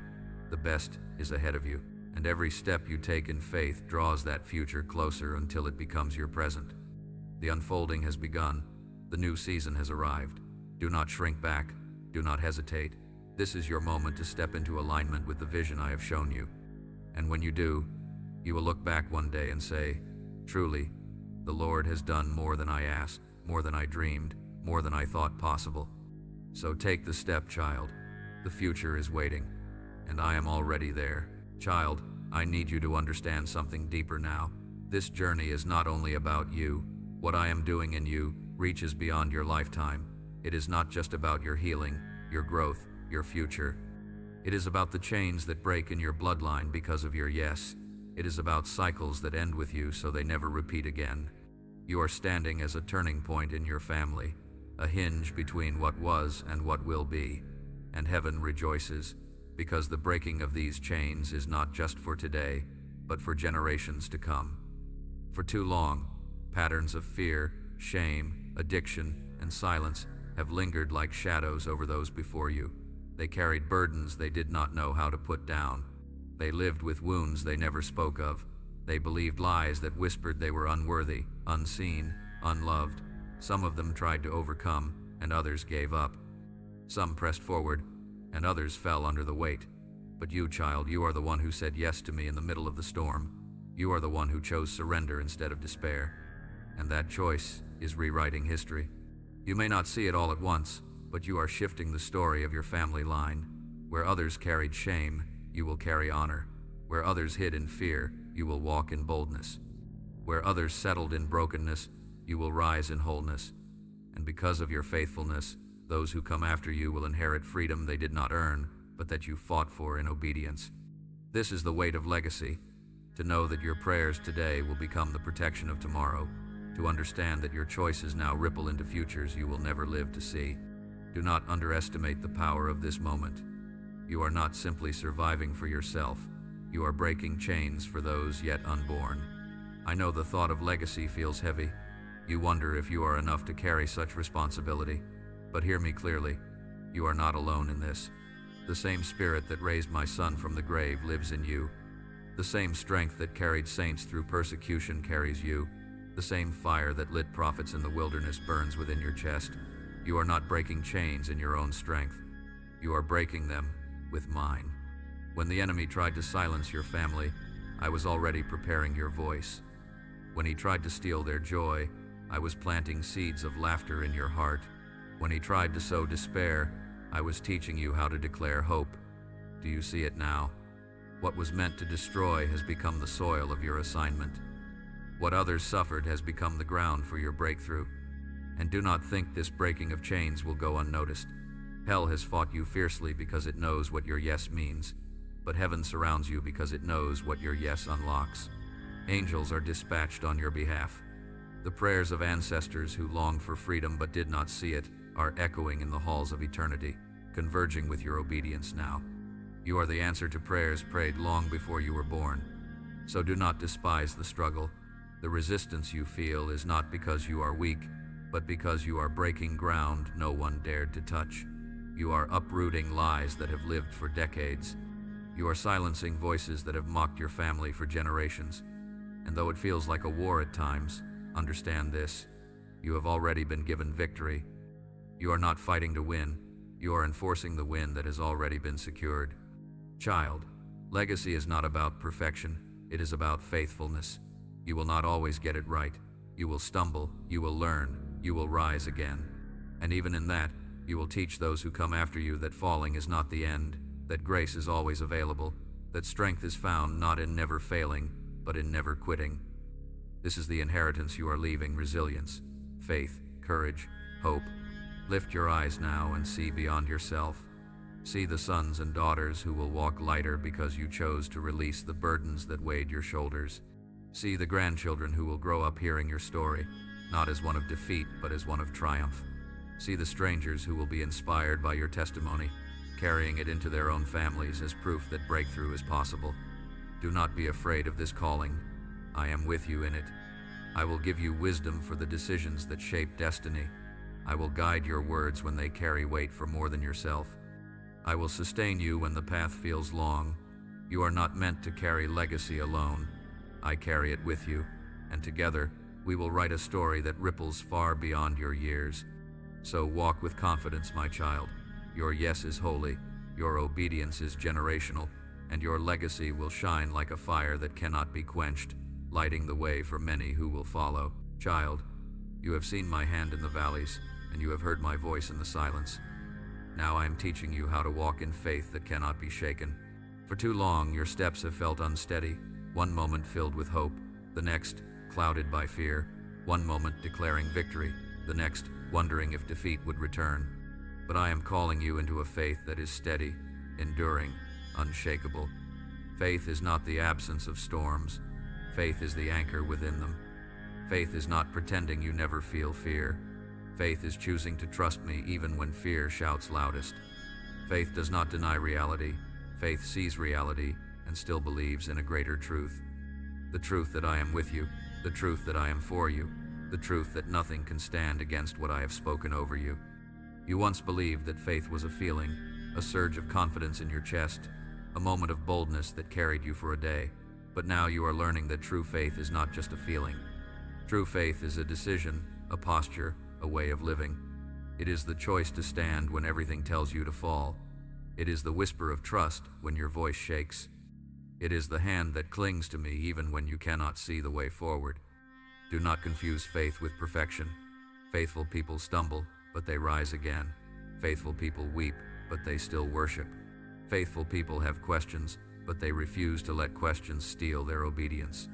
The best is ahead of you. And every step you take in faith draws that future closer until it becomes your present. The unfolding has begun. The new season has arrived. Do not shrink back. Do not hesitate. This is your moment to step into alignment with the vision I have shown you. And when you do, you will look back one day and say, truly, the Lord has done more than I asked, more than I dreamed, more than I thought possible. So take the step, child. The future is waiting, and I am already there. Child, I need you to understand something deeper now. This journey is not only about you. What I am doing in you reaches beyond your lifetime. It is not just about your healing, your growth, your future. It is about the chains that break in your bloodline because of your yes. It is about cycles that end with you so they never repeat again. You are standing as a turning point in your family, a hinge between what was and what will be. And heaven rejoices, because the breaking of these chains is not just for today, but for generations to come. For too long, patterns of fear, shame, addiction, and silence have lingered like shadows over those before you. They carried burdens they did not know how to put down. They lived with wounds they never spoke of. They believed lies that whispered they were unworthy, unseen, unloved. Some of them tried to overcome, and others gave up. Some pressed forward, and others fell under the weight. But you, child, you are the one who said yes to me in the middle of the storm. You are the one who chose surrender instead of despair. And that choice is rewriting history. You may not see it all at once, but you are shifting the story of your family line. Where others carried shame, you will carry honor. Where others hid in fear, you will walk in boldness. Where others settled in brokenness, you will rise in wholeness. And because of your faithfulness, those who come after you will inherit freedom they did not earn, but that you fought for in obedience. This is the weight of legacy, to know that your prayers today will become the protection of tomorrow, to understand that your choices now ripple into futures you will never live to see. Do not underestimate the power of this moment. You are not simply surviving for yourself, you are breaking chains for those yet unborn. I know the thought of legacy feels heavy. You wonder if you are enough to carry such responsibility. But hear me clearly, you are not alone in this. The same spirit that raised my son from the grave lives in you. The same strength that carried saints through persecution carries you. The same fire that lit prophets in the wilderness burns within your chest. You are not breaking chains in your own strength. You are breaking them with mine. When the enemy tried to silence your family, I was already preparing your voice. When he tried to steal their joy, I was planting seeds of laughter in your heart. When he tried to sow despair, I was teaching you how to declare hope. Do you see it now? What was meant to destroy has become the soil of your assignment. What others suffered has become the ground for your breakthrough. And do not think this breaking of chains will go unnoticed. Hell has fought you fiercely because it knows what your yes means, but heaven surrounds you because it knows what your yes unlocks. Angels are dispatched on your behalf. The prayers of ancestors who longed for freedom but did not see it are echoing in the halls of eternity, converging with your obedience now. You are the answer to prayers prayed long before you were born. So do not despise the struggle. The resistance you feel is not because you are weak, but because you are breaking ground no one dared to touch. You are uprooting lies that have lived for decades. You are silencing voices that have mocked your family for generations. And though it feels like a war at times, understand this: you have already been given victory. You are not fighting to win, you are enforcing the win that has already been secured. Child, legacy is not about perfection, it is about faithfulness. You will not always get it right. You will stumble, you will learn, you will rise again. And even in that, you will teach those who come after you that falling is not the end, that grace is always available, that strength is found not in never failing, but in never quitting. This is the inheritance you are leaving: resilience, faith, courage, hope. Lift your eyes now and see beyond yourself. See the sons and daughters who will walk lighter because you chose to release the burdens that weighed your shoulders. See the grandchildren who will grow up hearing your story, not as one of defeat, but as one of triumph. See the strangers who will be inspired by your testimony, carrying it into their own families as proof that breakthrough is possible. Do not be afraid of this calling. I am with you in it. I will give you wisdom for the decisions that shape destiny. I will guide your words when they carry weight for more than yourself. I will sustain you when the path feels long. You are not meant to carry legacy alone. I carry it with you, and together we will write a story that ripples far beyond your years. So walk with confidence, my child. Your yes is holy, your obedience is generational, and your legacy will shine like a fire that cannot be quenched, lighting the way for many who will follow. Child, you have seen my hand in the valleys, and you have heard my voice in the silence. Now I am teaching you how to walk in faith that cannot be shaken. For too long, your steps have felt unsteady, one moment filled with hope, the next clouded by fear, one moment declaring victory, the next wondering if defeat would return. But I am calling you into a faith that is steady, enduring, unshakable. Faith is not the absence of storms. Faith is the anchor within them. Faith is not pretending you never feel fear. Faith is choosing to trust me even when fear shouts loudest. Faith does not deny reality. Faith sees reality and still believes in a greater truth. The truth that I am with you, the truth that I am for you, the truth that nothing can stand against what I have spoken over you. You once believed that faith was a feeling, a surge of confidence in your chest, a moment of boldness that carried you for a day. But now you are learning that true faith is not just a feeling. True faith is a decision, a posture, a way of living. It is the choice to stand when everything tells you to fall. It is the whisper of trust when your voice shakes. It is the hand that clings to me even when you cannot see the way forward. Do not confuse faith with perfection. Faithful people stumble, but they rise again. Faithful people weep, but they still worship. Faithful people have questions, but they refuse to let questions steal their obedience.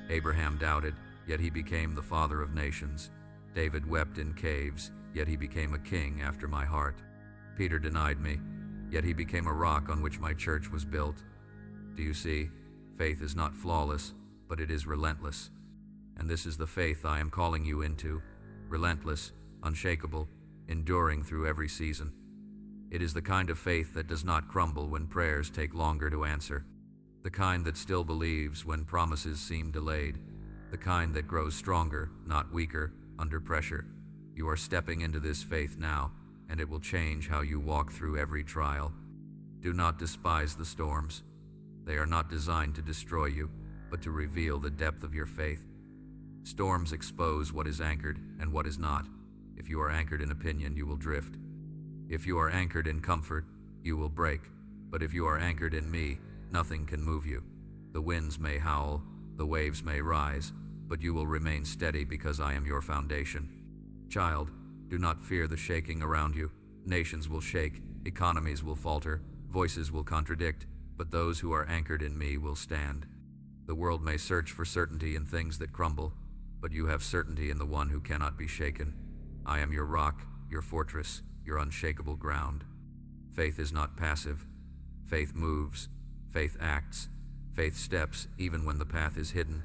Abraham doubted, yet he became the father of nations. David wept in caves, yet he became a king after my heart. Peter denied me, yet he became a rock on which my church was built. Do you see? Faith is not flawless, but it is relentless. And this is the faith I am calling you into. Relentless, unshakable, enduring through every season. It is the kind of faith that does not crumble when prayers take longer to answer. The kind that still believes when promises seem delayed. The kind that grows stronger, not weaker, under pressure. You are stepping into this faith now, and it will change how you walk through every trial. Do not despise the storms. They are not designed to destroy you, but to reveal the depth of your faith. Storms expose what is anchored and what is not. If you are anchored in opinion, you will drift. If you are anchored in comfort, you will break. But if you are anchored in me, nothing can move you. The winds may howl, the waves may rise, but you will remain steady because I am your foundation. Child, do not fear the shaking around you. Nations will shake, economies will falter, voices will contradict, but those who are anchored in me will stand. The world may search for certainty in things that crumble, but you have certainty in the one who cannot be shaken. I am your rock, your fortress, your unshakable ground. Faith is not passive. Faith moves. Faith acts. Faith steps even when the path is hidden.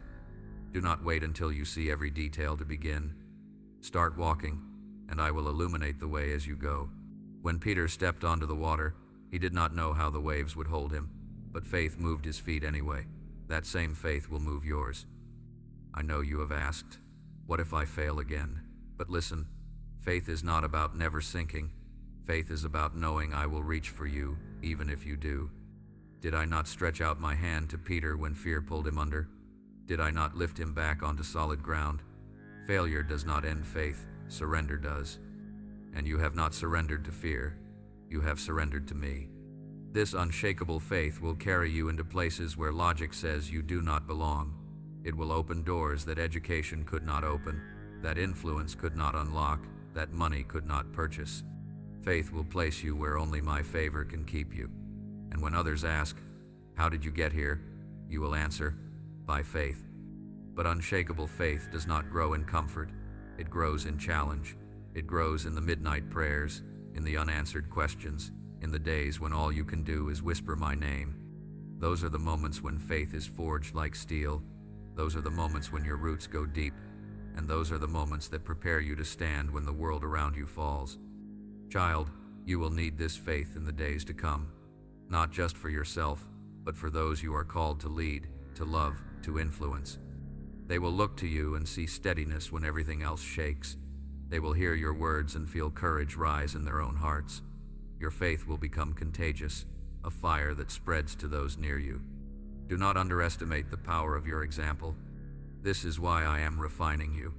Do not wait until you see every detail to begin. Start walking, and I will illuminate the way as you go. When Peter stepped onto the water, he did not know how the waves would hold him, but faith moved his feet anyway. That same faith will move yours. I know you have asked, what if I fail again? But listen, faith is not about never sinking. Faith is about knowing I will reach for you, even if you do. Did I not stretch out my hand to Peter when fear pulled him under? Did I not lift him back onto solid ground? Failure does not end faith, surrender does. And you have not surrendered to fear, you have surrendered to me. This unshakable faith will carry you into places where logic says you do not belong. It will open doors that education could not open, that influence could not unlock, that money could not purchase. Faith will place you where only my favor can keep you. And when others ask, how did you get here? You will answer, by faith. But unshakable faith does not grow in comfort. It grows in challenge. It grows in the midnight prayers, in the unanswered questions, in the days when all you can do is whisper my name. Those are the moments when faith is forged like steel. Those are the moments when your roots go deep. And those are the moments that prepare you to stand when the world around you falls. Child, you will need this faith in the days to come. Not just for yourself, but for those you are called to lead, to love, to influence. They will look to you and see steadiness when everything else shakes. They will hear your words and feel courage rise in their own hearts. Your faith will become contagious, a fire that spreads to those near you. Do not underestimate the power of your example. This is why I am refining you.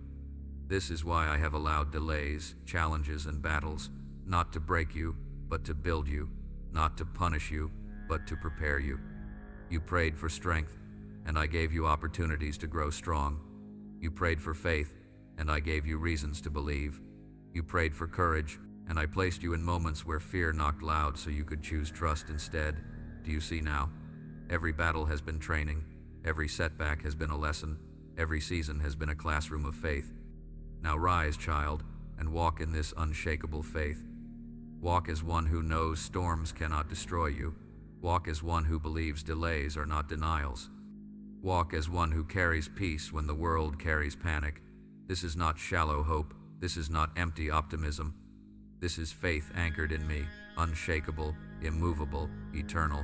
This is why I have allowed delays, challenges, and battles, not to break you, but to build you, not to punish you, but to prepare you. You prayed for strength, and I gave you opportunities to grow strong. You prayed for faith, and I gave you reasons to believe. You prayed for courage, and I placed you in moments where fear knocked loud so you could choose trust instead. Do you see now? Every battle has been training. Every setback has been a lesson. Every season has been a classroom of faith. Now rise, child, and walk in this unshakable faith. Walk as one who knows storms cannot destroy you. Walk as one who believes delays are not denials. Walk as one who carries peace when the world carries panic. This is not shallow hope. This is not empty optimism. This is faith anchored in me, unshakable, immovable, eternal.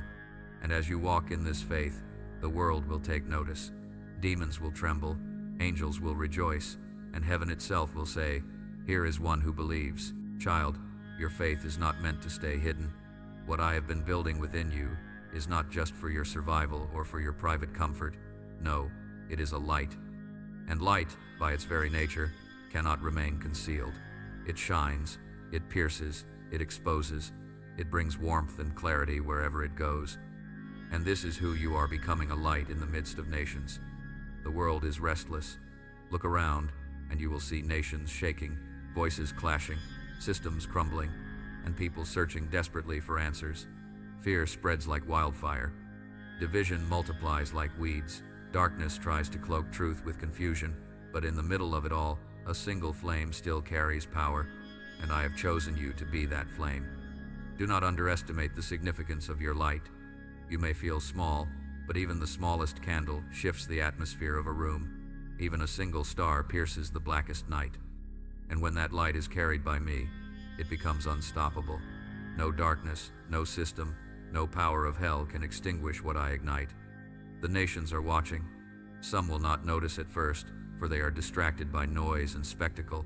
And as you walk in this faith, the world will take notice. Demons will tremble, angels will rejoice, and heaven itself will say, here is one who believes. Child, your faith is not meant to stay hidden. What I have been building within you is not just for your survival or for your private comfort. No, it is a light. And light, by its very nature, cannot remain concealed. It shines, it pierces, it exposes, it brings warmth and clarity wherever it goes. And this is who you are, becoming a light in the midst of nations. The world is restless. Look around, and you will see nations shaking, voices clashing, systems crumbling, and people searching desperately for answers. Fear spreads like wildfire. Division multiplies like weeds. Darkness tries to cloak truth with confusion, but in the middle of it all, a single flame still carries power, and I have chosen you to be that flame. Do not underestimate the significance of your light. You may feel small, but even the smallest candle shifts the atmosphere of a room. Even a single star pierces the blackest night. And when that light is carried by me, it becomes unstoppable. No darkness, no system, no power of hell can extinguish what I ignite. The nations are watching. Some will not notice at first, for they are distracted by noise and spectacle.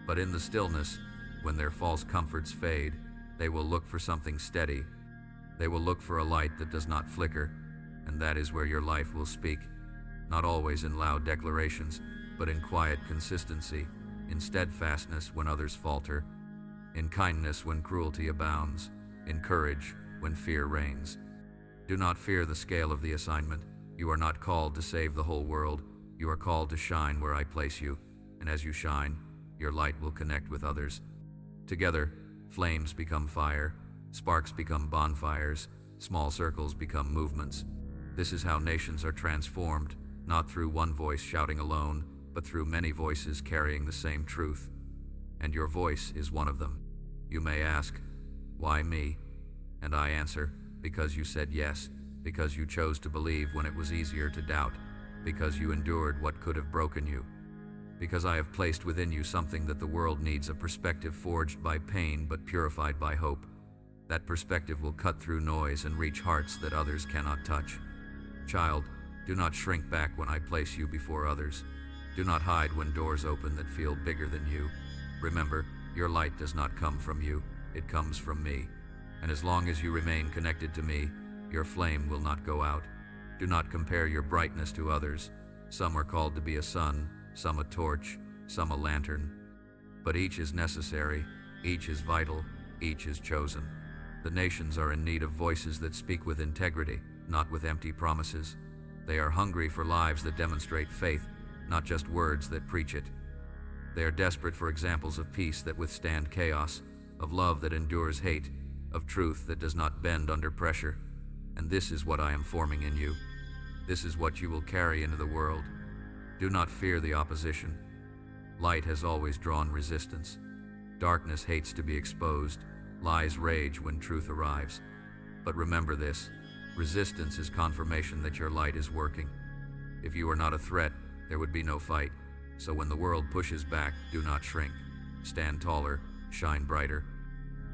But in the stillness, when their false comforts fade, they will look for something steady. They will look for a light that does not flicker, and that is where your life will speak. Not always in loud declarations, but in quiet consistency, in steadfastness when others falter, in kindness when cruelty abounds, in courage when fear reigns. Do not fear the scale of the assignment. You are not called to save the whole world. You are called to shine where I place you, and as you shine, your light will connect with others. Together, flames become fire, sparks become bonfires, small circles become movements. This is how nations are transformed, not through one voice shouting alone, but through many voices carrying the same truth. And your voice is one of them. You may ask, why me? And I answer, because you said yes, because you chose to believe when it was easier to doubt, because you endured what could have broken you. Because I have placed within you something that the world needs, a perspective forged by pain but purified by hope. That perspective will cut through noise and reach hearts that others cannot touch. Child, do not shrink back when I place you before others. Do not hide when doors open that feel bigger than you. Remember, your light does not come from you, it comes from me. And as long as you remain connected to me, your flame will not go out. Do not compare your brightness to others. Some are called to be a sun, some a torch, some a lantern. But each is necessary, each is vital, each is chosen. The nations are in need of voices that speak with integrity, not with empty promises. They are hungry for lives that demonstrate faith, not just words that preach it. They are desperate for examples of peace that withstand chaos, of love that endures hate, of truth that does not bend under pressure. And this is what I am forming in you. This is what you will carry into the world. Do not fear the opposition. Light has always drawn resistance. Darkness hates to be exposed. Lies rage when truth arrives. But remember this, resistance is confirmation that your light is working. If you are not a threat, there would be no fight. So when the world pushes back, do not shrink. Stand taller, shine brighter.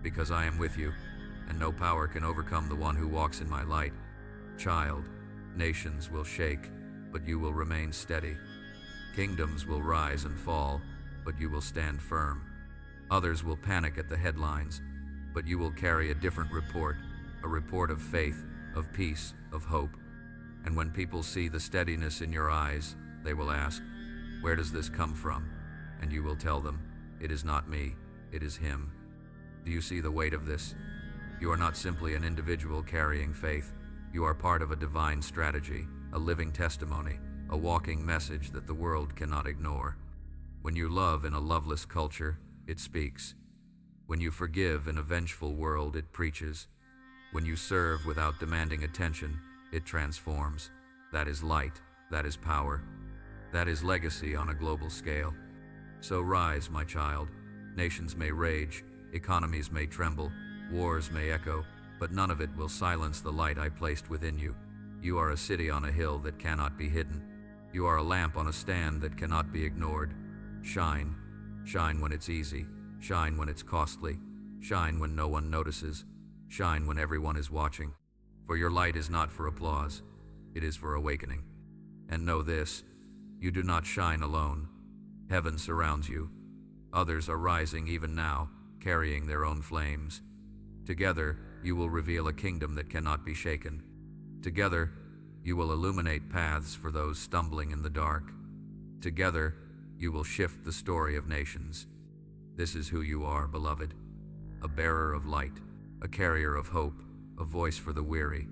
Because I am with you, and no power can overcome the one who walks in my light. Child, nations will shake, but you will remain steady. Kingdoms will rise and fall, but you will stand firm. Others will panic at the headlines, but you will carry a different report, a report of faith, of peace, of hope. And when people see the steadiness in your eyes, they will ask, where does this come from? And you will tell them, it is not me, it is him. Do you see the weight of this? You are not simply an individual carrying faith. You are part of a divine strategy, a living testimony, a walking message that the world cannot ignore. When you love in a loveless culture, it speaks. When you forgive in a vengeful world, it preaches. When you serve without demanding attention, it transforms. That is light, that is power. That is legacy on a global scale. So rise, my child. Nations may rage, economies may tremble, wars may echo, but none of it will silence the light I placed within you. You are a city on a hill that cannot be hidden. You are a lamp on a stand that cannot be ignored. Shine. Shine when it's easy. Shine when it's costly. Shine when no one notices. Shine when everyone is watching. For your light is not for applause. It is for awakening. And know this, you do not shine alone. Heaven surrounds you. Others are rising even now, carrying their own flames. Together, you will reveal a kingdom that cannot be shaken. Together, you will illuminate paths for those stumbling in the dark. Together, you will shift the story of nations. This is who you are, beloved. A bearer of light, a carrier of hope, a voice for the weary.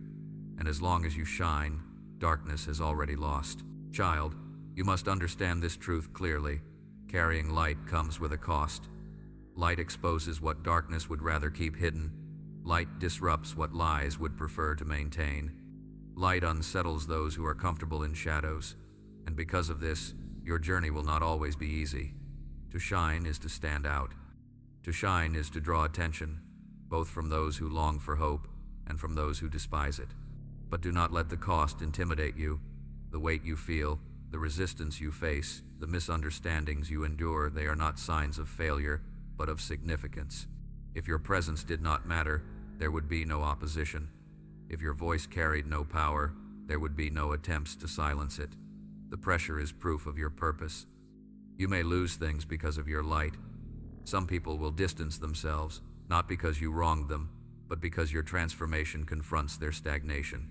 And as long as you shine, darkness has already lost. Child, you must understand this truth clearly. Carrying light comes with a cost. Light exposes what darkness would rather keep hidden. Light disrupts what lies would prefer to maintain. Light unsettles those who are comfortable in shadows. And because of this, your journey will not always be easy. To shine is to stand out. To shine is to draw attention, both from those who long for hope and from those who despise it. But do not let the cost intimidate you. The weight you feel, the resistance you face, the misunderstandings you endure, they are not signs of failure, but of significance. If your presence did not matter, there would be no opposition. If your voice carried no power, there would be no attempts to silence it. The pressure is proof of your purpose. You may lose things because of your light. Some people will distance themselves, not because you wronged them, but because your transformation confronts their stagnation.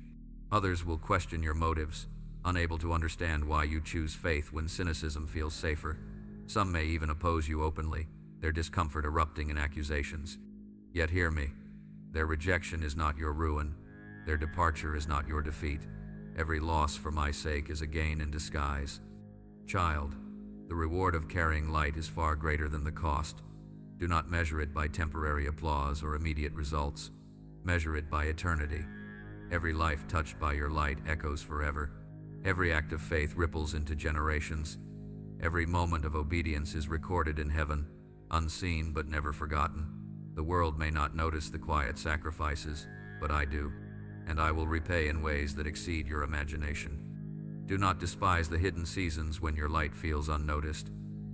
Others will question your motives, unable to understand why you choose faith when cynicism feels safer. Some may even oppose you openly, their discomfort erupting in accusations. Yet hear me, their rejection is not your ruin, their departure is not your defeat. Every loss for my sake is a gain in disguise. Child, the reward of carrying light is far greater than the cost. Do not measure it by temporary applause or immediate results. Measure it by eternity. Every life touched by your light echoes forever. Every act of faith ripples into generations. Every moment of obedience is recorded in heaven, unseen but never forgotten. The world may not notice the quiet sacrifices, but I do, and I will repay in ways that exceed your imagination. Do not despise the hidden seasons when your light feels unnoticed.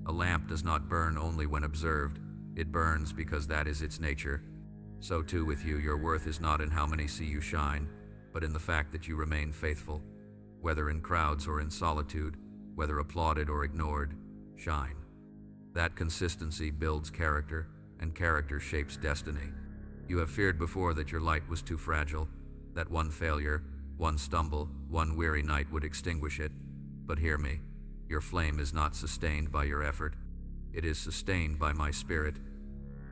A lamp does not burn only when observed. It burns because that is its nature. So too with you, your worth is not in how many see you shine, but in the fact that you remain faithful. Whether in crowds or in solitude, whether applauded or ignored, shine. That consistency builds character, and character shapes destiny. You have feared before that your light was too fragile, that one failure, one stumble, one weary night would extinguish it. But hear me, your flame is not sustained by your effort. It is sustained by my spirit.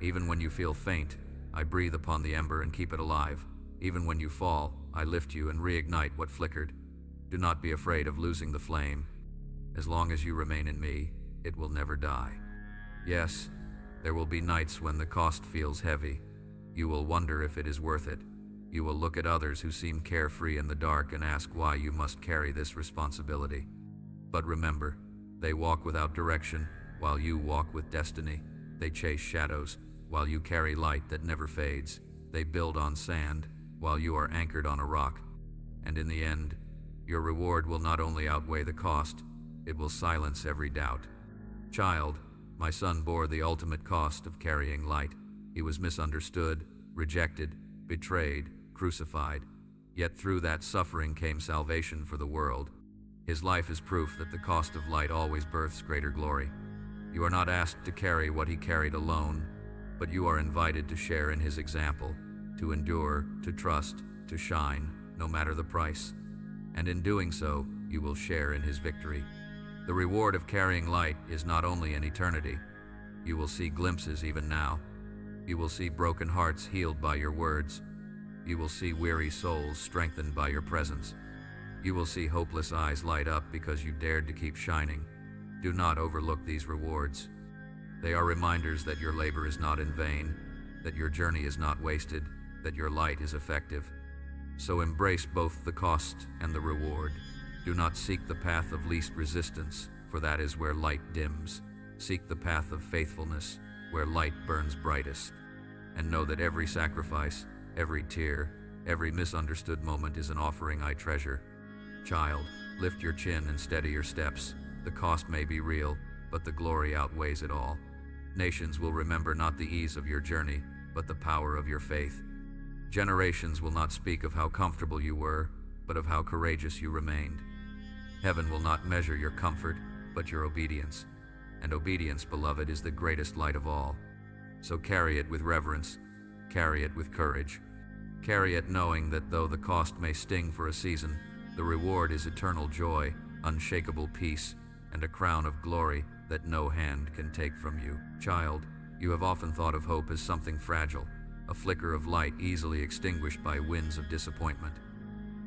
Even when you feel faint, I breathe upon the ember and keep it alive. Even when you fall, I lift you and reignite what flickered. Do not be afraid of losing the flame. As long as you remain in me, it will never die. Yes, there will be nights when the cost feels heavy. You will wonder if it is worth it. You will look at others who seem carefree in the dark and ask why you must carry this responsibility. But remember, they walk without direction, while you walk with destiny. They chase shadows, while you carry light that never fades. They build on sand, while you are anchored on a rock. And in the end, your reward will not only outweigh the cost, it will silence every doubt. Child, my son bore the ultimate cost of carrying light. He was misunderstood, rejected, betrayed, crucified. Yet through that suffering came salvation for the world. His life is proof that the cost of light always births greater glory. You are not asked to carry what he carried alone, but you are invited to share in his example, to endure, to trust, to shine, no matter the price. And in doing so, you will share in his victory. The reward of carrying light is not only in eternity. You will see glimpses even now. You will see broken hearts healed by your words. You will see weary souls strengthened by your presence. You will see hopeless eyes light up because you dared to keep shining. Do not overlook these rewards. They are reminders that your labor is not in vain, that your journey is not wasted, that your light is effective. So embrace both the cost and the reward. Do not seek the path of least resistance, for that is where light dims. Seek the path of faithfulness, where light burns brightest. And know that every sacrifice, every tear, every misunderstood moment is an offering I treasure. Child, lift your chin and steady your steps. The cost may be real, but the glory outweighs it all. Nations will remember not the ease of your journey, but the power of your faith. Generations will not speak of how comfortable you were, but of how courageous you remained. Heaven will not measure your comfort, but your obedience. And obedience, beloved, is the greatest light of all. So carry it with reverence, carry it with courage. Carry it knowing that though the cost may sting for a season, the reward is eternal joy, unshakable peace, and a crown of glory that no hand can take from you. Child, you have often thought of hope as something fragile, a flicker of light easily extinguished by winds of disappointment.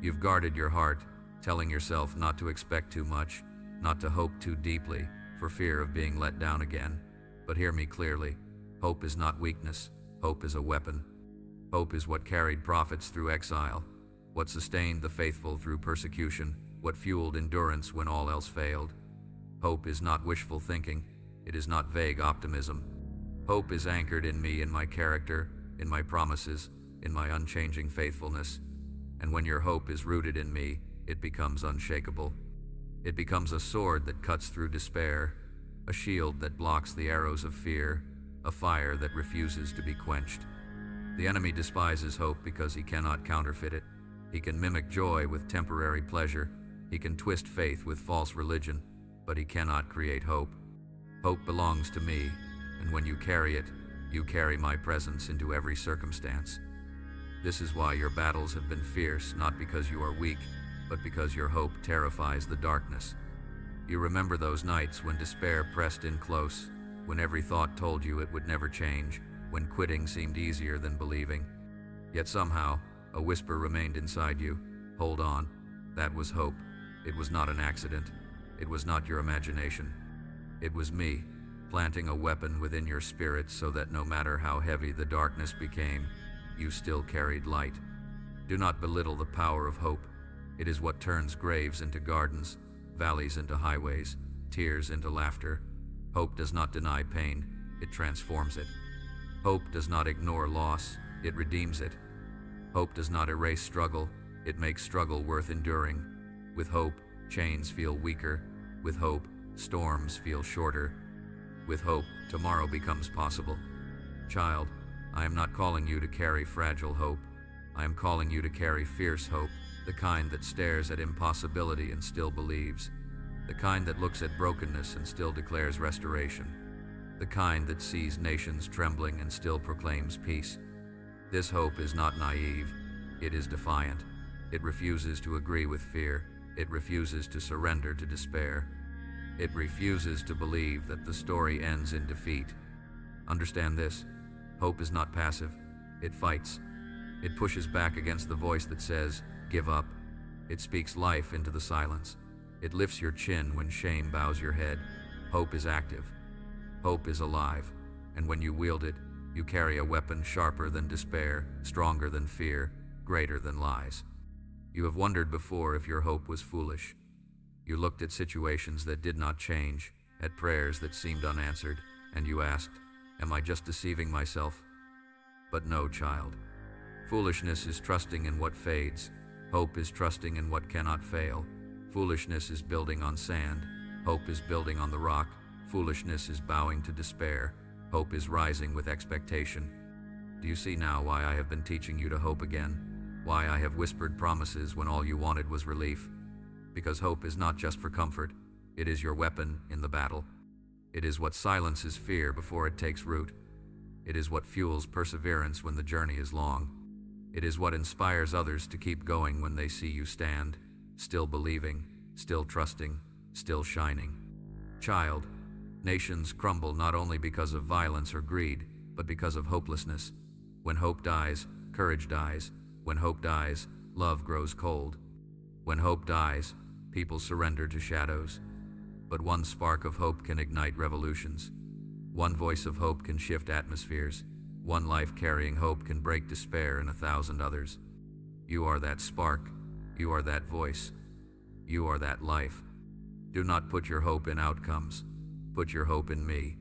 You've guarded your heart, telling yourself not to expect too much, not to hope too deeply, for fear of being let down again. But hear me clearly. Hope is not weakness. Hope is a weapon. Hope is what carried prophets through exile, what sustained the faithful through persecution, what fueled endurance when all else failed. Hope is not wishful thinking. It is not vague optimism. Hope is anchored in me, in my character, in my promises, in my unchanging faithfulness. And when your hope is rooted in me, it becomes unshakable. It becomes a sword that cuts through despair, a shield that blocks the arrows of fear, a fire that refuses to be quenched. The enemy despises hope because he cannot counterfeit it. He can mimic joy with temporary pleasure. He can twist faith with false religion, but he cannot create hope. Hope belongs to me, and when you carry it, you carry my presence into every circumstance. This is why your battles have been fierce, not because you are weak, but because your hope terrifies the darkness. You remember those nights when despair pressed in close, when every thought told you it would never change, when quitting seemed easier than believing. Yet somehow, a whisper remained inside you. Hold on. That was hope. It was not an accident. It was not your imagination. It was me, planting a weapon within your spirit so that no matter how heavy the darkness became, you still carried light. Do not belittle the power of hope. It is what turns graves into gardens, valleys into highways, tears into laughter. Hope does not deny pain, it transforms it. Hope does not ignore loss, it redeems it. Hope does not erase struggle, it makes struggle worth enduring. With hope, chains feel weaker. With hope, storms feel shorter. With hope, tomorrow becomes possible. Child, I am not calling you to carry fragile hope. I am calling you to carry fierce hope, the kind that stares at impossibility and still believes. The kind that looks at brokenness and still declares restoration. The kind that sees nations trembling and still proclaims peace. This hope is not naive, it is defiant. It refuses to agree with fear. It refuses to surrender to despair. It refuses to believe that the story ends in defeat. Understand this, hope is not passive, it fights. It pushes back against the voice that says, give up. It speaks life into the silence. It lifts your chin when shame bows your head. Hope is active. Hope is alive. And when you wield it, you carry a weapon sharper than despair, stronger than fear, greater than lies. You have wondered before if your hope was foolish. You looked at situations that did not change, at prayers that seemed unanswered, and you asked, am I just deceiving myself? But no, child. Foolishness is trusting in what fades. Hope is trusting in what cannot fail. Foolishness is building on sand. Hope is building on the rock. Foolishness is bowing to despair. Hope is rising with expectation. Do you see now why I have been teaching you to hope again? Why I have whispered promises when all you wanted was relief? Because hope is not just for comfort. It is your weapon in the battle. It is what silences fear before it takes root. It is what fuels perseverance when the journey is long. It is what inspires others to keep going when they see you stand, still believing, still trusting, still shining. Child, nations crumble not only because of violence or greed, but because of hopelessness. When hope dies, courage dies. When hope dies, love grows cold. When hope dies, people surrender to shadows. But one spark of hope can ignite revolutions. One voice of hope can shift atmospheres. One life carrying hope can break despair in 1,000 others. You are that spark. You are that voice. You are that life. Do not put your hope in outcomes. Put your hope in me.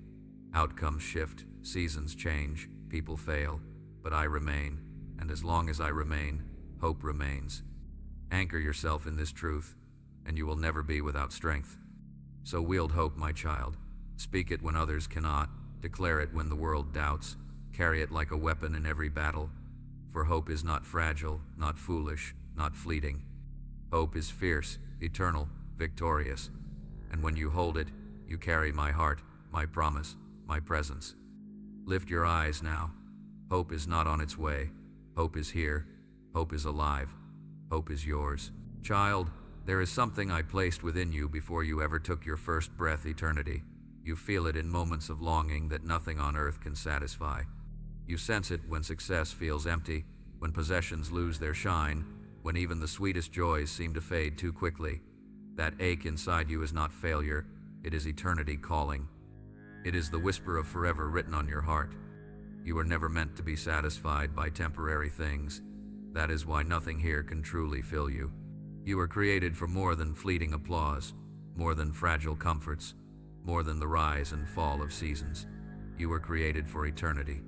Outcomes shift, seasons change, people fail, but I remain, and as long as I remain, hope remains. Anchor yourself in this truth, and you will never be without strength. So wield hope, my child. Speak it when others cannot. Declare it when the world doubts. Carry it like a weapon in every battle. For hope is not fragile, not foolish, not fleeting. Hope is fierce, eternal, victorious. And when you hold it, you carry my heart, my promise, my presence. Lift your eyes now. Hope is not on its way. Hope is here. Hope is alive. Hope is yours. Child, there is something I placed within you before you ever took your first breath, eternity. You feel it in moments of longing that nothing on earth can satisfy. You sense it when success feels empty, when possessions lose their shine, when even the sweetest joys seem to fade too quickly. That ache inside you is not failure, it is eternity calling. It is the whisper of forever written on your heart. You were never meant to be satisfied by temporary things. That is why nothing here can truly fill you. You were created for more than fleeting applause, more than fragile comforts, more than the rise and fall of seasons. You were created for eternity.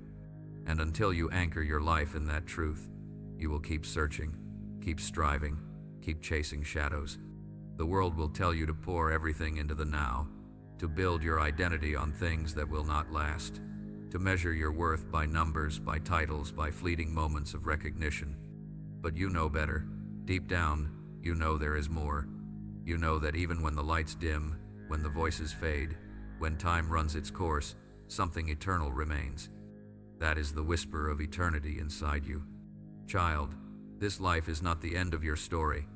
And until you anchor your life in that truth, you will keep searching, keep striving, keep chasing shadows. The world will tell you to pour everything into the now, to build your identity on things that will not last, to measure your worth by numbers, by titles, by fleeting moments of recognition. But you know better. Deep down, you know there is more. You know that even when the lights dim, when the voices fade, when time runs its course, something eternal remains. That is the whisper of eternity inside you. Child, this life is not the end of your story.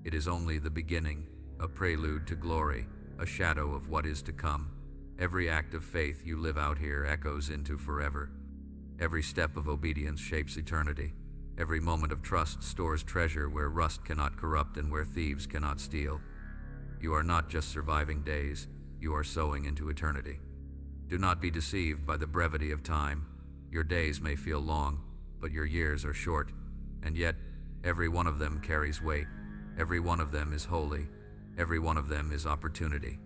It is only the beginning, a prelude to glory, a shadow of what is to come. Every act of faith you live out here echoes into forever. Every step of obedience shapes eternity. Every moment of trust stores treasure where rust cannot corrupt and where thieves cannot steal. You are not just surviving days, you are sowing into eternity. Do not be deceived by the brevity of time. Your days may feel long, but your years are short. And yet, Every one of them carries weight. Every one of them is holy. Every one of them is opportunity.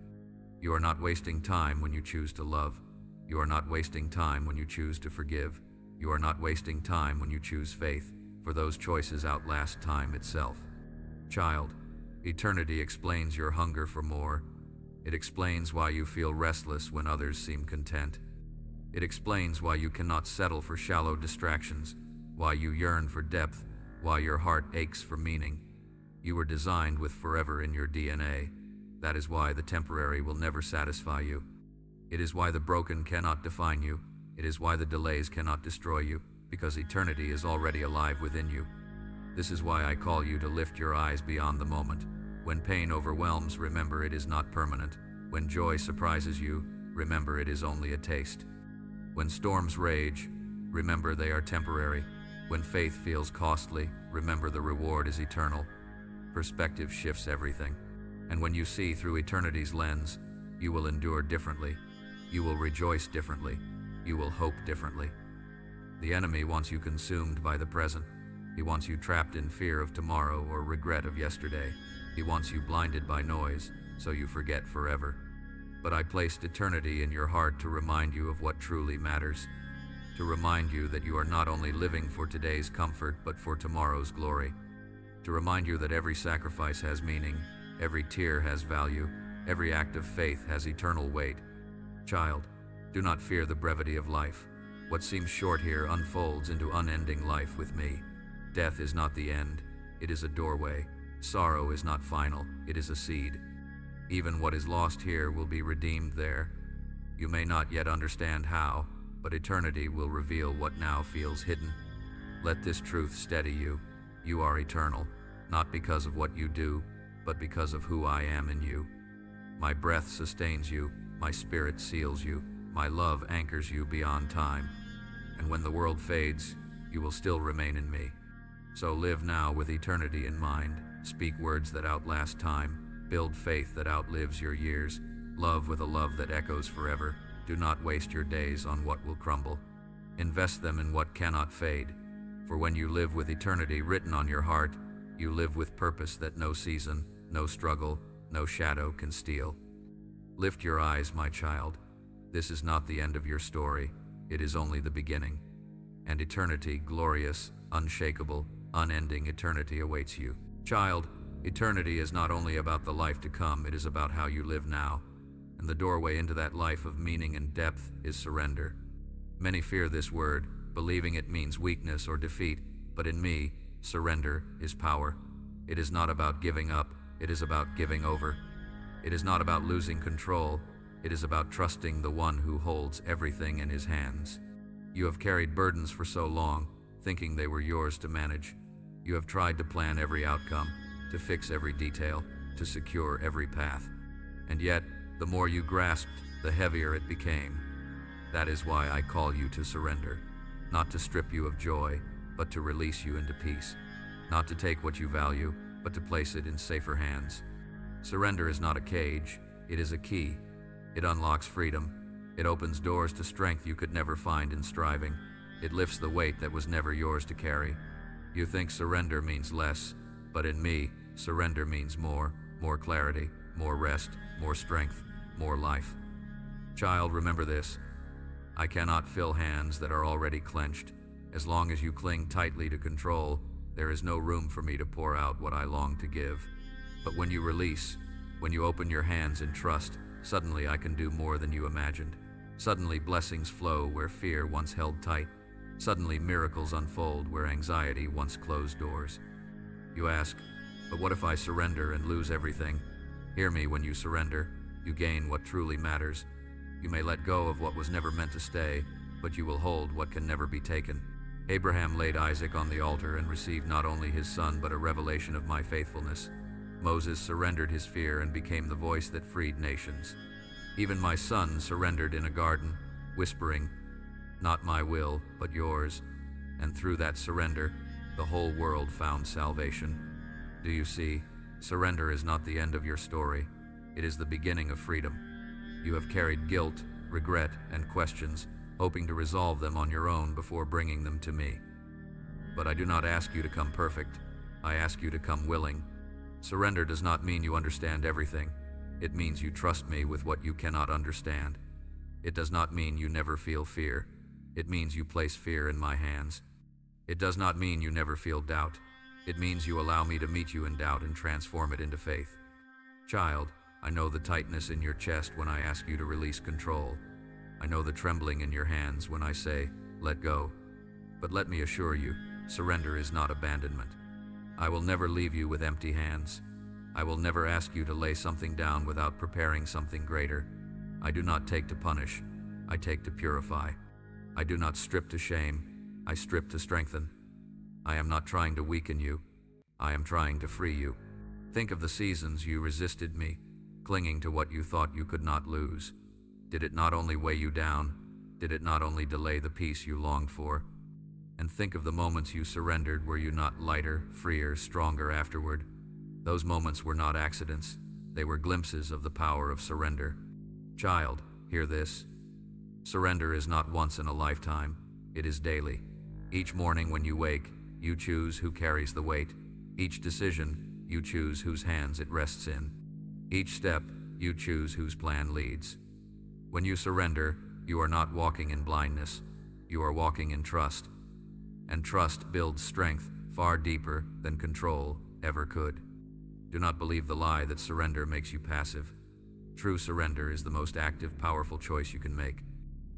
You are not wasting time when you choose to love. You are not wasting time when you choose to forgive. You are not wasting time when you choose faith, for those choices outlast time itself. Child, eternity explains your hunger for more. It explains why you feel restless when others seem content. It explains why you cannot settle for shallow distractions, why you yearn for depth, why your heart aches for meaning. You were designed with forever in your DNA. That is why the temporary will never satisfy you. It is why the broken cannot define you. It is why the delays cannot destroy you, because eternity is already alive within you. This is why I call you to lift your eyes beyond the moment. When pain overwhelms, remember it is not permanent. When joy surprises you, remember it is only a taste. When storms rage, remember they are temporary. When faith feels costly, remember the reward is eternal. Perspective shifts everything. And when you see through eternity's lens, you will endure differently. You will rejoice differently. You will hope differently. The enemy wants you consumed by the present. He wants you trapped in fear of tomorrow or regret of yesterday. He wants you blinded by noise, so you forget forever. But I placed eternity in your heart to remind you of what truly matters. To remind you that you are not only living for today's comfort, but for tomorrow's glory. To remind you that every sacrifice has meaning, every tear has value, every act of faith has eternal weight. Child, do not fear the brevity of life. What seems short here unfolds into unending life with me. Death is not the end, it is a doorway. Sorrow is not final, it is a seed. Even what is lost here will be redeemed there. You may not yet understand how, but eternity will reveal what now feels hidden. Let this truth steady you. You are eternal, not because of what you do, but because of who I am in you. My breath sustains you, my spirit seals you, my love anchors you beyond time. And when the world fades, you will still remain in me. So live now with eternity in mind. Speak words that outlast time. Build faith that outlives your years. Love with a love that echoes forever. Do not waste your days on what will crumble. Invest them in what cannot fade. For when you live with eternity written on your heart, you live with purpose that no season, no struggle, no shadow can steal. Lift your eyes, my child. This is not the end of your story. It is only the beginning. And eternity, glorious, unshakable, unending eternity awaits you. Child, eternity is not only about the life to come, it is about how you live now. And the doorway into that life of meaning and depth is surrender. Many fear this word, believing it means weakness or defeat, but in me, surrender is power. It is not about giving up, it is about giving over. It is not about losing control, it is about trusting the one who holds everything in his hands. You have carried burdens for so long, thinking they were yours to manage. You have tried to plan every outcome, to fix every detail, to secure every path. And yet, the more you grasped, the heavier it became. That is why I call you to surrender. Not to strip you of joy, but to release you into peace. Not to take what you value, but to place it in safer hands. Surrender is not a cage, it is a key. It unlocks freedom. It opens doors to strength you could never find in striving. It lifts the weight that was never yours to carry. You think surrender means less, but in me, surrender means more clarity, more rest, more strength, more life. Child, remember this. I cannot fill hands that are already clenched. As long as you cling tightly to control, there is no room for me to pour out what I long to give. But when you release, when you open your hands in trust, suddenly I can do more than you imagined. Suddenly blessings flow where fear once held tight. Suddenly miracles unfold where anxiety once closed doors. You ask, but what if I surrender and lose everything? Hear me, when you surrender, you gain what truly matters. You may let go of what was never meant to stay, but you will hold what can never be taken. Abraham laid Isaac on the altar and received not only his son, but a revelation of my faithfulness. Moses surrendered his fear and became the voice that freed nations. Even my son surrendered in a garden, whispering, "Not my will, but yours." And through that surrender, the whole world found salvation. Do you see? Surrender is not the end of your story. It is the beginning of freedom. You have carried guilt, regret, and questions, hoping to resolve them on your own before bringing them to me. But I do not ask you to come perfect. I ask you to come willing. Surrender does not mean you understand everything. It means you trust me with what you cannot understand. It does not mean you never feel fear. It means you place fear in my hands. It does not mean you never feel doubt. It means you allow me to meet you in doubt and transform it into faith. Child, I know the tightness in your chest when I ask you to release control. I know the trembling in your hands when I say, let go. But let me assure you, surrender is not abandonment. I will never leave you with empty hands. I will never ask you to lay something down without preparing something greater. I do not take to punish. I take to purify. I do not strip to shame. I strip to strengthen. I am not trying to weaken you. I am trying to free you. Think of the seasons you resisted me, clinging to what you thought you could not lose. Did it not only weigh you down? Did it not only delay the peace you longed for? And think of the moments you surrendered. Were you not lighter, freer, stronger afterward? Those moments were not accidents. They were glimpses of the power of surrender. Child, hear this. Surrender is not once in a lifetime. It is daily. Each morning when you wake, you choose who carries the weight. Each decision, you choose whose hands it rests in. Each step, you choose whose plan leads. When you surrender, you are not walking in blindness. You are walking in trust. And trust builds strength far deeper than control ever could. Do not believe the lie that surrender makes you passive. True surrender is the most active, powerful choice you can make.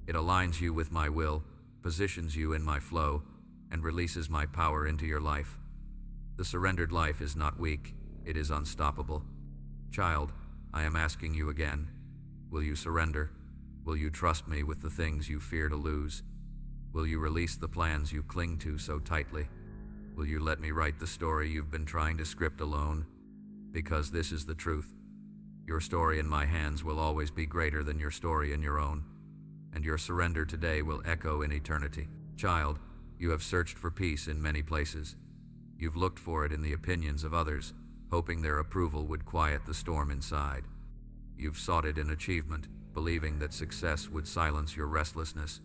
It aligns you with my will, positions you in my flow, and releases my power into your life. The surrendered life is not weak, it is unstoppable. Child, I am asking you again, will you surrender? Will you trust me with the things you fear to lose? Will you release the plans you cling to so tightly? Will you let me write the story you've been trying to script alone? Because this is the truth. Your story in my hands will always be greater than your story in your own, and your surrender today will echo in eternity. Child, you have searched for peace in many places. You've looked for it in the opinions of others, hoping their approval would quiet the storm inside. You've sought it in achievement, believing that success would silence your restlessness.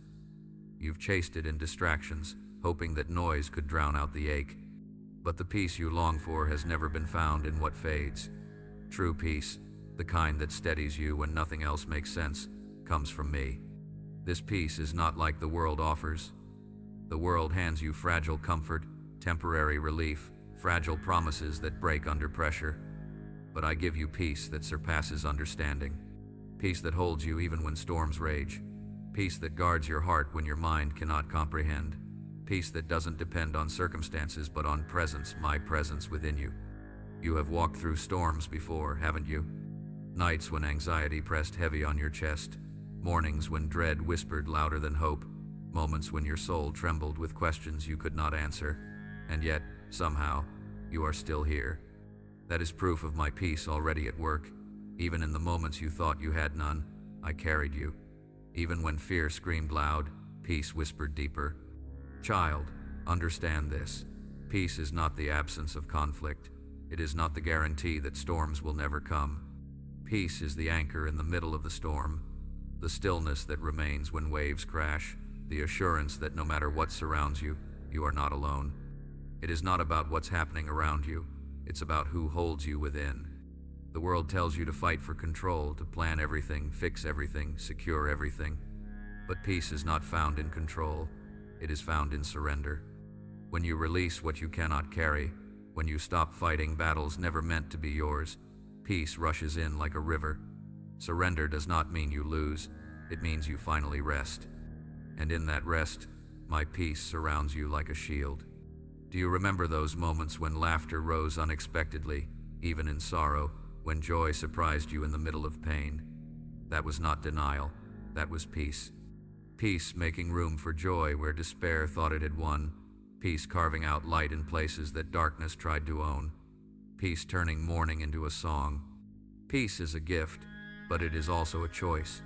You've chased it in distractions, hoping that noise could drown out the ache. But the peace you long for has never been found in what fades. True peace, the kind that steadies you when nothing else makes sense, comes from me. This peace is not like the world offers. The world hands you fragile comfort, temporary relief, fragile promises that break under pressure. But I give you peace that surpasses understanding. Peace that holds you even when storms rage. Peace that guards your heart when your mind cannot comprehend. Peace that doesn't depend on circumstances but on presence, my presence within you. You have walked through storms before, haven't you? Nights when anxiety pressed heavy on your chest. Mornings when dread whispered louder than hope. Moments when your soul trembled with questions you could not answer. And yet, somehow, you are still here. That is proof of my peace already at work. Even in the moments you thought you had none, I carried you. Even when fear screamed loud, peace whispered deeper. Child, understand this. Peace is not the absence of conflict. It is not the guarantee that storms will never come. Peace is the anchor in the middle of the storm, the stillness that remains when waves crash, the assurance that no matter what surrounds you, you are not alone. It is not about what's happening around you, it's about who holds you within. The world tells you to fight for control, to plan everything, fix everything, secure everything. But peace is not found in control, it is found in surrender. When you release what you cannot carry, when you stop fighting battles never meant to be yours, peace rushes in like a river. Surrender does not mean you lose, it means you finally rest. And in that rest, my peace surrounds you like a shield. Do you remember those moments when laughter rose unexpectedly, even in sorrow, when joy surprised you in the middle of pain? That was not denial, that was peace. Peace making room for joy where despair thought it had won. Peace carving out light in places that darkness tried to own. Peace turning mourning into a song. Peace is a gift, but it is also a choice.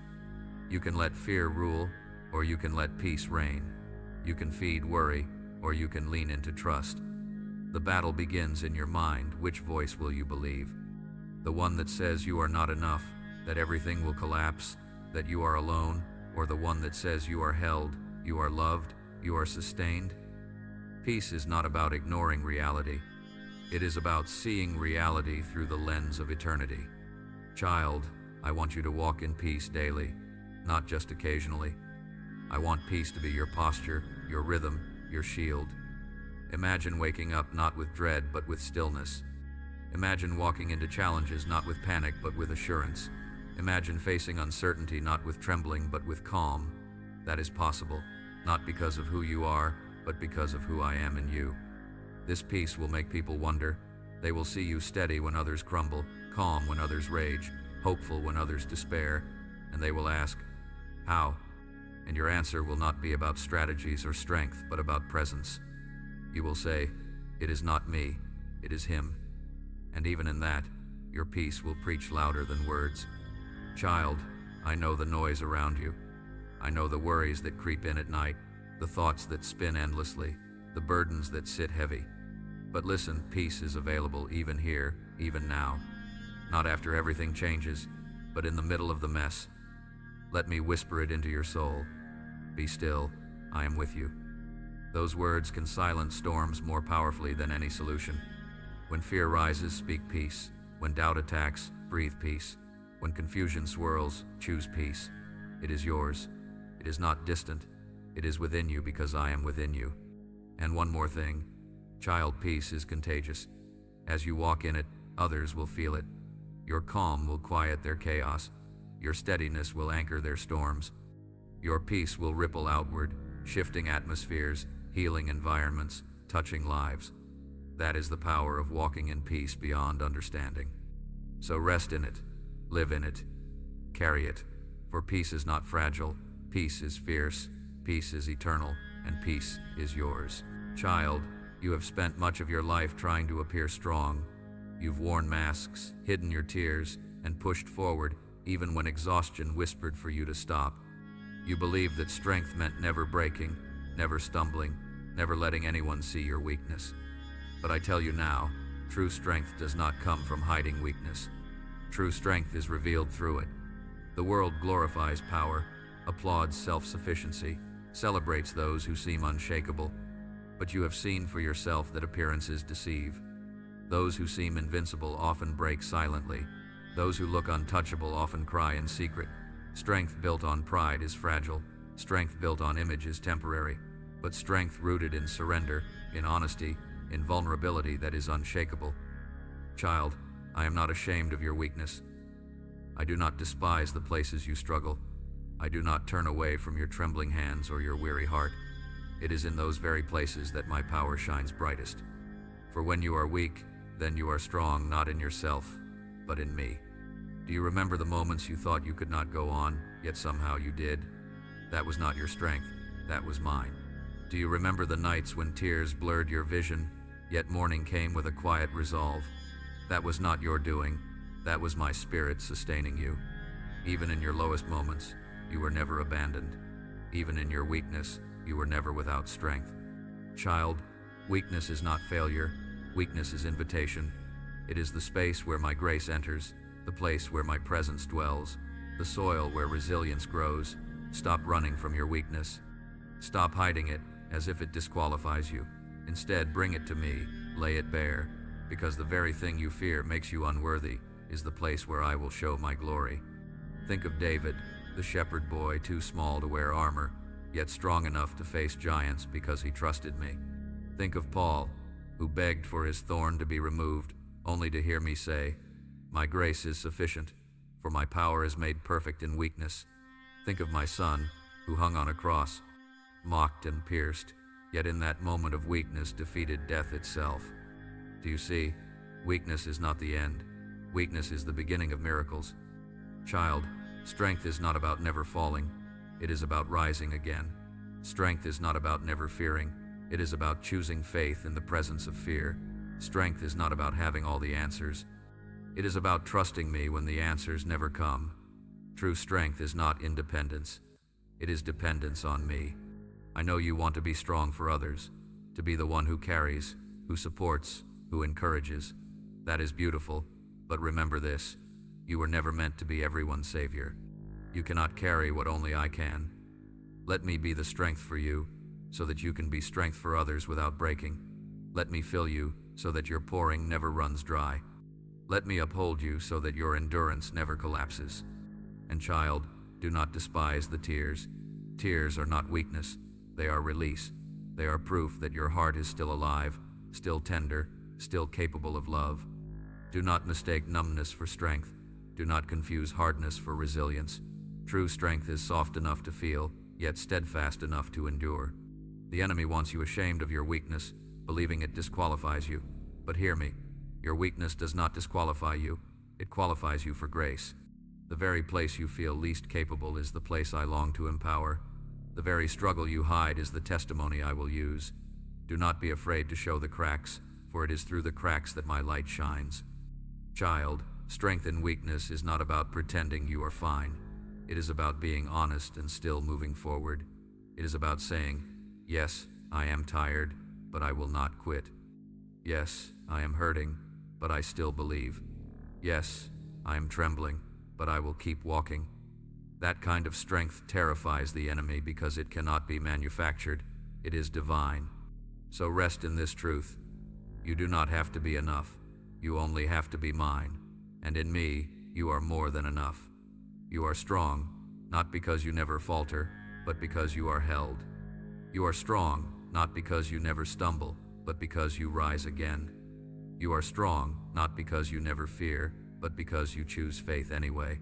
You can let fear rule, or you can let peace reign. You can feed worry, or you can lean into trust. The battle begins in your mind. Which voice will you believe? The one that says you are not enough, that everything will collapse, that you are alone, or the one that says you are held, you are loved, you are sustained? Peace is not about ignoring reality. It is about seeing reality through the lens of eternity. Child, I want you to walk in peace daily, not just occasionally. I want peace to be your posture, your rhythm, your shield. Imagine waking up not with dread but with stillness. Imagine walking into challenges not with panic but with assurance. Imagine facing uncertainty not with trembling but with calm. That is possible, not because of who you are, but because of who I am in you. This peace will make people wonder. They will see you steady when others crumble, calm when others rage, hopeful when others despair, and they will ask, how? And your answer will not be about strategies or strength, but about presence. You will say, it is not me, it is him. And even in that, your peace will preach louder than words. Child, I know the noise around you. I know the worries that creep in at night, the thoughts that spin endlessly, the burdens that sit heavy. But listen, peace is available even here, even now. Not after everything changes, but in the middle of the mess. Let me whisper it into your soul. Be still, I am with you. Those words can silence storms more powerfully than any solution. When fear rises, speak peace. When doubt attacks, breathe peace. When confusion swirls, choose peace. It is yours. It is not distant. It is within you because I am within you. And one more thing. Child, peace is contagious. As you walk in it, others will feel it. Your calm will quiet their chaos. Your steadiness will anchor their storms. Your peace will ripple outward, shifting atmospheres, healing environments, touching lives. That is the power of walking in peace beyond understanding. So rest in it, live in it, carry it, for peace is not fragile, peace is fierce, peace is eternal, and peace is yours. Child, you have spent much of your life trying to appear strong. You've worn masks, hidden your tears, and pushed forward even when exhaustion whispered for you to stop. You believed that strength meant never breaking, never stumbling, never letting anyone see your weakness. But I tell you now, true strength does not come from hiding weakness. True strength is revealed through it. The world glorifies power, applauds self-sufficiency, celebrates those who seem unshakable. But you have seen for yourself that appearances deceive. Those who seem invincible often break silently. Those who look untouchable often cry in secret. Strength built on pride is fragile. Strength built on image is temporary. But strength rooted in surrender, in honesty, in vulnerability that is unshakable. Child, I am not ashamed of your weakness. I do not despise the places you struggle. I do not turn away from your trembling hands or your weary heart. It is in those very places that my power shines brightest. For when you are weak, then you are strong, not in yourself, but in me. Do you remember the moments you thought you could not go on, yet somehow you did? That was not your strength, that was mine. Do you remember the nights when tears blurred your vision, yet morning came with a quiet resolve? That was not your doing, that was my spirit sustaining you. Even in your lowest moments, you were never abandoned. Even in your weakness, you were never without strength. Child, weakness is not failure, weakness is invitation. It is the space where my grace enters, the place where my presence dwells, the soil where resilience grows. Stop running from your weakness. Stop hiding it as if it disqualifies you. Instead, bring it to me, lay it bare, because the very thing you fear makes you unworthy is the place where I will show my glory. Think of David, the shepherd boy too small to wear armor, yet strong enough to face giants because he trusted me. Think of Paul, who begged for his thorn to be removed, only to hear me say, my grace is sufficient, for my power is made perfect in weakness. Think of my son, who hung on a cross, mocked and pierced, yet in that moment of weakness defeated death itself. Do you see? Weakness is not the end. Weakness is the beginning of miracles. Child, strength is not about never falling. It is about rising again. Strength is not about never fearing. It is about choosing faith in the presence of fear. Strength is not about having all the answers. It is about trusting me when the answers never come. True strength is not independence. It is dependence on me. I know you want to be strong for others, to be the one who carries, who supports, who encourages. That is beautiful, but remember this, you were never meant to be everyone's savior. You cannot carry what only I can. Let me be the strength for you, so that you can be strength for others without breaking. Let me fill you so that your pouring never runs dry. Let me uphold you so that your endurance never collapses. And child, do not despise the tears. Tears are not weakness, they are release. They are proof that your heart is still alive, still tender, still capable of love. Do not mistake numbness for strength. Do not confuse hardness for resilience. True strength is soft enough to feel, yet steadfast enough to endure. The enemy wants you ashamed of your weakness, believing it disqualifies you. But hear me, your weakness does not disqualify you, it qualifies you for grace. The very place you feel least capable is the place I long to empower. The very struggle you hide is the testimony I will use. Do not be afraid to show the cracks, for it is through the cracks that my light shines. Child, strength in weakness is not about pretending you are fine. It is about being honest and still moving forward. It is about saying, yes, I am tired, but I will not quit. Yes, I am hurting, but I still believe. Yes, I am trembling, but I will keep walking. That kind of strength terrifies the enemy because it cannot be manufactured. It is divine. So rest in this truth. You do not have to be enough. You only have to be mine. And in me, you are more than enough. You are strong, not because you never falter, but because you are held. You are strong, not because you never stumble, but because you rise again. You are strong, not because you never fear, but because you choose faith anyway.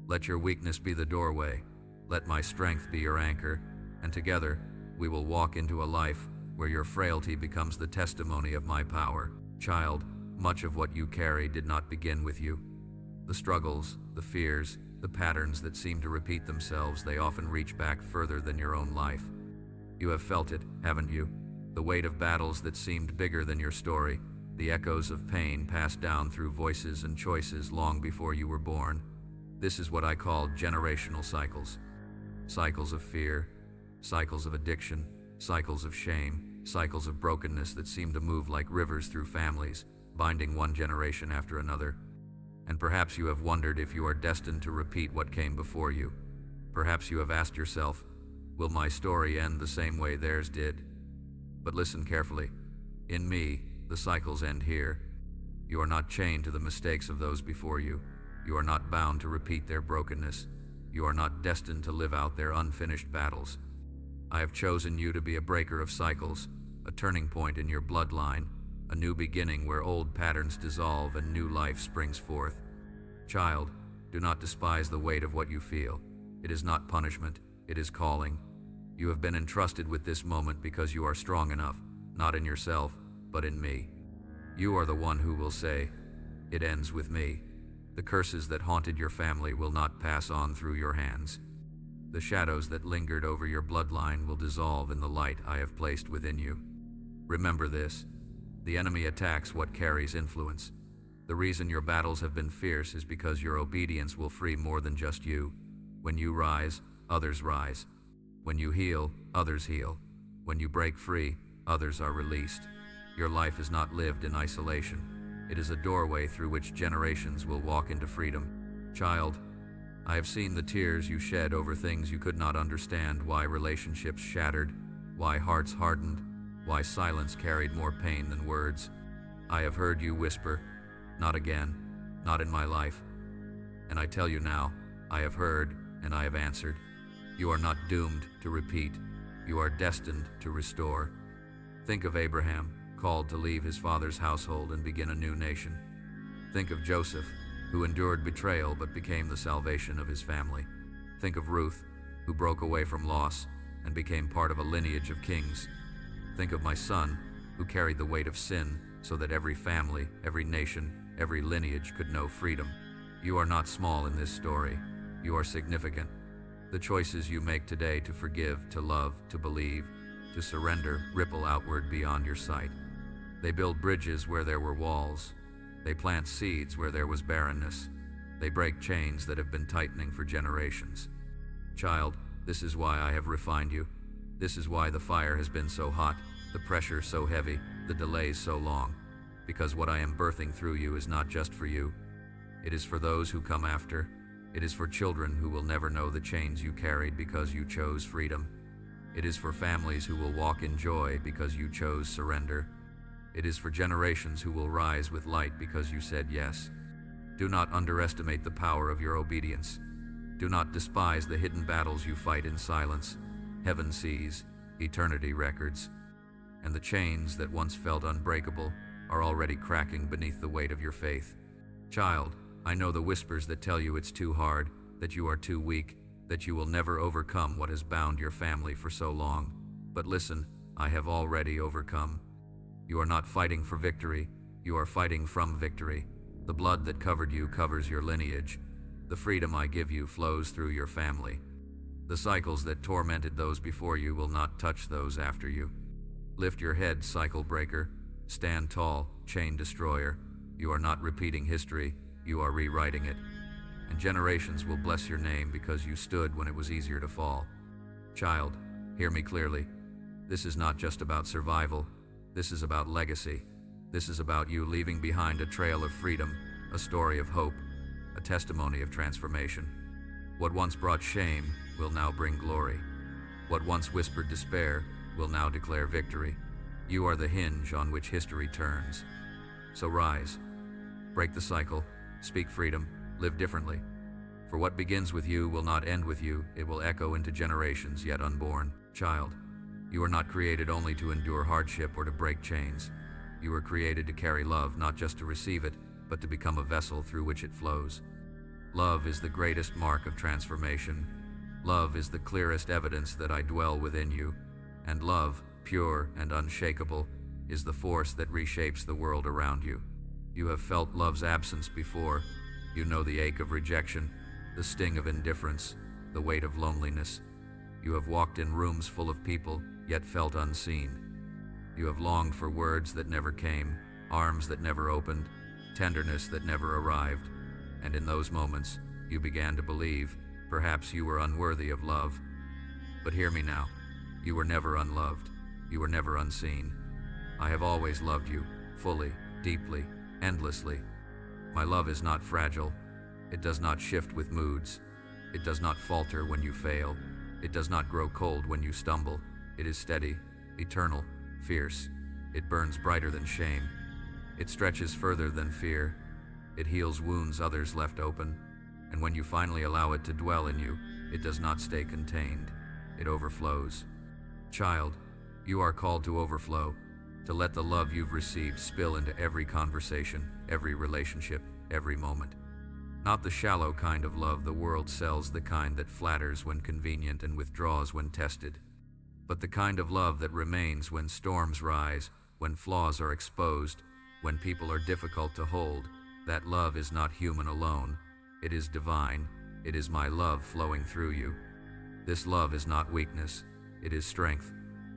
Let your weakness be the doorway. Let my strength be your anchor, and together we will walk into a life where your frailty becomes the testimony of my power. Child, much of what you carry did not begin with you. The struggles, the fears, the patterns that seem to repeat themselves, they often reach back further than your own life. You have felt it, haven't you? The weight of battles that seemed bigger than your story, the echoes of pain passed down through voices and choices long before you were born. This is what I call generational cycles. Cycles of fear, cycles of addiction, cycles of shame, cycles of brokenness that seem to move like rivers through families, binding one generation after another. And perhaps you have wondered if you are destined to repeat what came before you. Perhaps you have asked yourself, will my story end the same way theirs did? But listen carefully. In me, the cycles end here. You are not chained to the mistakes of those before you. You are not bound to repeat their brokenness. You are not destined to live out their unfinished battles. I have chosen you to be a breaker of cycles, a turning point in your bloodline, a new beginning where old patterns dissolve and new life springs forth. Child, do not despise the weight of what you feel. It is not punishment, it is calling. You have been entrusted with this moment because you are strong enough, not in yourself, but in me. You are the one who will say, it ends with me. The curses that haunted your family will not pass on through your hands. The shadows that lingered over your bloodline will dissolve in the light I have placed within you. Remember this. The enemy attacks what carries influence. The reason your battles have been fierce is because your obedience will free more than just you. When you rise, others rise. When you heal, others heal. When you break free, others are released. Your life is not lived in isolation. It is a doorway through which generations will walk into freedom. Child, I have seen the tears you shed over things you could not understand, why relationships shattered, why hearts hardened, why silence carried more pain than words. I have heard you whisper, not again, not in my life. And I tell you now, I have heard and I have answered. You are not doomed to repeat. You are destined to restore. Think of Abraham, called to leave his father's household and begin a new nation. Think of Joseph, who endured betrayal but became the salvation of his family. Think of Ruth, who broke away from loss and became part of a lineage of kings. Think of my son, who carried the weight of sin so that every family, every nation, every lineage could know freedom. You are not small in this story. You are significant. The choices you make today to forgive, to love, to believe, to surrender ripple outward beyond your sight. They build bridges where there were walls. They plant seeds where there was barrenness. They break chains that have been tightening for generations. Child, this is why I have refined you. This is why the fire has been so hot, the pressure so heavy, the delays so long. Because what I am birthing through you is not just for you. It is for those who come after. It is for children who will never know the chains you carried because you chose freedom. It is for families who will walk in joy because you chose surrender. It is for generations who will rise with light because you said yes. Do not underestimate the power of your obedience. Do not despise the hidden battles you fight in silence. Heaven sees, eternity records, and the chains that once felt unbreakable are already cracking beneath the weight of your faith. Child, I know the whispers that tell you it's too hard, that you are too weak, that you will never overcome what has bound your family for so long. But listen, I have already overcome. You are not fighting for victory, you are fighting from victory. The blood that covered you covers your lineage. The freedom I give you flows through your family. The cycles that tormented those before you will not touch those after you. Lift your head, cycle breaker. Stand tall, chain destroyer. You are not repeating history, you are rewriting it. And generations will bless your name because you stood when it was easier to fall. Child, hear me clearly. This is not just about survival. This is about legacy. This is about you leaving behind a trail of freedom, a story of hope, a testimony of transformation. What once brought shame will now bring glory. What once whispered despair will now declare victory. You are the hinge on which history turns. So rise, break the cycle, speak freedom, live differently. For what begins with you will not end with you, it will echo into generations yet unborn. Child, you are not created only to endure hardship or to break chains. You were created to carry love, not just to receive it, but to become a vessel through which it flows. Love is the greatest mark of transformation. Love is the clearest evidence that I dwell within you. And love, pure and unshakable, is the force that reshapes the world around you. You have felt love's absence before. You know the ache of rejection, the sting of indifference, the weight of loneliness. You have walked in rooms full of people, yet felt unseen. You have longed for words that never came, arms that never opened, tenderness that never arrived. And in those moments, you began to believe, perhaps you were unworthy of love. But hear me now. You were never unloved. You were never unseen. I have always loved you, fully, deeply, endlessly. My love is not fragile. It does not shift with moods. It does not falter when you fail. It does not grow cold when you stumble. It is steady, eternal, fierce. It burns brighter than shame. It stretches further than fear. It heals wounds others left open. And when you finally allow it to dwell in you, it does not stay contained. It overflows. Child, you are called to overflow, to let the love you've received spill into every conversation, every relationship, every moment. Not the shallow kind of love the world sells, the kind that flatters when convenient and withdraws when tested, but the kind of love that remains when storms rise, when flaws are exposed, when people are difficult to hold. That love is not human alone. It is divine. It is my love flowing through you. This love is not weakness. It is strength.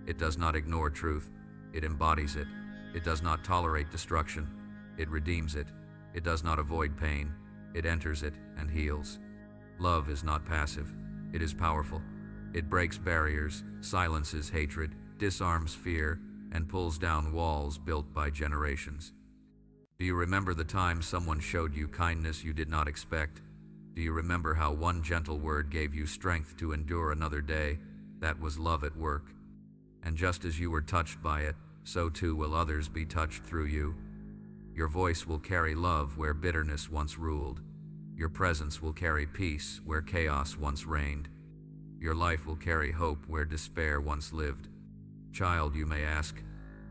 It does not ignore truth. It embodies it. It does not tolerate destruction. It redeems it. It does not avoid pain. It enters it and heals. Love is not passive. It is powerful. It breaks barriers, silences hatred, disarms fear, and pulls down walls built by generations. Do you remember the time someone showed you kindness you did not expect? Do you remember how one gentle word gave you strength to endure another day? That was love at work. And just as you were touched by it, so too will others be touched through you. Your voice will carry love where bitterness once ruled. Your presence will carry peace where chaos once reigned. Your life will carry hope where despair once lived. Child, you may ask,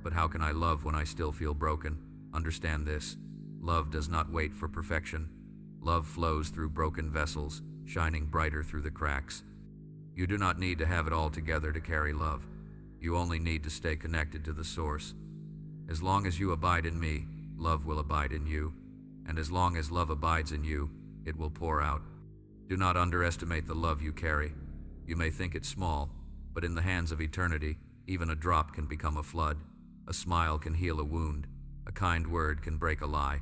but how can I love when I still feel broken? Understand this. Love does not wait for perfection. Love flows through broken vessels, shining brighter through the cracks. You do not need to have it all together to carry love. You only need to stay connected to the source. As long as you abide in me, love will abide in you. And as long as love abides in you, it will pour out. Do not underestimate the love you carry. You may think it small, but in the hands of eternity, even a drop can become a flood. A smile can heal a wound. A kind word can break a lie.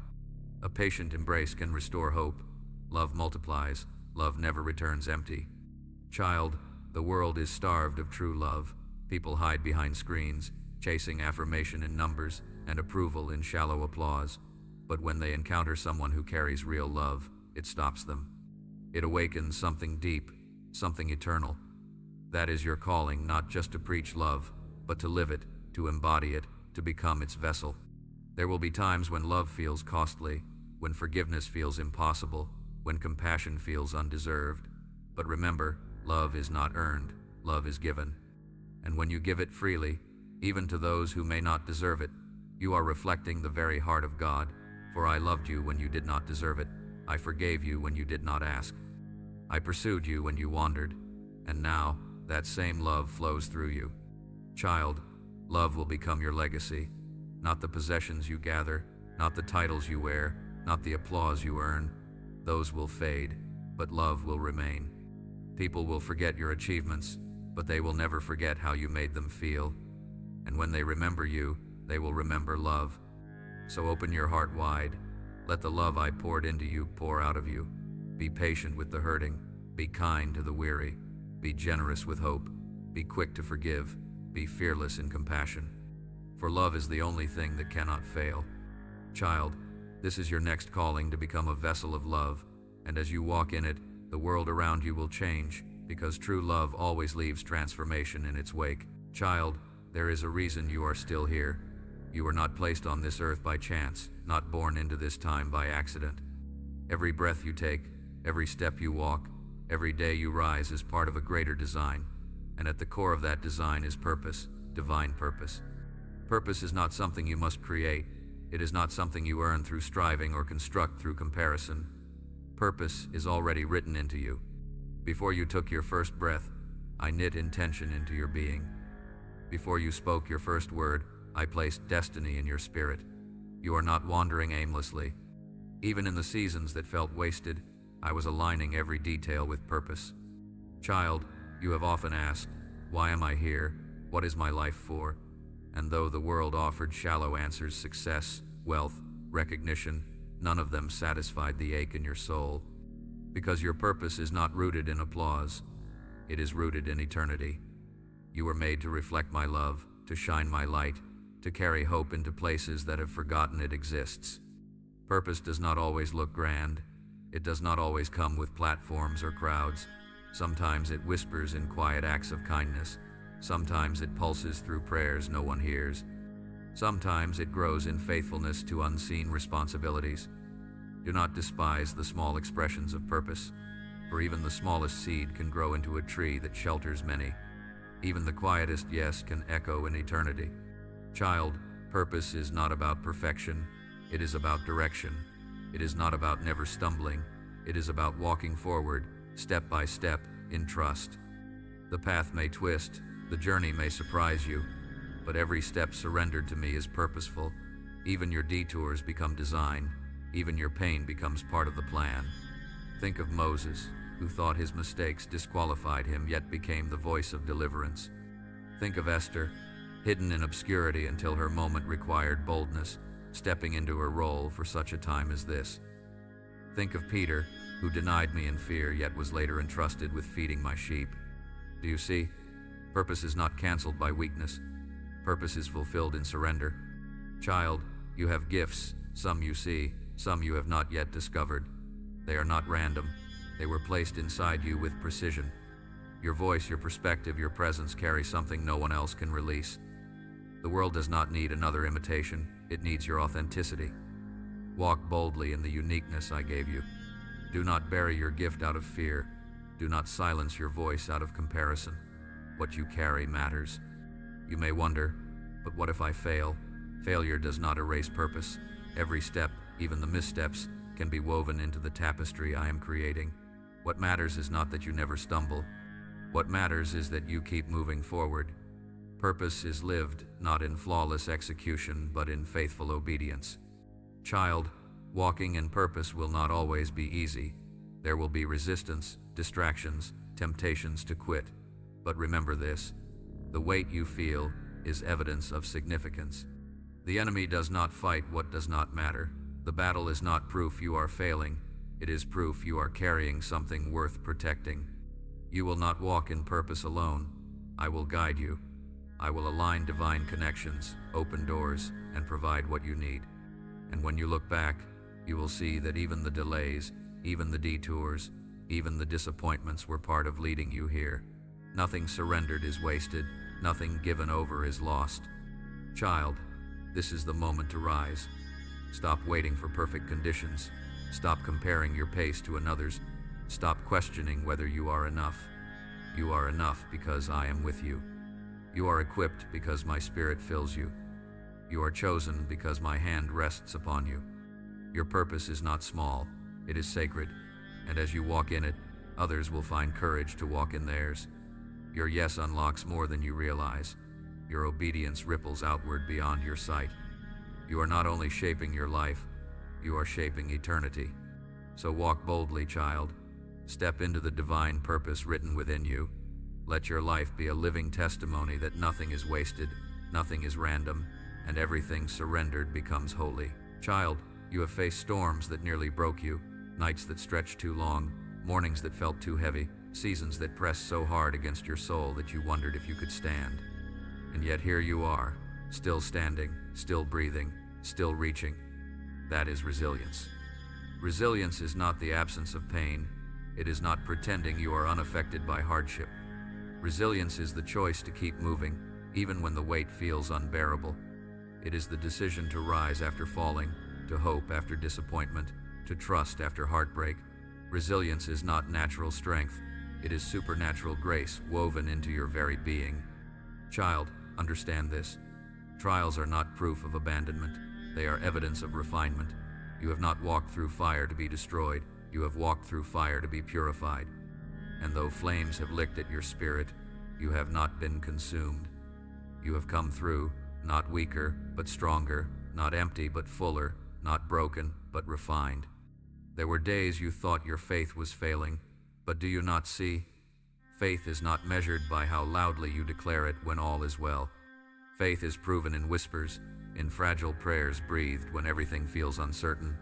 A patient embrace can restore hope. Love multiplies. Love never returns empty. Child, the world is starved of true love. People hide behind screens, chasing affirmation in numbers and approval in shallow applause. But when they encounter someone who carries real love, it stops them. It awakens something deep, something eternal. That is your calling, not just to preach love, but to live it, to embody it, to become its vessel. There will be times when love feels costly, when forgiveness feels impossible, when compassion feels undeserved. But remember, love is not earned, love is given. And when you give it freely, even to those who may not deserve it, you are reflecting the very heart of God. For I loved you when you did not deserve it. I forgave you when you did not ask. I pursued you when you wandered. And now, that same love flows through you. Child, love will become your legacy. Not the possessions you gather, not the titles you wear, not the applause you earn. Those will fade, but love will remain. People will forget your achievements, but they will never forget how you made them feel. And when they remember you, they will remember love. So open your heart wide. Let the love I poured into you pour out of you. Be patient with the hurting. Be kind to the weary. Be generous with hope. Be quick to forgive. Be fearless in compassion. For love is the only thing that cannot fail. Child, this is your next calling to become a vessel of love, and as you walk in it, the world around you will change, because true love always leaves transformation in its wake. Child, there is a reason you are still here. You were not placed on this earth by chance, not born into this time by accident. Every breath you take, every step you walk, every day you rise is part of a greater design, and at the core of that design is purpose, divine purpose. Purpose is not something you must create. It is not something you earn through striving or construct through comparison. Purpose is already written into you. Before you took your first breath, I knit intention into your being. Before you spoke your first word, I placed destiny in your spirit. You are not wandering aimlessly. Even in the seasons that felt wasted, I was aligning every detail with purpose. Child, you have often asked, why am I here? What is my life for? And though the world offered shallow answers, success, wealth, recognition, none of them satisfied the ache in your soul. Because your purpose is not rooted in applause, it is rooted in eternity. You were made to reflect my love, to shine my light, to carry hope into places that have forgotten it exists. Purpose does not always look grand. It does not always come with platforms or crowds. Sometimes it whispers in quiet acts of kindness. Sometimes it pulses through prayers no one hears. Sometimes it grows in faithfulness to unseen responsibilities. Do not despise the small expressions of purpose, for even the smallest seed can grow into a tree that shelters many. Even the quietest yes can echo in eternity. Child, purpose is not about perfection. It is about direction. It is not about never stumbling. It is about walking forward, step by step, in trust. The path may twist, the journey may surprise you, but every step surrendered to me is purposeful. Even your detours become design. Even your pain becomes part of the plan. Think of Moses, who thought his mistakes disqualified him yet became the voice of deliverance. Think of Esther, hidden in obscurity until her moment required boldness, stepping into her role for such a time as this. Think of Peter, who denied me in fear yet was later entrusted with feeding my sheep. Do you see? Purpose is not canceled by weakness. Purpose is fulfilled in surrender. Child, you have gifts, some you see, some you have not yet discovered. They are not random. They were placed inside you with precision. Your voice, your perspective, your presence carry something no one else can release. The world does not need another imitation. It needs your authenticity. Walk boldly in the uniqueness I gave you. Do not bury your gift out of fear. Do not silence your voice out of comparison. What you carry matters. You may wonder, but what if I fail? Failure does not erase purpose. Every step, even the missteps, can be woven into the tapestry I am creating. What matters is not that you never stumble. What matters is that you keep moving forward. Purpose is lived not in flawless execution, but in faithful obedience. Child, walking in purpose will not always be easy. There will be resistance, distractions, temptations to quit. But remember this, the weight you feel is evidence of significance. The enemy does not fight what does not matter. The battle is not proof you are failing. It is proof you are carrying something worth protecting. You will not walk in purpose alone. I will guide you. I will align divine connections, open doors, and provide what you need. And when you look back, you will see that even the delays, even the detours, even the disappointments were part of leading you here. Nothing surrendered is wasted. Nothing given over is lost. Child, This is the moment to rise. Stop waiting for perfect conditions. Stop comparing your pace to another's. Stop questioning whether you are enough. You are enough because I am with you. You are equipped because my spirit fills you. You are chosen because my hand rests upon you. Your purpose is not small, it is sacred, and as you walk in it, others will find courage to walk in theirs. Your yes unlocks more than you realize. Your obedience ripples outward beyond your sight. You are not only shaping your life, you are shaping eternity. So walk boldly, child. Step into the divine purpose written within you. Let your life be a living testimony that nothing is wasted, nothing is random, and everything surrendered becomes holy. Child, you have faced storms that nearly broke you, nights that stretched too long, mornings that felt too heavy, seasons that pressed so hard against your soul that you wondered if you could stand. And yet here you are, still standing, still breathing, still reaching. That is resilience. Resilience is not the absence of pain. It is not pretending you are unaffected by hardship. Resilience is the choice to keep moving, even when the weight feels unbearable. It is the decision to rise after falling, to hope after disappointment, to trust after heartbreak. Resilience is not natural strength. It is supernatural grace woven into your very being. Child, understand this. Trials are not proof of abandonment. They are evidence of refinement. You have not walked through fire to be destroyed. You have walked through fire to be purified. And though flames have licked at your spirit, you have not been consumed. You have come through, not weaker, but stronger, not empty, but fuller, not broken, but refined. There were days you thought your faith was failing, but do you not see? Faith is not measured by how loudly you declare it when all is well. Faith is proven in whispers, in fragile prayers breathed when everything feels uncertain.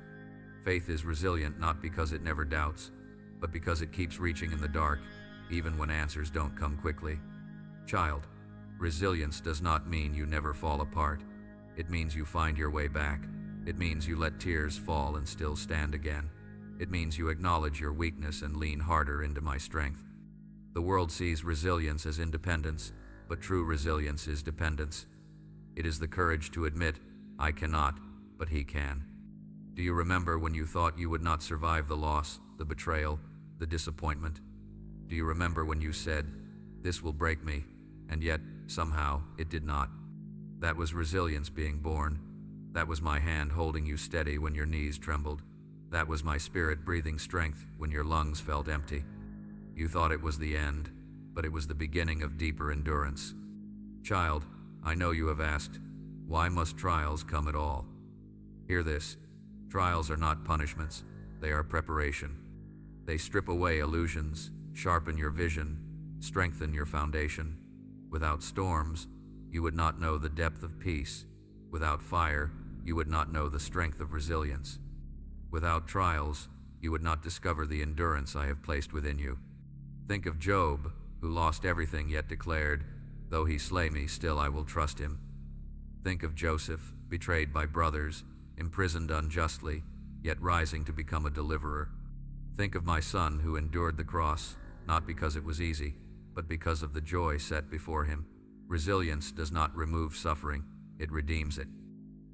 Faith is resilient not because it never doubts, but because it keeps reaching in the dark, even when answers don't come quickly. Child, resilience does not mean you never fall apart. It means you find your way back. It means you let tears fall and still stand again. It means you acknowledge your weakness and lean harder into my strength. The world sees resilience as independence, but true resilience is dependence. It is the courage to admit, I cannot, but he can. Do you remember when you thought you would not survive the loss, the betrayal, the disappointment? Do you remember when you said, this will break me, and yet, somehow, it did not? That was resilience being born. That was my hand holding you steady when your knees trembled. That was my spirit breathing strength when your lungs felt empty. You thought it was the end, but it was the beginning of deeper endurance. Child, I know you have asked, why must trials come at all? Hear this. Trials are not punishments, they are preparation. They strip away illusions, sharpen your vision, strengthen your foundation. Without storms, you would not know the depth of peace. Without fire, you would not know the strength of resilience. Without trials, you would not discover the endurance I have placed within you. Think of Job, who lost everything yet declared, though he slay me, still I will trust him. Think of Joseph, betrayed by brothers, imprisoned unjustly, yet rising to become a deliverer. Think of my son who endured the cross, not because it was easy, but because of the joy set before him. Resilience does not remove suffering, it redeems it.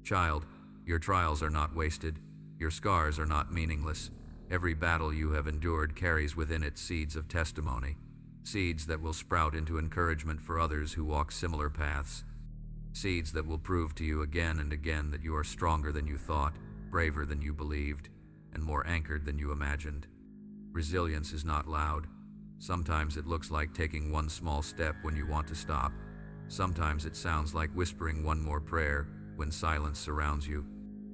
Child, your trials are not wasted, your scars are not meaningless. Every battle you have endured carries within it seeds of testimony, seeds that will sprout into encouragement for others who walk similar paths, seeds that will prove to you again and again that you are stronger than you thought, braver than you believed, and more anchored than you imagined. Resilience is not loud. Sometimes it looks like taking one small step when you want to stop. Sometimes it sounds like whispering one more prayer when silence surrounds you.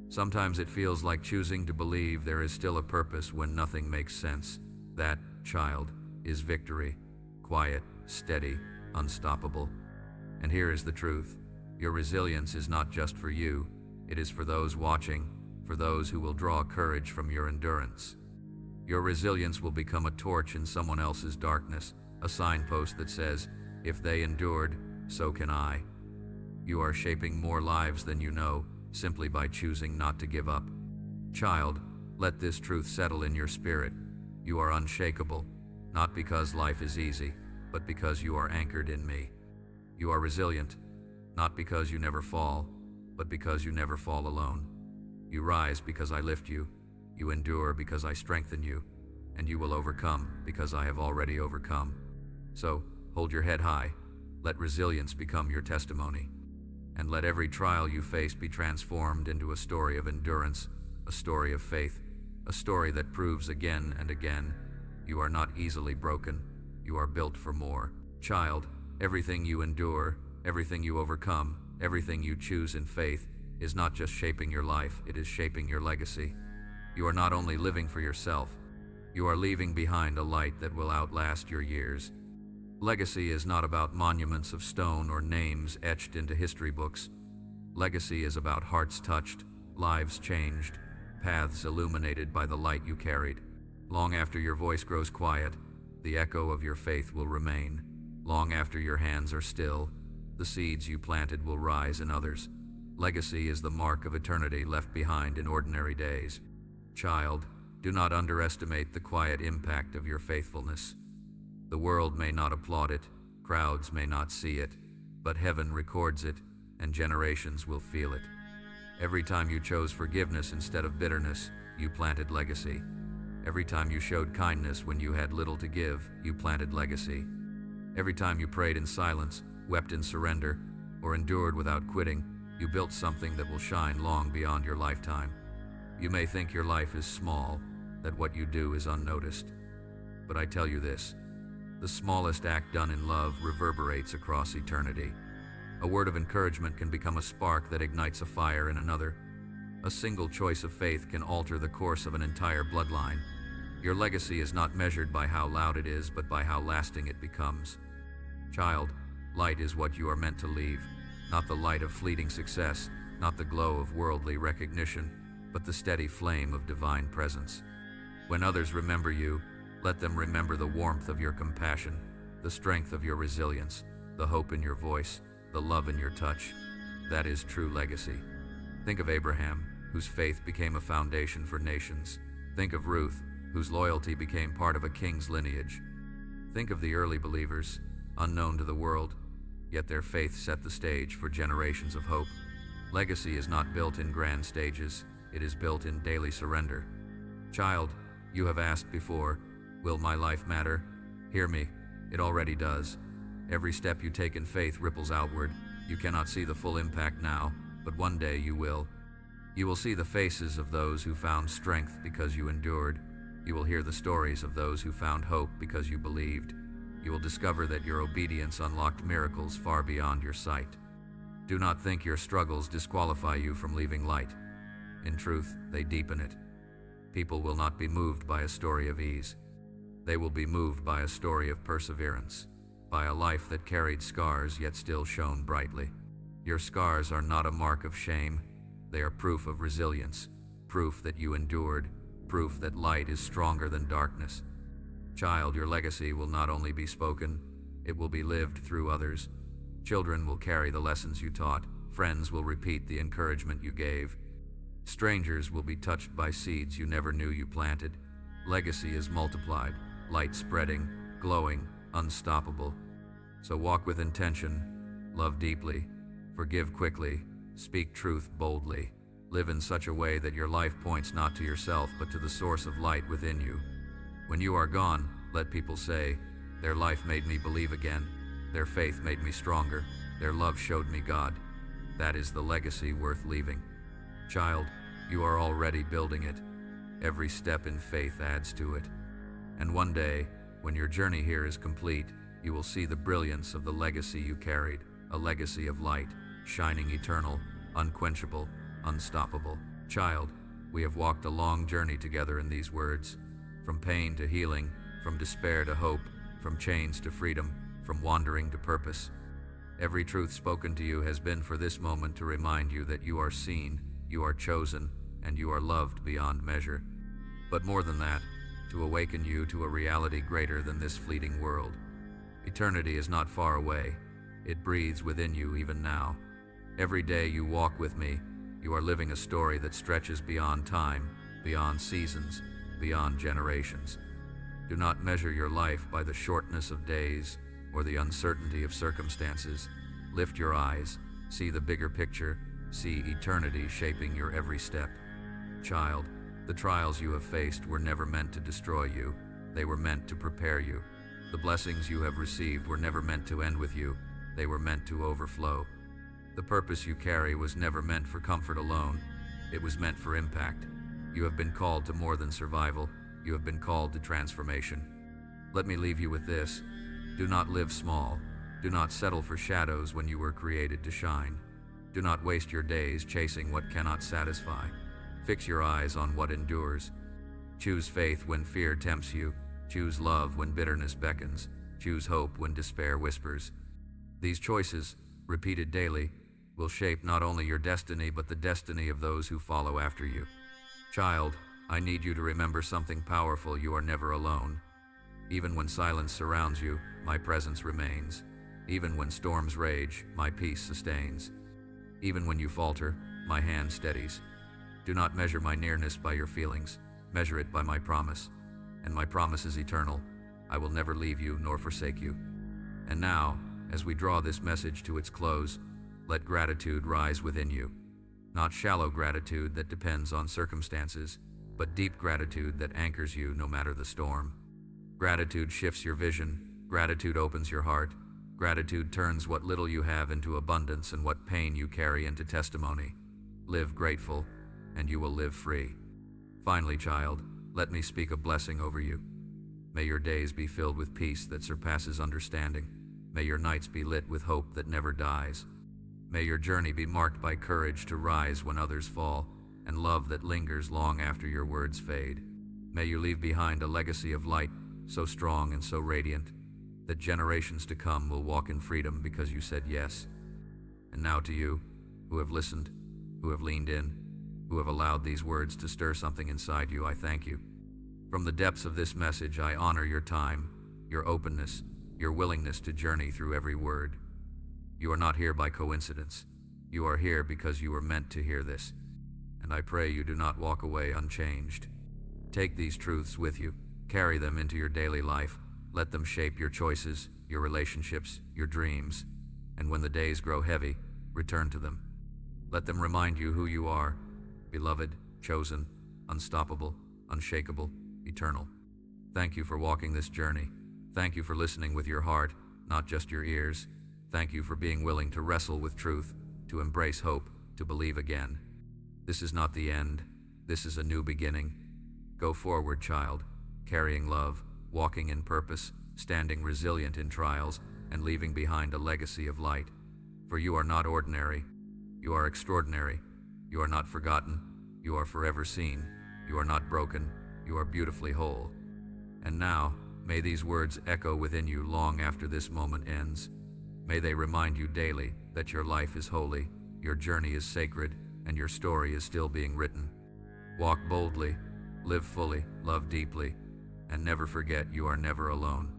Sometimes it feels like choosing to believe there is still a purpose when nothing makes sense. That, child, is victory. Quiet, steady, unstoppable. And here is the truth. Your resilience is not just for you. It is for those watching, for those who will draw courage from your endurance. Your resilience will become a torch in someone else's darkness, a signpost that says, if they endured, so can I. You are shaping more lives than you know, simply by choosing not to give up. Child, let this truth settle in your spirit. You are unshakable, not because life is easy, but because you are anchored in me. You are resilient, not because you never fall, but because you never fall alone. You rise because I lift you, you endure because I strengthen you, and you will overcome because I have already overcome. So, hold your head high, let resilience become your testimony, and let every trial you face be transformed into a story of endurance, a story of faith, a story that proves again and again, you are not easily broken, you are built for more. Child, everything you endure, everything you overcome, everything you choose in faith is not just shaping your life, it is shaping your legacy. You are not only living for yourself, you are leaving behind a light that will outlast your years. Legacy is not about monuments of stone or names etched into history books. Legacy is about hearts touched, lives changed, paths illuminated by the light you carried. Long after your voice grows quiet, the echo of your faith will remain. Long after your hands are still, the seeds you planted will rise in others. Legacy is the mark of eternity left behind in ordinary days. Child, do not underestimate the quiet impact of your faithfulness. The world may not applaud it, crowds may not see it, but heaven records it, and generations will feel it. Every time you chose forgiveness instead of bitterness, you planted legacy. Every time you showed kindness when you had little to give, you planted legacy. Every time you prayed in silence, wept in surrender, or endured without quitting, you built something that will shine long beyond your lifetime. You may think your life is small, that what you do is unnoticed. But I tell you this, the smallest act done in love reverberates across eternity. A word of encouragement can become a spark that ignites a fire in another. A single choice of faith can alter the course of an entire bloodline. Your legacy is not measured by how loud it is, but by how lasting it becomes. Child, light is what you are meant to leave, not the light of fleeting success, not the glow of worldly recognition, but the steady flame of divine presence. When others remember you, let them remember the warmth of your compassion, the strength of your resilience, the hope in your voice, the love in your touch. That is true legacy. Think of Abraham, whose faith became a foundation for nations. Think of Ruth, whose loyalty became part of a king's lineage. Think of the early believers, unknown to the world, yet their faith set the stage for generations of hope. Legacy is not built in grand stages, it is built in daily surrender. Child, you have asked before, will my life matter? Hear me, it already does. Every step you take in faith ripples outward. You cannot see the full impact now, but one day you will. You will see the faces of those who found strength because you endured. You will hear the stories of those who found hope because you believed. You will discover that your obedience unlocked miracles far beyond your sight. Do not think your struggles disqualify you from leaving light. In truth, they deepen it. People will not be moved by a story of ease. They will be moved by a story of perseverance, by a life that carried scars yet still shone brightly. Your scars are not a mark of shame. They are proof of resilience, proof that you endured, proof that light is stronger than darkness. Child, your legacy will not only be spoken, it will be lived through others. Children will carry the lessons you taught, friends will repeat the encouragement you gave. Strangers will be touched by seeds you never knew you planted. Legacy is multiplied, light spreading, glowing, unstoppable. So walk with intention, love deeply, forgive quickly, speak truth boldly. Live in such a way that your life points not to yourself but to the source of light within you. When you are gone, let people say, their life made me believe again, their faith made me stronger, their love showed me God. That is the legacy worth leaving. Child, you are already building it. Every step in faith adds to it. And one day, when your journey here is complete, you will see the brilliance of the legacy you carried, a legacy of light, shining eternal, unquenchable, unstoppable. Child, we have walked a long journey together in these words, from pain to healing, from despair to hope, from chains to freedom, from wandering to purpose. Every truth spoken to you has been for this moment to remind you that you are seen, you are chosen, and you are loved beyond measure. But more than that, to awaken you to a reality greater than this fleeting world. Eternity is not far away. It breathes within you even now. Every day you walk with me, you are living a story that stretches beyond time, beyond seasons, beyond generations. Do not measure your life by the shortness of days or the uncertainty of circumstances. Lift your eyes, see the bigger picture, See eternity shaping your every step. Child, the trials you have faced were never meant to destroy you. They were meant to prepare you. The blessings you have received were never meant to end with you. They were meant to overflow. The purpose you carry was never meant for comfort alone. It was meant for impact. You have been called to more than survival. You have been called to transformation. Let me leave you with this. Do not live small. Do not settle for shadows when you were created to shine. Do not waste your days chasing what cannot satisfy. Fix your eyes on what endures. Choose faith when fear tempts you. Choose love when bitterness beckons. Choose hope when despair whispers. These choices, repeated daily, will shape not only your destiny but the destiny of those who follow after you. Child, I need you to remember something powerful. You are never alone. Even when silence surrounds you, my presence remains. Even when storms rage, my peace sustains. Even when you falter, my hand steadies. Do not measure my nearness by your feelings. Measure it by my promise. And my promise is eternal. I will never leave you nor forsake you. And now, as we draw this message to its close, let gratitude rise within you. Not shallow gratitude that depends on circumstances, but deep gratitude that anchors you no matter the storm. Gratitude shifts your vision. Gratitude opens your heart. Gratitude turns what little you have into abundance and what pain you carry into testimony. Live grateful, and you will live free. Finally, child, let me speak a blessing over you. May your days be filled with peace that surpasses understanding. May your nights be lit with hope that never dies. May your journey be marked by courage to rise when others fall, and love that lingers long after your words fade. May you leave behind a legacy of light, so strong and so radiant, that generations to come will walk in freedom because you said yes. And now to you, who have listened, who have leaned in, who have allowed these words to stir something inside you, I thank you. From the depths of this message, I honor your time, your openness, your willingness to journey through every word. You are not here by coincidence. You are here because you were meant to hear this. And I pray you do not walk away unchanged. Take these truths with you. Carry them into your daily life. Let them shape your choices, your relationships, your dreams. And when the days grow heavy, return to them. Let them remind you who you are: beloved, chosen, unstoppable, unshakable, eternal. Thank you for walking this journey. Thank you for listening with your heart, not just your ears. Thank you for being willing to wrestle with truth, to embrace hope, to believe again. This is not the end. This is a new beginning. Go forward, child, carrying love, walking in purpose, standing resilient in trials, and leaving behind a legacy of light. For you are not ordinary. You are extraordinary. You are not forgotten. You are forever seen. You are not broken. You are beautifully whole. And now, may these words echo within you long after this moment ends. May they remind you daily that your life is holy, your journey is sacred, and your story is still being written. Walk boldly, live fully, love deeply, and never forget you are never alone.